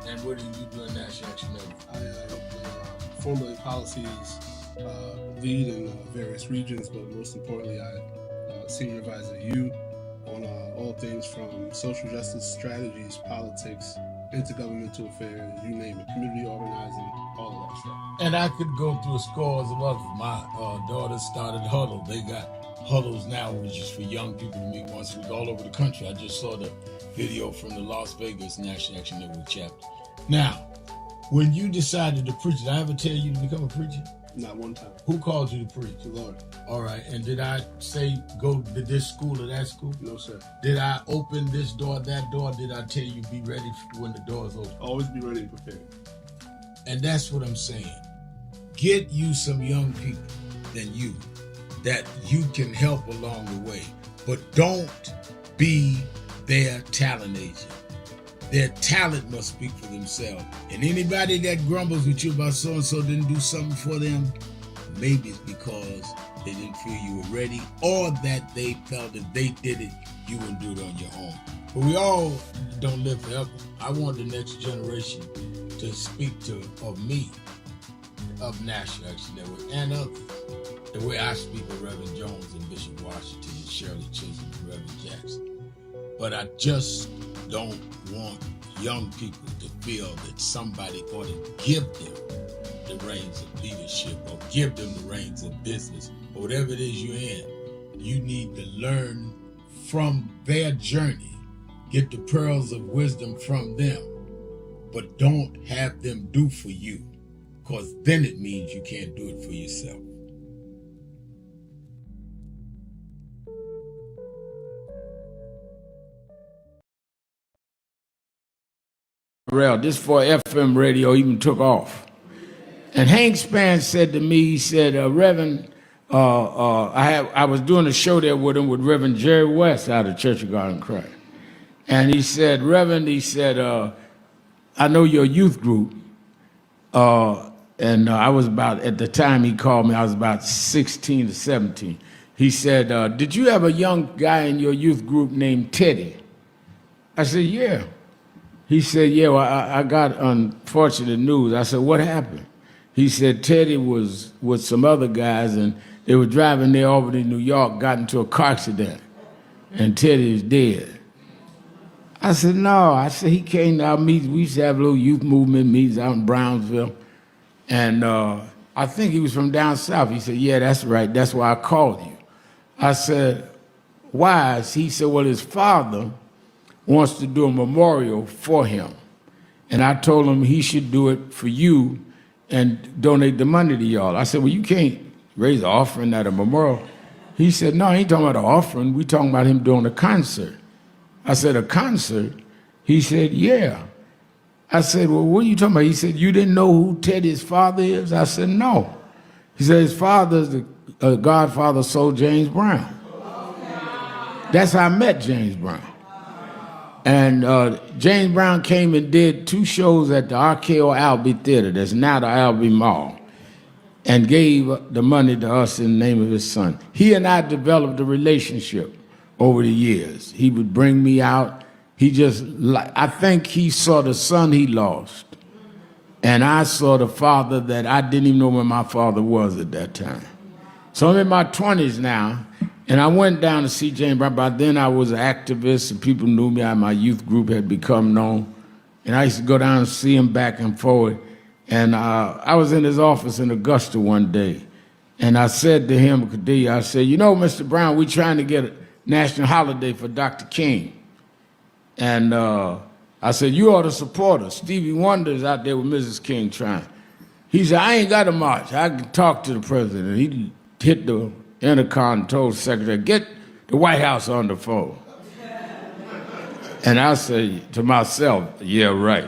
And what do you do in National Action Network? I formulate policies, lead in various regions, but most importantly, I senior advisor you on all things from social justice strategies, politics, intergovernmental affairs, you name it, community organizing, all of that stuff. And I could go through scores of others. My daughter started Huddle. They got Huddles now, which is for young people to meet once a week all over the country. I just saw the video from the Las Vegas National Action Network chapter. Now, when you decided to preach, did I ever tell you to become a preacher? Not one time. Who called you to preach? The Lord. All right. And did I say go to this school or that school? No, sir. Did I open this door, that door? Did I tell you be ready when the doors open? Always be ready and prepared. And that's what I'm saying. Get you some young people than you that you can help along the way. But don't be their talent agent. Their talent must speak for themselves. And anybody that grumbles with you about so-and-so didn't do something for them, maybe it's because they didn't feel you were ready, or that they felt if they did it, you wouldn't do it on your own. But we all don't live forever. I want the next generation to speak of me, of National Action Network, and others. The way I speak of Reverend Jones and Bishop Washington and Shirley Chisholm and Reverend Jackson. But I just don't want young people to feel that somebody ought to give them the reins of leadership or give them the reins of business or whatever it is you're in. You need to learn from their journey, get the pearls of wisdom from them, but don't have them do for you, because then it means you can't do it for yourself. This for FM radio even took off. And Hank Span said to me, he said, Reverend, I was doing a show there with him with Reverend Jerry West out of Church of God in Christ. And he said, Reverend, he said, I know your youth group. And I was about, at the time he called me, I was about 16 to 17. He said, did you have a young guy in your youth group named Teddy? I said, yeah. He said, yeah, well, I got unfortunate news. I said, what happened? He said, Teddy was with some other guys, and they were driving near Albany, New York, got into a car accident, and Teddy is dead. I said, no. I said, he came to our meetings. We used to have little youth movement meetings out in Brownsville, and I think he was from down south. He said, yeah, that's right. That's why I called you. I said, why? He said, well, his father wants to do a memorial for him. And I told him he should do it for you and donate the money to y'all. I said, well, you can't raise an offering at a memorial. He said, no, I ain't talking about an offering. We talking about him doing a concert. I said, a concert? He said, yeah. I said, well, what are you talking about? He said, you didn't know who Teddy's father is? I said, no. He said, his father's the godfather of Soul James Brown. That's how I met James Brown. And James Brown came and did 2 shows at the RKO Albee Theater. That's now the Albee Mall. and gave the money to us in the name of his son. He and I developed a relationship over the years. He would bring me out. I think he saw the son he lost, and I saw the father that I didn't even know where my father was at that time. So I'm in my 20s now, and I went down to see James Brown. By then I was an activist, and people knew me. My youth group had become known. And I used to go down and see him back and forward. And I was in his office in Augusta one day, and I said to him, Kadia, I said, you know, Mr. Brown, we're trying to get a national holiday for Dr. King. And I said, you ought to support us. Stevie Wonder's out there with Mrs. King trying. He said, I ain't got a march. I can talk to the president. He hit the intercom and told the secretary, get the White House on the phone. And I said to myself, yeah, right.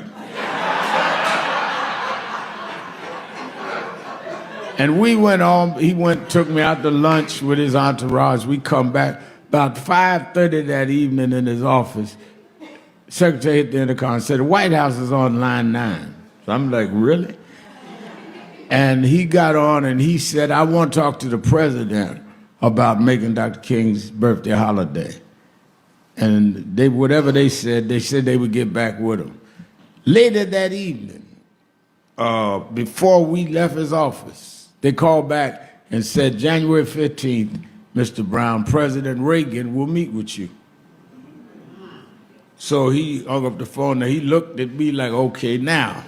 And we went on, took me out to lunch with his entourage. We come back about 5:30 that evening in his office. Secretary hit the intercom and said, the White House is on line 9. So I'm like, really? And he got on and he said, I want to talk to the president about making Dr. King's birthday holiday. And whatever they said they would get back with him. Later that evening, before we left his office, they called back and said, January 15th, Mr. Brown, President Reagan will meet with you. So he hung up the phone and he looked at me like, okay, now,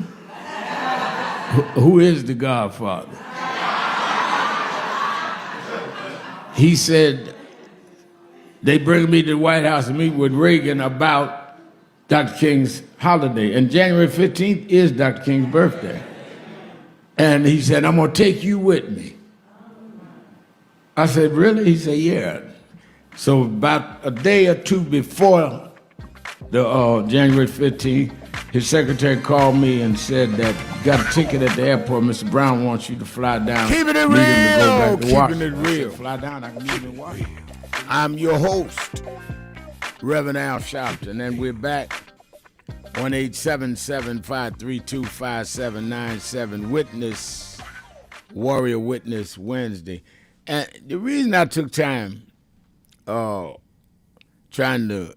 who is the Godfather? He said, they bring me to the White House to meet with Reagan about Dr. King's holiday. And January 15th is Dr. King's birthday. And he said, I'm going to take you with me. I said, really? He said, yeah. So about a day or two before the January 15th, his secretary called me and said that got a ticket at the airport. Mr. Brown wants you to fly down. Keeping it real. Keeping it real. Fly down, I can meet him in Washington. I'm your host, Reverend Al Sharpton, and we're back. 1-877-532-5797. Witness, Warrior Witness Wednesday. And the reason I took time trying to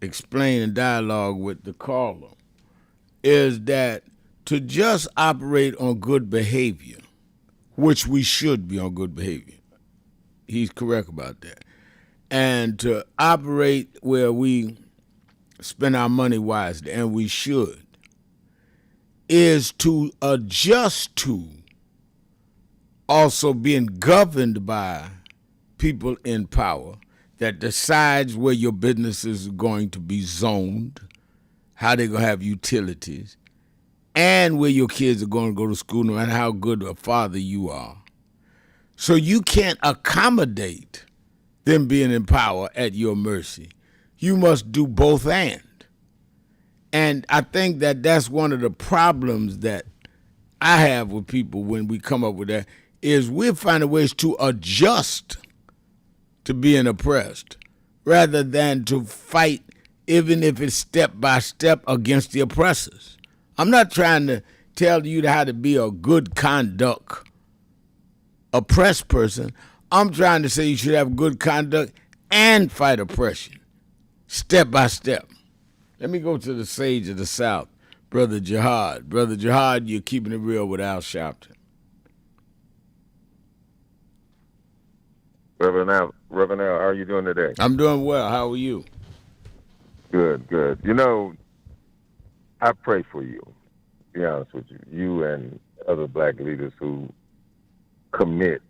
explain and dialogue with the caller is that to just operate on good behavior, which we should be on good behavior, he's correct about that, and to operate where we spend our money wisely, and we should, is to adjust to also being governed by people in power that decides where your business is going to be zoned, how they're going to have utilities, and where your kids are going to go to school, no matter how good a father you are. So you can't accommodate them being in power at your mercy. You must do both and. And I think that that's one of the problems that I have with people when we come up with that, is we're finding ways to adjust to being oppressed rather than to fight, even if it's step by step, against the oppressors. I'm not trying to tell you how to be a good conduct oppressed person. I'm trying to say you should have good conduct and fight oppression, step by step. Let me go to the sage of the South, Brother Jihad. Brother Jihad, you're keeping it real with Al Sharpton. Reverend Al, how are you doing today? I'm doing well. How are you? Good, good. You know, I pray for you, to be honest with you. You and other black leaders who commit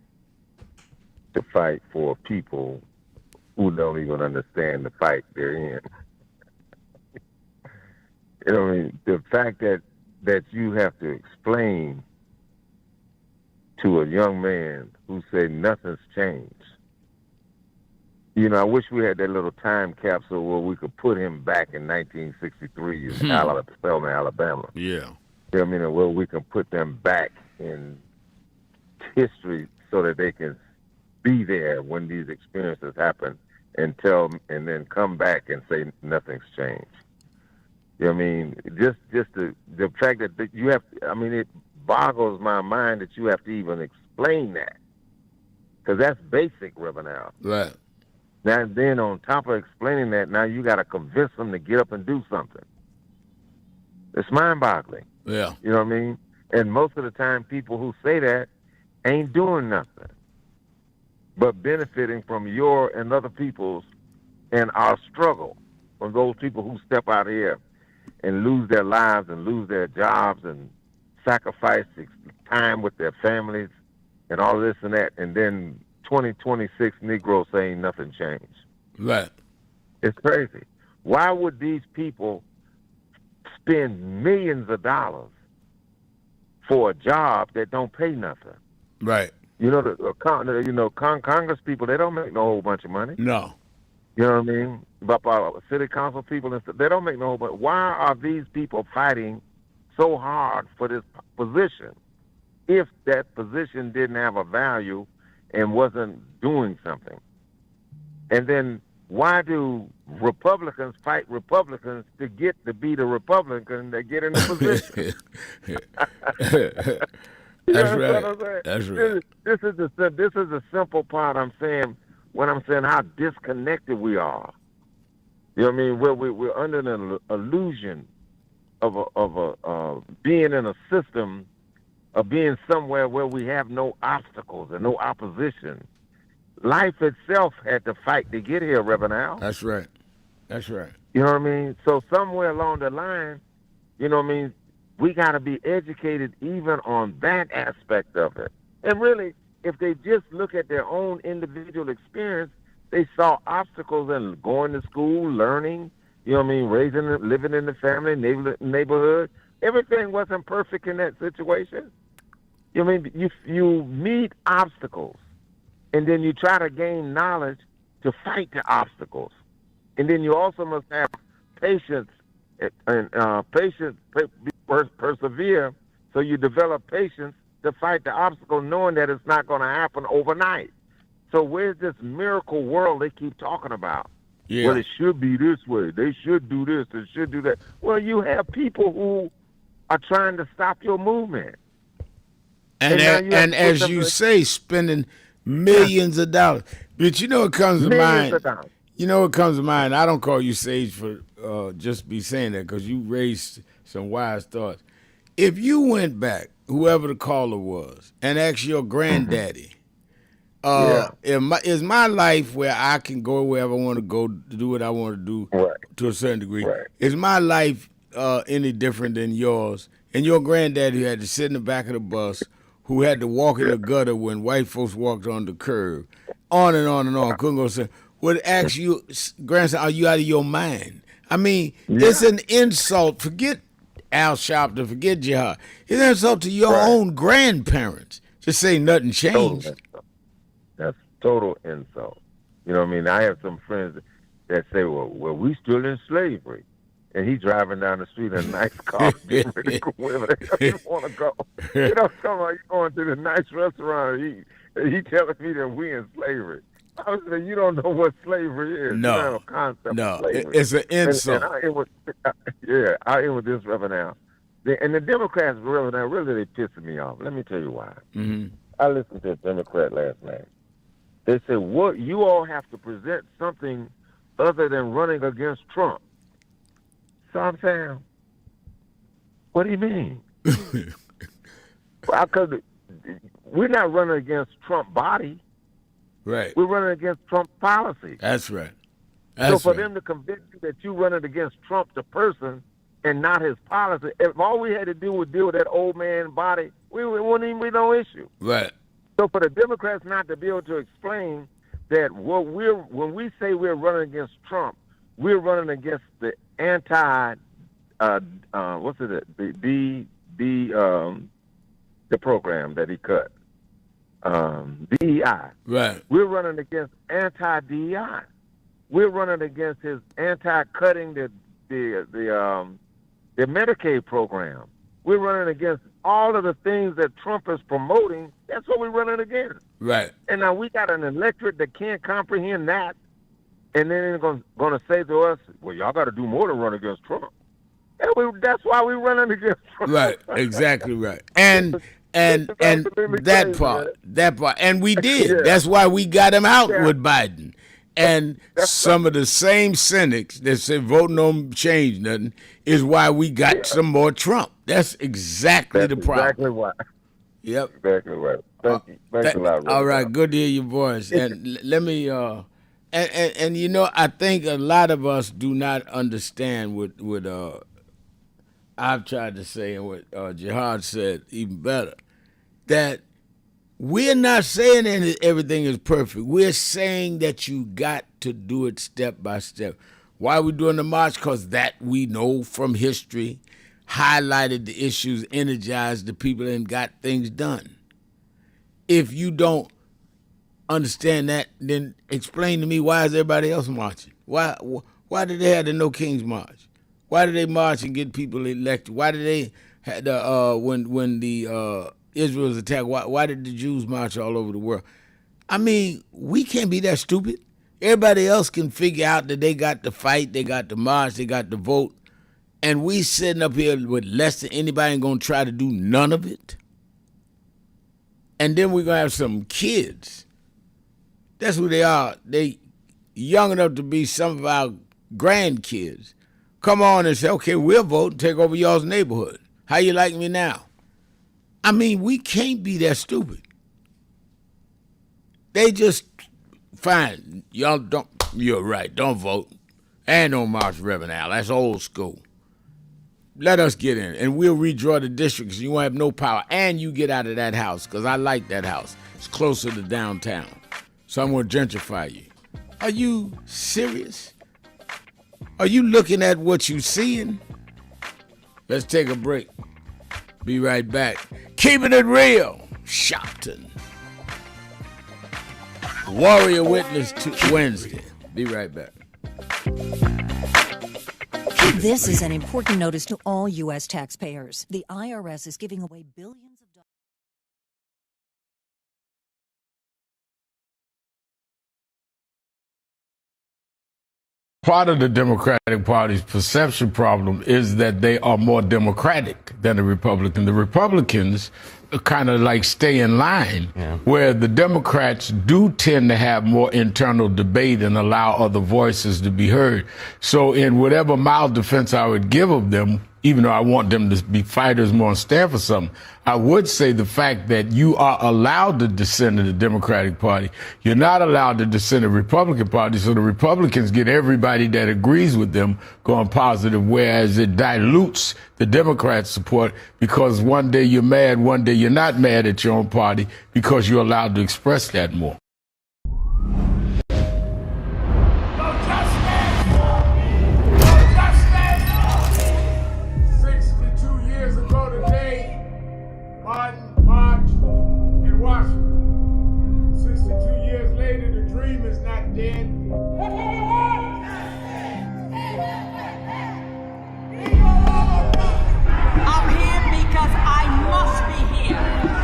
to fight for people who don't even understand the fight they're in. You know, I mean, the fact that you have to explain to a young man who said nothing's changed. You know, I wish we had that little time capsule where we could put him back in 1963 in Selma, Alabama. Yeah. You know what I mean? And where we can put them back in history so that they can be there when these experiences happen and then come back and say nothing's changed. You know what I mean? Just the fact that you have, I mean, it boggles my mind that you have to even explain that. Because that's basic, Reverend Al. Right. Now, then on top of explaining that, now you got to convince them to get up and do something. It's mind-boggling. Yeah. You know what I mean? And most of the time, people who say that ain't doing nothing but benefiting from your and other people's and our struggle, from those people who step out here and lose their lives and lose their jobs and sacrifice time with their families and all this and that, and then 2026 Negroes saying nothing changed. Right. It's crazy. Why would these people spend millions of dollars for a job that don't pay nothing? Right. You know, Congress people, they don't make no whole bunch of money. No. You know what I mean? But city council people and stuff, they don't make no whole bunch. Why are these people fighting so hard for this position if that position didn't have a value and wasn't doing something? And then why do Republicans fight Republicans to get to be the Republican that get in the position? That's right. That's right. This is the simple part I'm saying when I'm saying how disconnected we are. You know what I mean? We're under an illusion of being in a system, of being somewhere where we have no obstacles and no opposition. Life itself had to fight to get here, Reverend Al. That's right. That's right. You know what I mean? So somewhere along the line, you know what I mean, we got to be educated even on that aspect of it. And really, if they just look at their own individual experience, they saw obstacles in going to school, learning, you know what I mean, living in the family, neighborhood. Everything wasn't perfect in that situation. You know what I mean? You meet obstacles, and then you try to gain knowledge to fight the obstacles. And then you also must have patience and persevere, so you develop patience to fight the obstacle, knowing that it's not going to happen overnight. So where's this miracle world they keep talking about? Yeah. Well, it should be this way. They should do this. They should do that. Well, you have people who are trying to stop your movement. And as you say, spending millions of dollars. But you know what comes to mind? You know what comes to mind? I don't call you sage for just be saying that, because you raised some wise thoughts. If you went back, whoever the caller was, and asked your granddaddy, is my life where I can go wherever I want to go, to do what I want to do to a certain degree? Right. Is my life any different than yours? And your granddaddy who had to sit in the back of the bus, who had to walk in the gutter when white folks walked on the curb, on and on and on, couldn't go say, would ask you, grandson, are you out of your mind? I mean, it's an insult. Forget Al Sharpton, forget Jihad. It's an insult to your own grandparents to say nothing changed. That's total insult. You know what I mean? I have some friends that say, well, we still in slavery. And he's driving down the street in a nice car, getting ready to go wherever he want to go. You know, you're going to the nice restaurant, he telling me that we in slavery. I was saying, you don't know what slavery is. No, you don't have a concept of slavery. It's an insult. And I end with this, Reverend Al. And the Democrats, Reverend Al, really, they pissing me off. Let me tell you why. Mm-hmm. I listened to a Democrat last night. They said, "What you all have to present something other than running against Trump." So I'm saying, what do you mean? Because we're not running against Trump body. Right. We're running against Trump policy. That's right. So for them to convince you that you running against Trump, the person, and not his policy, if all we had to do was deal with that old man body, we wouldn't even be no issue. Right. So for the Democrats not to be able to explain that when we say we're running against Trump, we're running against the the program that he cut, DEI. Right. We're running against anti-DEI. We're running against his anti-cutting the Medicaid program. We're running against all of the things that Trump is promoting. That's what we're running against. Right. And now we got an electorate that can't comprehend that, and then they're going to say to us, well, y'all got to do more to run against Trump. That's why we running against Trump. Right, exactly right. And that part, and we did. Yeah. That's why we got him out with Biden. And some of the same cynics that say voting don't change nothing is why we got some more Trump. That's exactly the problem. Exactly why. Yep. Exactly right. Thank you. Thanks a lot, Brother. All right, good to hear your voice. And let me and you know, I think a lot of us do not understand what I've tried to say and what Jihad said even better, that we're not saying that everything is perfect. We're saying that you got to do it step by step. Why are we doing the march? Because that we know from history, highlighted the issues, energized the people, and got things done. If you don't understand that, then explain to me, why is everybody else marching? Why did they have the No Kings March? Why did they march and get people elected? Why did they have the when the Israel was attacked? Why did the Jews march all over the world? I mean, we can't be that stupid. Everybody else can figure out that they got to fight, they got to march, they got to vote, and we sitting up here with less than anybody and gonna try to do none of it. And then we're gonna have some kids. That's who they are. They young enough to be some of our grandkids. Come on and say, okay, we'll vote and take over y'all's neighborhood. How you like me now? I mean, we can't be that stupid. They just, fine, y'all don't, you're right, don't vote. And don't march, Reverend Al. That's old school. Let us get in, and we'll redraw the districts. You won't have no power, and you get out of that house, because I like that house. It's closer to downtown. So I'm going to gentrify you. Are you serious? Are you looking at what you're seeing? Let's take a break. Be right back. Keeping it real. Sharpton. Warrior Witness Wednesday. Be right back. This is an important notice to all U.S. taxpayers. The IRS is giving away billions of dollars. Part of the Democratic Party's perception problem is that they are more democratic than the Republican. The Republicans kind of like stay in line, where the Democrats do tend to have more internal debate and allow other voices to be heard. So in whatever mild defense I would give of them, even though I want them to be fighters more and stand for something, I would say the fact that you are allowed to dissent in the Democratic Party. You're not allowed to dissent in the Republican Party, so the Republicans get everybody that agrees with them going positive, whereas it dilutes the Democrats' support because one day you're mad, one day you're not mad at your own party because you're allowed to express that more. 62 years ago today, Martin marched in Washington. 62 years later, the dream is not dead. I'm here because I must be here.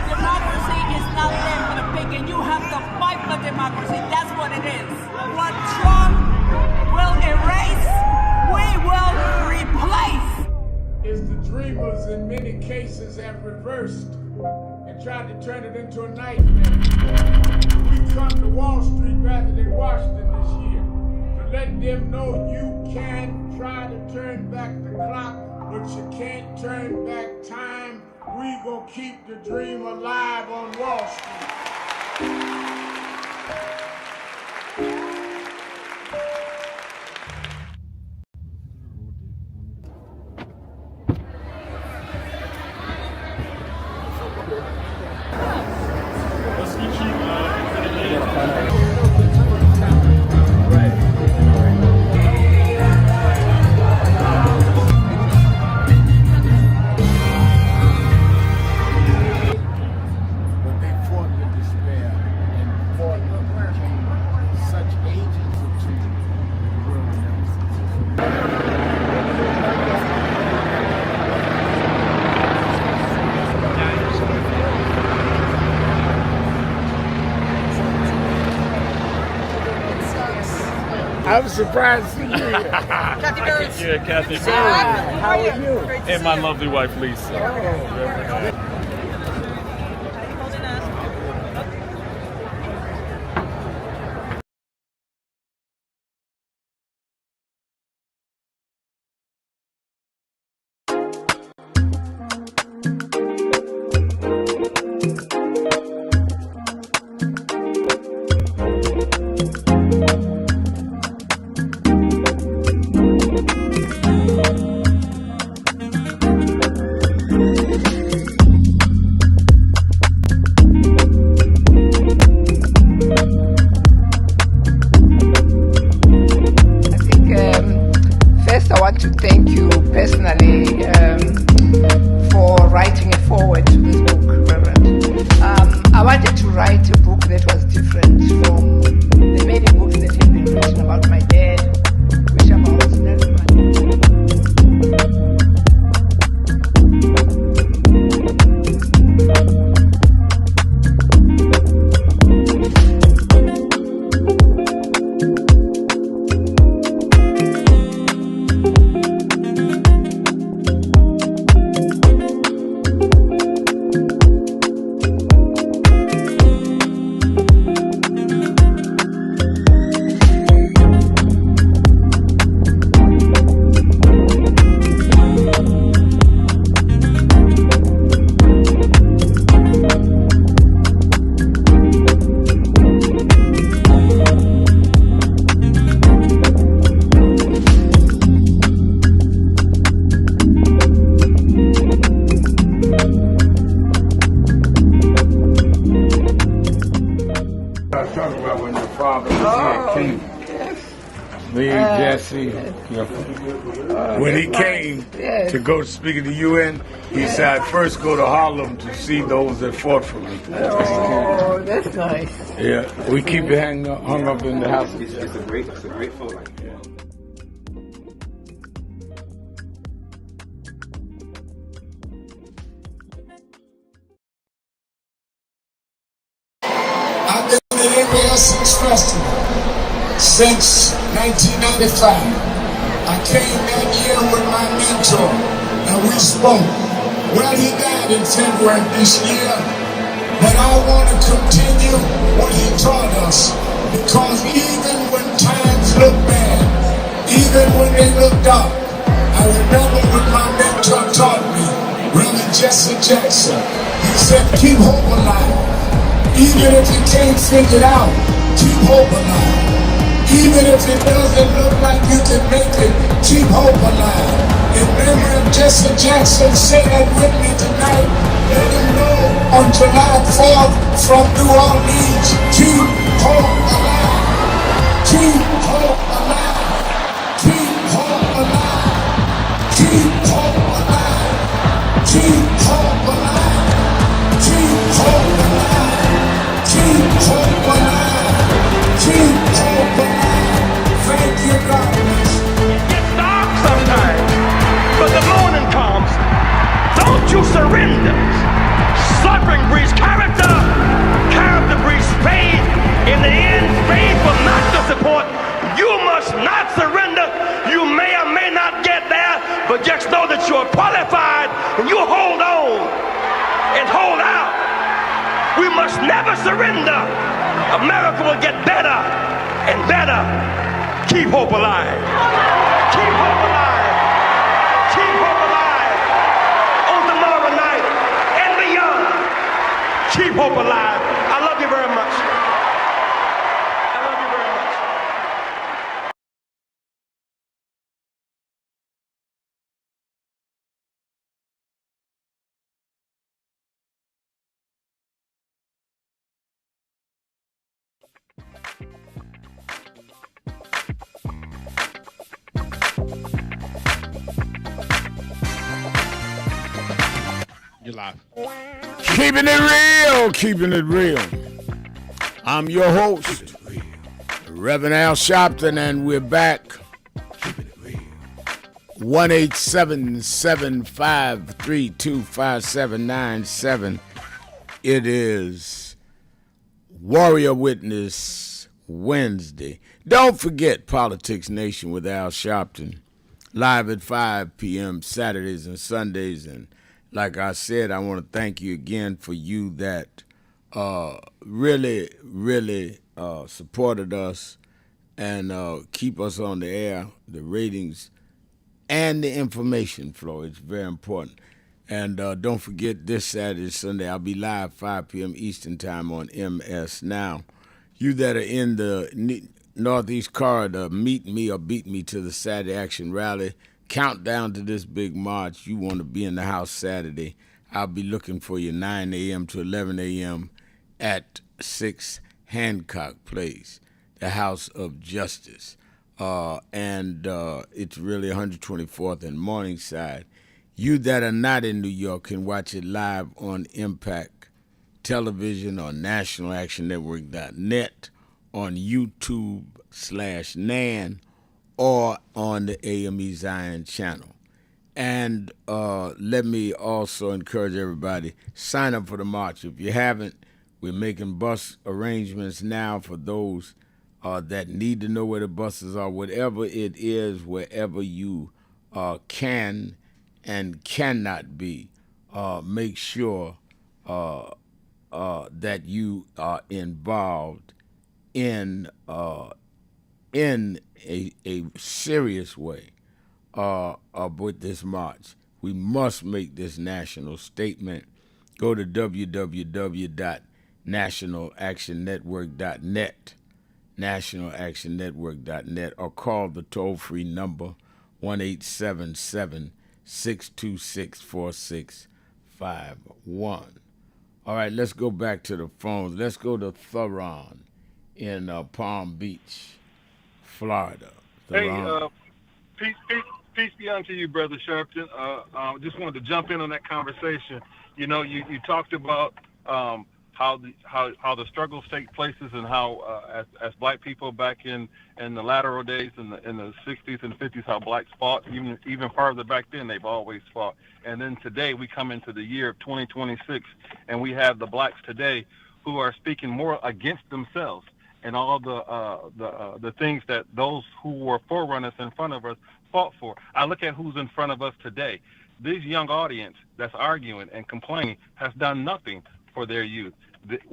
Democracy is not there for the pig, and you have to fight for democracy. That's what it is. What Trump will erase, we will replace. Is the dreamers in many cases have reversed and tried to turn it into a nightmare. We come to Wall Street rather than Washington this year to let them know you can try to turn back the clock, but you can't turn back time. We gonna keep the dream alive on Wall Street. I'm surprised to see you here. Kathy Burns. Yeah, Kathy Burns. How are you? And my lovely wife, Lisa. First, I want to thank you personally for writing a foreword to this book, Reverend. I wanted to write a book that was different from the many books that have been written about my dad, which I'm ordinary. When he came to go speak at the UN, he said, I'd first go to Harlem to see those that fought for me. Oh, that's nice. Yeah, we keep it hung up in the house. It's a great photo. Yeah. I've been in the area since Festival, since 1995. I came that year with my mentor, and we spoke. Well, he died in February this year, but I want to continue what he taught us, because even when times look bad, even when they look dark, I remember what my mentor taught me, Reverend Jesse Jackson. He said, keep hope alive. Even if you can't figure it out, keep hope alive. Even if it doesn't look like you can make it, keep hope alive. In memory of Jesse Jackson, say that with me tonight. Let him know on July 4th from New Orleans, keep hope alive. Keep hope alive. Keep hope alive. Keep hope alive. Keep hope alive. Keep hope alive. Keep hope alive. Keep hope alive. Thank you, God. It gets dark sometimes, but the morning comes. Don't you surrender. Suffering breeds character. Character breeds faith. In the end, faith will not disappoint. You must not surrender. You may or may not get there, but just know that you're qualified and you hold on and hold out. We must never surrender. America will get better and better. Keep hope alive. Keep hope alive. Keep hope alive. On tomorrow night and beyond. Keep hope alive. I love you very much. I love you very much. You're live. Keeping it real, keeping it real. I'm your host, Reverend Al Sharpton, and we're back. 1-877-532-5797. It is Warrior Witness Wednesday. Don't forget Politics Nation with Al Sharpton, live at 5 p.m. Saturdays and Sundays. And like I said, I want to thank you again for you that really supported us and keep us on the air, the ratings, and the information flow. It's very important. And don't forget, this Saturday, Sunday, I'll be live 5 p.m. Eastern Time on MS Now. You that are in the Northeast Corridor, meet me or beat me to the Saturday Action Rally. Countdown to this big march. You want to be in the house Saturday. I'll be looking for you 9 a.m. to 11 a.m. at 6 Hancock Place, the House of Justice. And it's really 124th and Morningside. You that are not in New York can watch it live on Impact Television or NationalActionNetwork.net, on YouTube/NAN, or on the AME Zion channel. And let me also encourage everybody, sign up for the march. If you haven't, we're making bus arrangements now for those that need to know where the buses are, whatever it is, wherever you can and cannot be. Make sure that you are involved in a serious way with this march. We must make this national statement. Go to www.nationalactionnetwork.net, nationalactionnetwork.net, or call the toll-free number 1-877-626-4651. All right, let's go back to the phones. Let's go to Theron in Palm Beach, Florida. Theron. Hey, peace be unto you, Brother Sharpton. Just wanted to jump in on that conversation. You know, you talked about how the struggles take places, and how as black people back in the lateral days in the 60s and 50s, how blacks fought. Even farther back then, they've always fought. And then today we come into the year of 2026, and we have the blacks today who are speaking more against themselves and all the things that those who were forerunners in front of us fought for. I look at who's in front of us today. This young audience that's arguing and complaining has done nothing for their youth.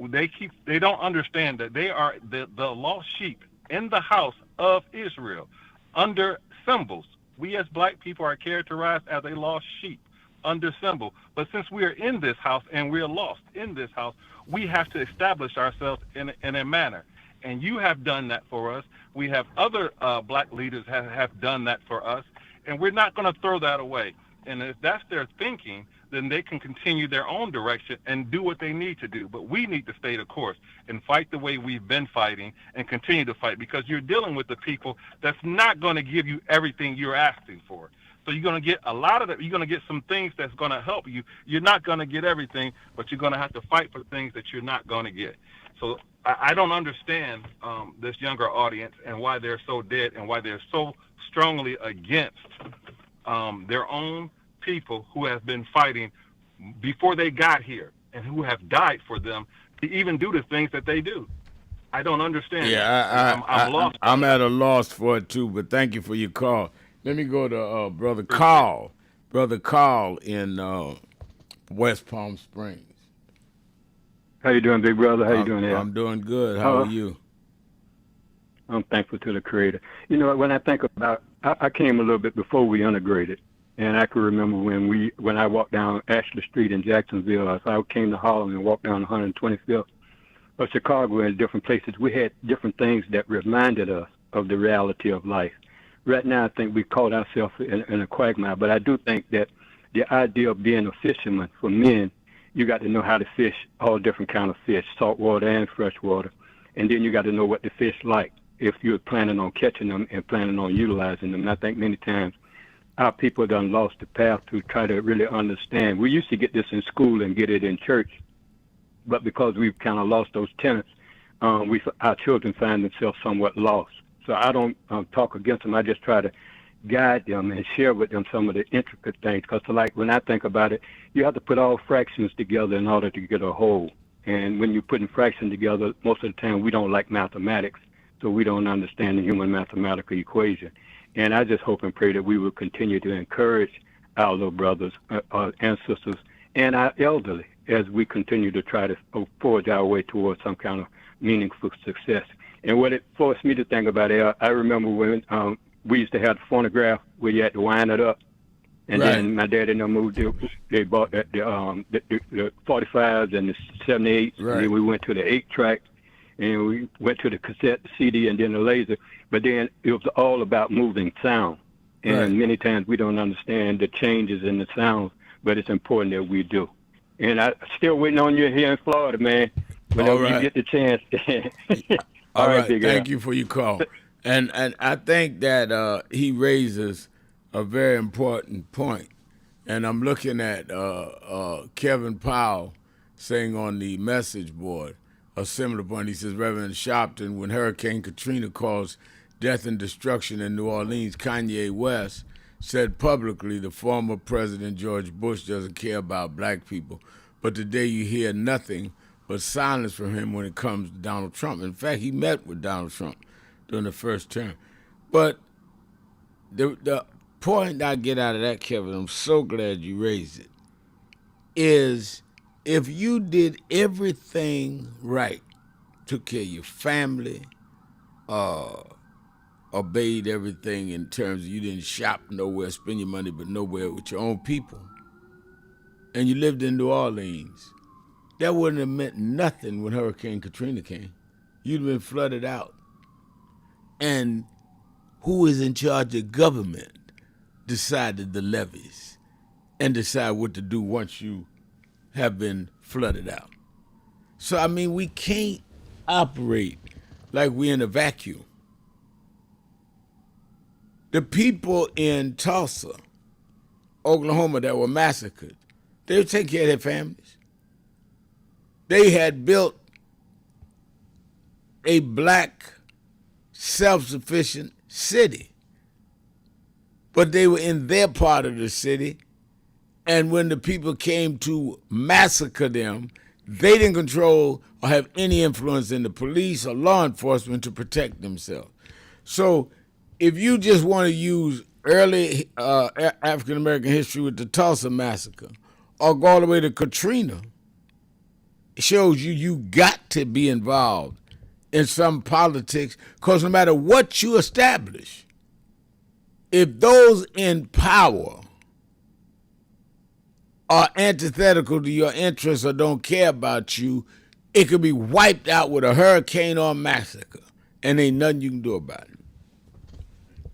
They don't understand that they are the lost sheep in the house of Israel under symbols. We as black people are characterized as a lost sheep under symbol. But since we are in this house and we are lost in this house, we have to establish ourselves in a manner. And you have done that for us. We have other black leaders have done that for us, and we're not going to throw that away. And if that's their thinking, then they can continue their own direction and do what they need to do. But we need to stay the course and fight the way we've been fighting and continue to fight, because you're dealing with the people that's not going to give you everything you're asking for. So you're going to get a lot of it. You're going to get some things that's going to help you. You're not going to get everything, but you're going to have to fight for things that you're not going to get. So I don't understand this younger audience and why they're so dead and why they're so strongly against their own people who have been fighting before they got here and who have died for them to even do the things that they do. I don't understand. Yeah, I'm lost. I'm at a loss for it too, but thank you for your call. Let me go to Brother Carl. Brother Carl in West Palm Springs. How you doing, big brother? How you doing there? I'm doing good. How are you? I'm thankful to the Creator. You know, when I think about, I came a little bit before we integrated, and I can remember when I walked down Ashley Street in Jacksonville. I came to Harlem and walked down 125th of Chicago and different places. We had different things that reminded us of the reality of life. Right now, I think we caught ourselves in a quagmire, but I do think that the idea of being a fisherman for men, you got to know how to fish all different kind of fish, saltwater and freshwater, and then you got to know what the fish like if you're planning on catching them and planning on utilizing them. And I think many times our people done lost the path to try to really understand. We used to get this in school and get it in church, but because we've kind of lost those tenets, our children find themselves somewhat lost. So I don't talk against them. I just try to guide them and share with them some of the intricate things. Because like when I think about it, you have to put all fractions together in order to get a whole. And when you're putting fractions together, most of the time we don't like mathematics. so we don't understand the human mathematical equation. And I just hope and pray that we will continue to encourage our little brothers and sisters and our elderly as we continue to try to forge our way towards some kind of meaningful success. And what it forced me to think about it, I remember when we used to have the phonograph where you had to wind it up. And then my dad and them moved. They bought the 45s and the 78s. And then we went to the 8-track, and we went to the cassette, the CD, and then the laser. But then it was all about moving sound. And many times we don't understand the changes in the sounds, but it's important that we do. And I'm still waiting on you here in Florida, man. Whenever you get the chance. All right, thank you for your call. And I think that he raises a very important point. And I'm looking at Kevin Powell saying on the message board a similar point. He says, Reverend Sharpton, when Hurricane Katrina caused death and destruction in New Orleans, Kanye West said publicly the former President George Bush doesn't care about black people. But today you hear nothing but silence from him when it comes to Donald Trump. In fact, he met with Donald Trump during the first term. But the point I get out of that, Kevin, I'm so glad you raised it, is if you did everything right, took care of your family, obeyed everything in terms of you didn't shop nowhere, spend your money but nowhere with your own people, and you lived in New Orleans, that wouldn't have meant nothing when Hurricane Katrina came. You'd have been flooded out. And who is in charge of government decided the levees and decide what to do once you have been flooded out. So, I mean, we can't operate like we're in a vacuum. The people in Tulsa, Oklahoma, that were massacred, they would take care of their families. They had built a black, self-sufficient city. But they were in their part of the city, and when the people came to massacre them, they didn't control or have any influence in the police or law enforcement to protect themselves. So if you just want to use early African-American history with the Tulsa massacre or go all the way to Katrina, it shows you got to be involved in some politics, because no matter what you establish, if those in power are antithetical to your interests or don't care about you, it could be wiped out with a hurricane or a massacre, and ain't nothing you can do about it.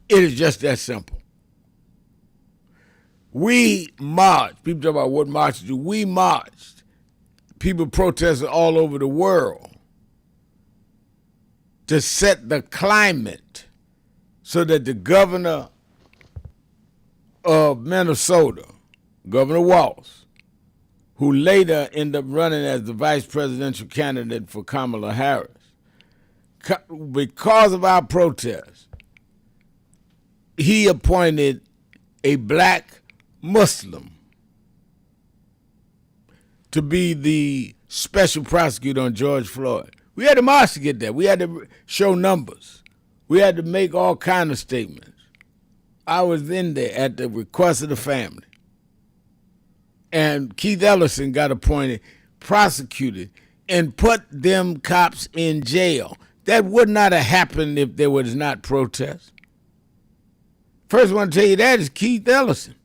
It is just that simple. We marched. People talk about what marches do. We marched. People protested all over the world to set the climate so that the governor of Minnesota, Governor Walz, who later ended up running as the vice presidential candidate for Kamala Harris, because of our protests, he appointed a black Muslim to be the special prosecutor on George Floyd. We had to march to get that. We had to show numbers. We had to make all kinds of statements. I was in there at the request of the family. And Keith Ellison got appointed, prosecuted, and put them cops in jail. That would not have happened if there was not protest. First one to tell you that is Keith Ellison.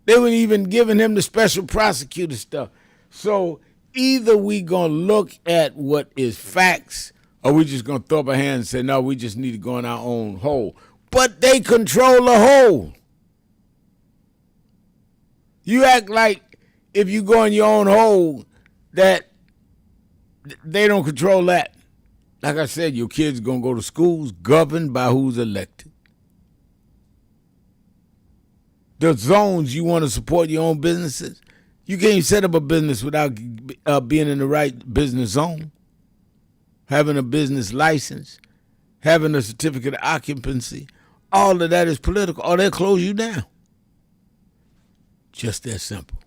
They weren't even giving him the special prosecutor stuff. So either we gonna look at what is facts, or we just gonna throw up our hands and say, no, we just need to go in our own hole. But they control the hole. You act like if you go in your own hole that they don't control that. Like I said, your kids are gonna go to schools governed by who's elected. The zones you want to support your own businesses, you can't set up a business without being in the right business zone, having a business license, having a certificate of occupancy. All of that is political, or they'll close you down. Just that simple.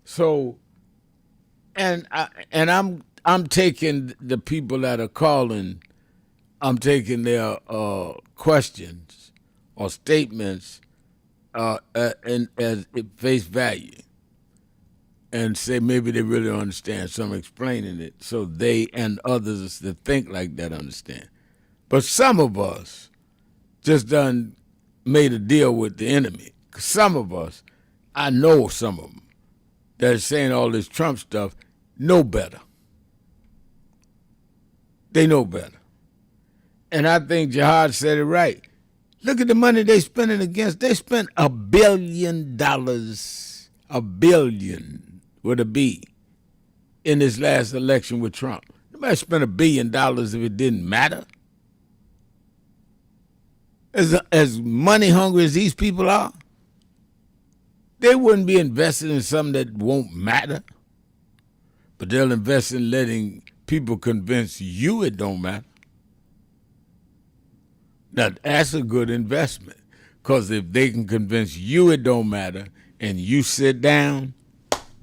So, and I'm taking the people that are calling I'm taking their questions or statements as face value and say maybe they really don't understand, so I'm explaining it so they and others that think like that understand. But some of us just done made a deal with the enemy. Some of us, I know some of them that are saying all this Trump stuff, know better. They know better. And I think Jihad said it right. Look at the money they spending against. They spent $1 billion, $1 billion with a B, in this last election with Trump. Nobody spent $1 billion if it didn't matter. As money hungry as these people are, they wouldn't be invested in something that won't matter. But they'll invest in letting people convince you it don't matter. Now, that's a good investment, because if they can convince you it don't matter and you sit down,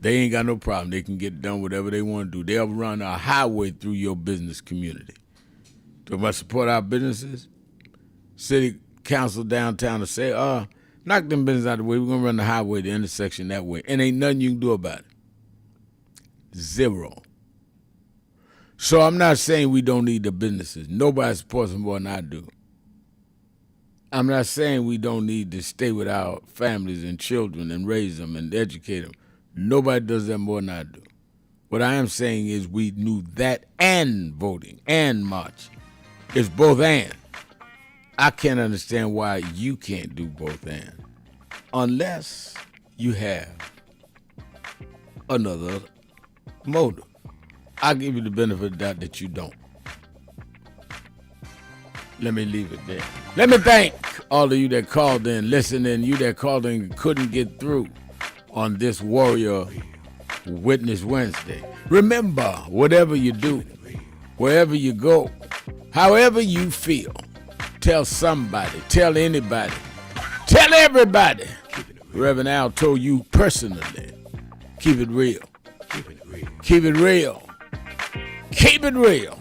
they ain't got no problem. They can get done whatever they want to do. They'll run a highway through your business community. So if I support our businesses, city council downtown to say, knock them businesses out of the way. We're going to run the highway, the intersection that way. And ain't nothing you can do about it. Zero. So I'm not saying we don't need the businesses. Nobody supports them more than I do. I'm not saying we don't need to stay with our families and children and raise them and educate them. Nobody does that more than I do. What I am saying is we knew that and voting and marching. It's both and. I can't understand why you can't do both and, unless you have another motive. I'll give you the benefit of the doubt that you don't. Let me leave it there. Let me thank all of you that called in, listening, you that called in and couldn't get through on this Warrior Witness Wednesday. Remember, whatever you do, wherever you go, however you feel, tell somebody, tell anybody, tell everybody. Reverend Al told you personally, keep it real. Keep it real. Keep it real. Keep it real.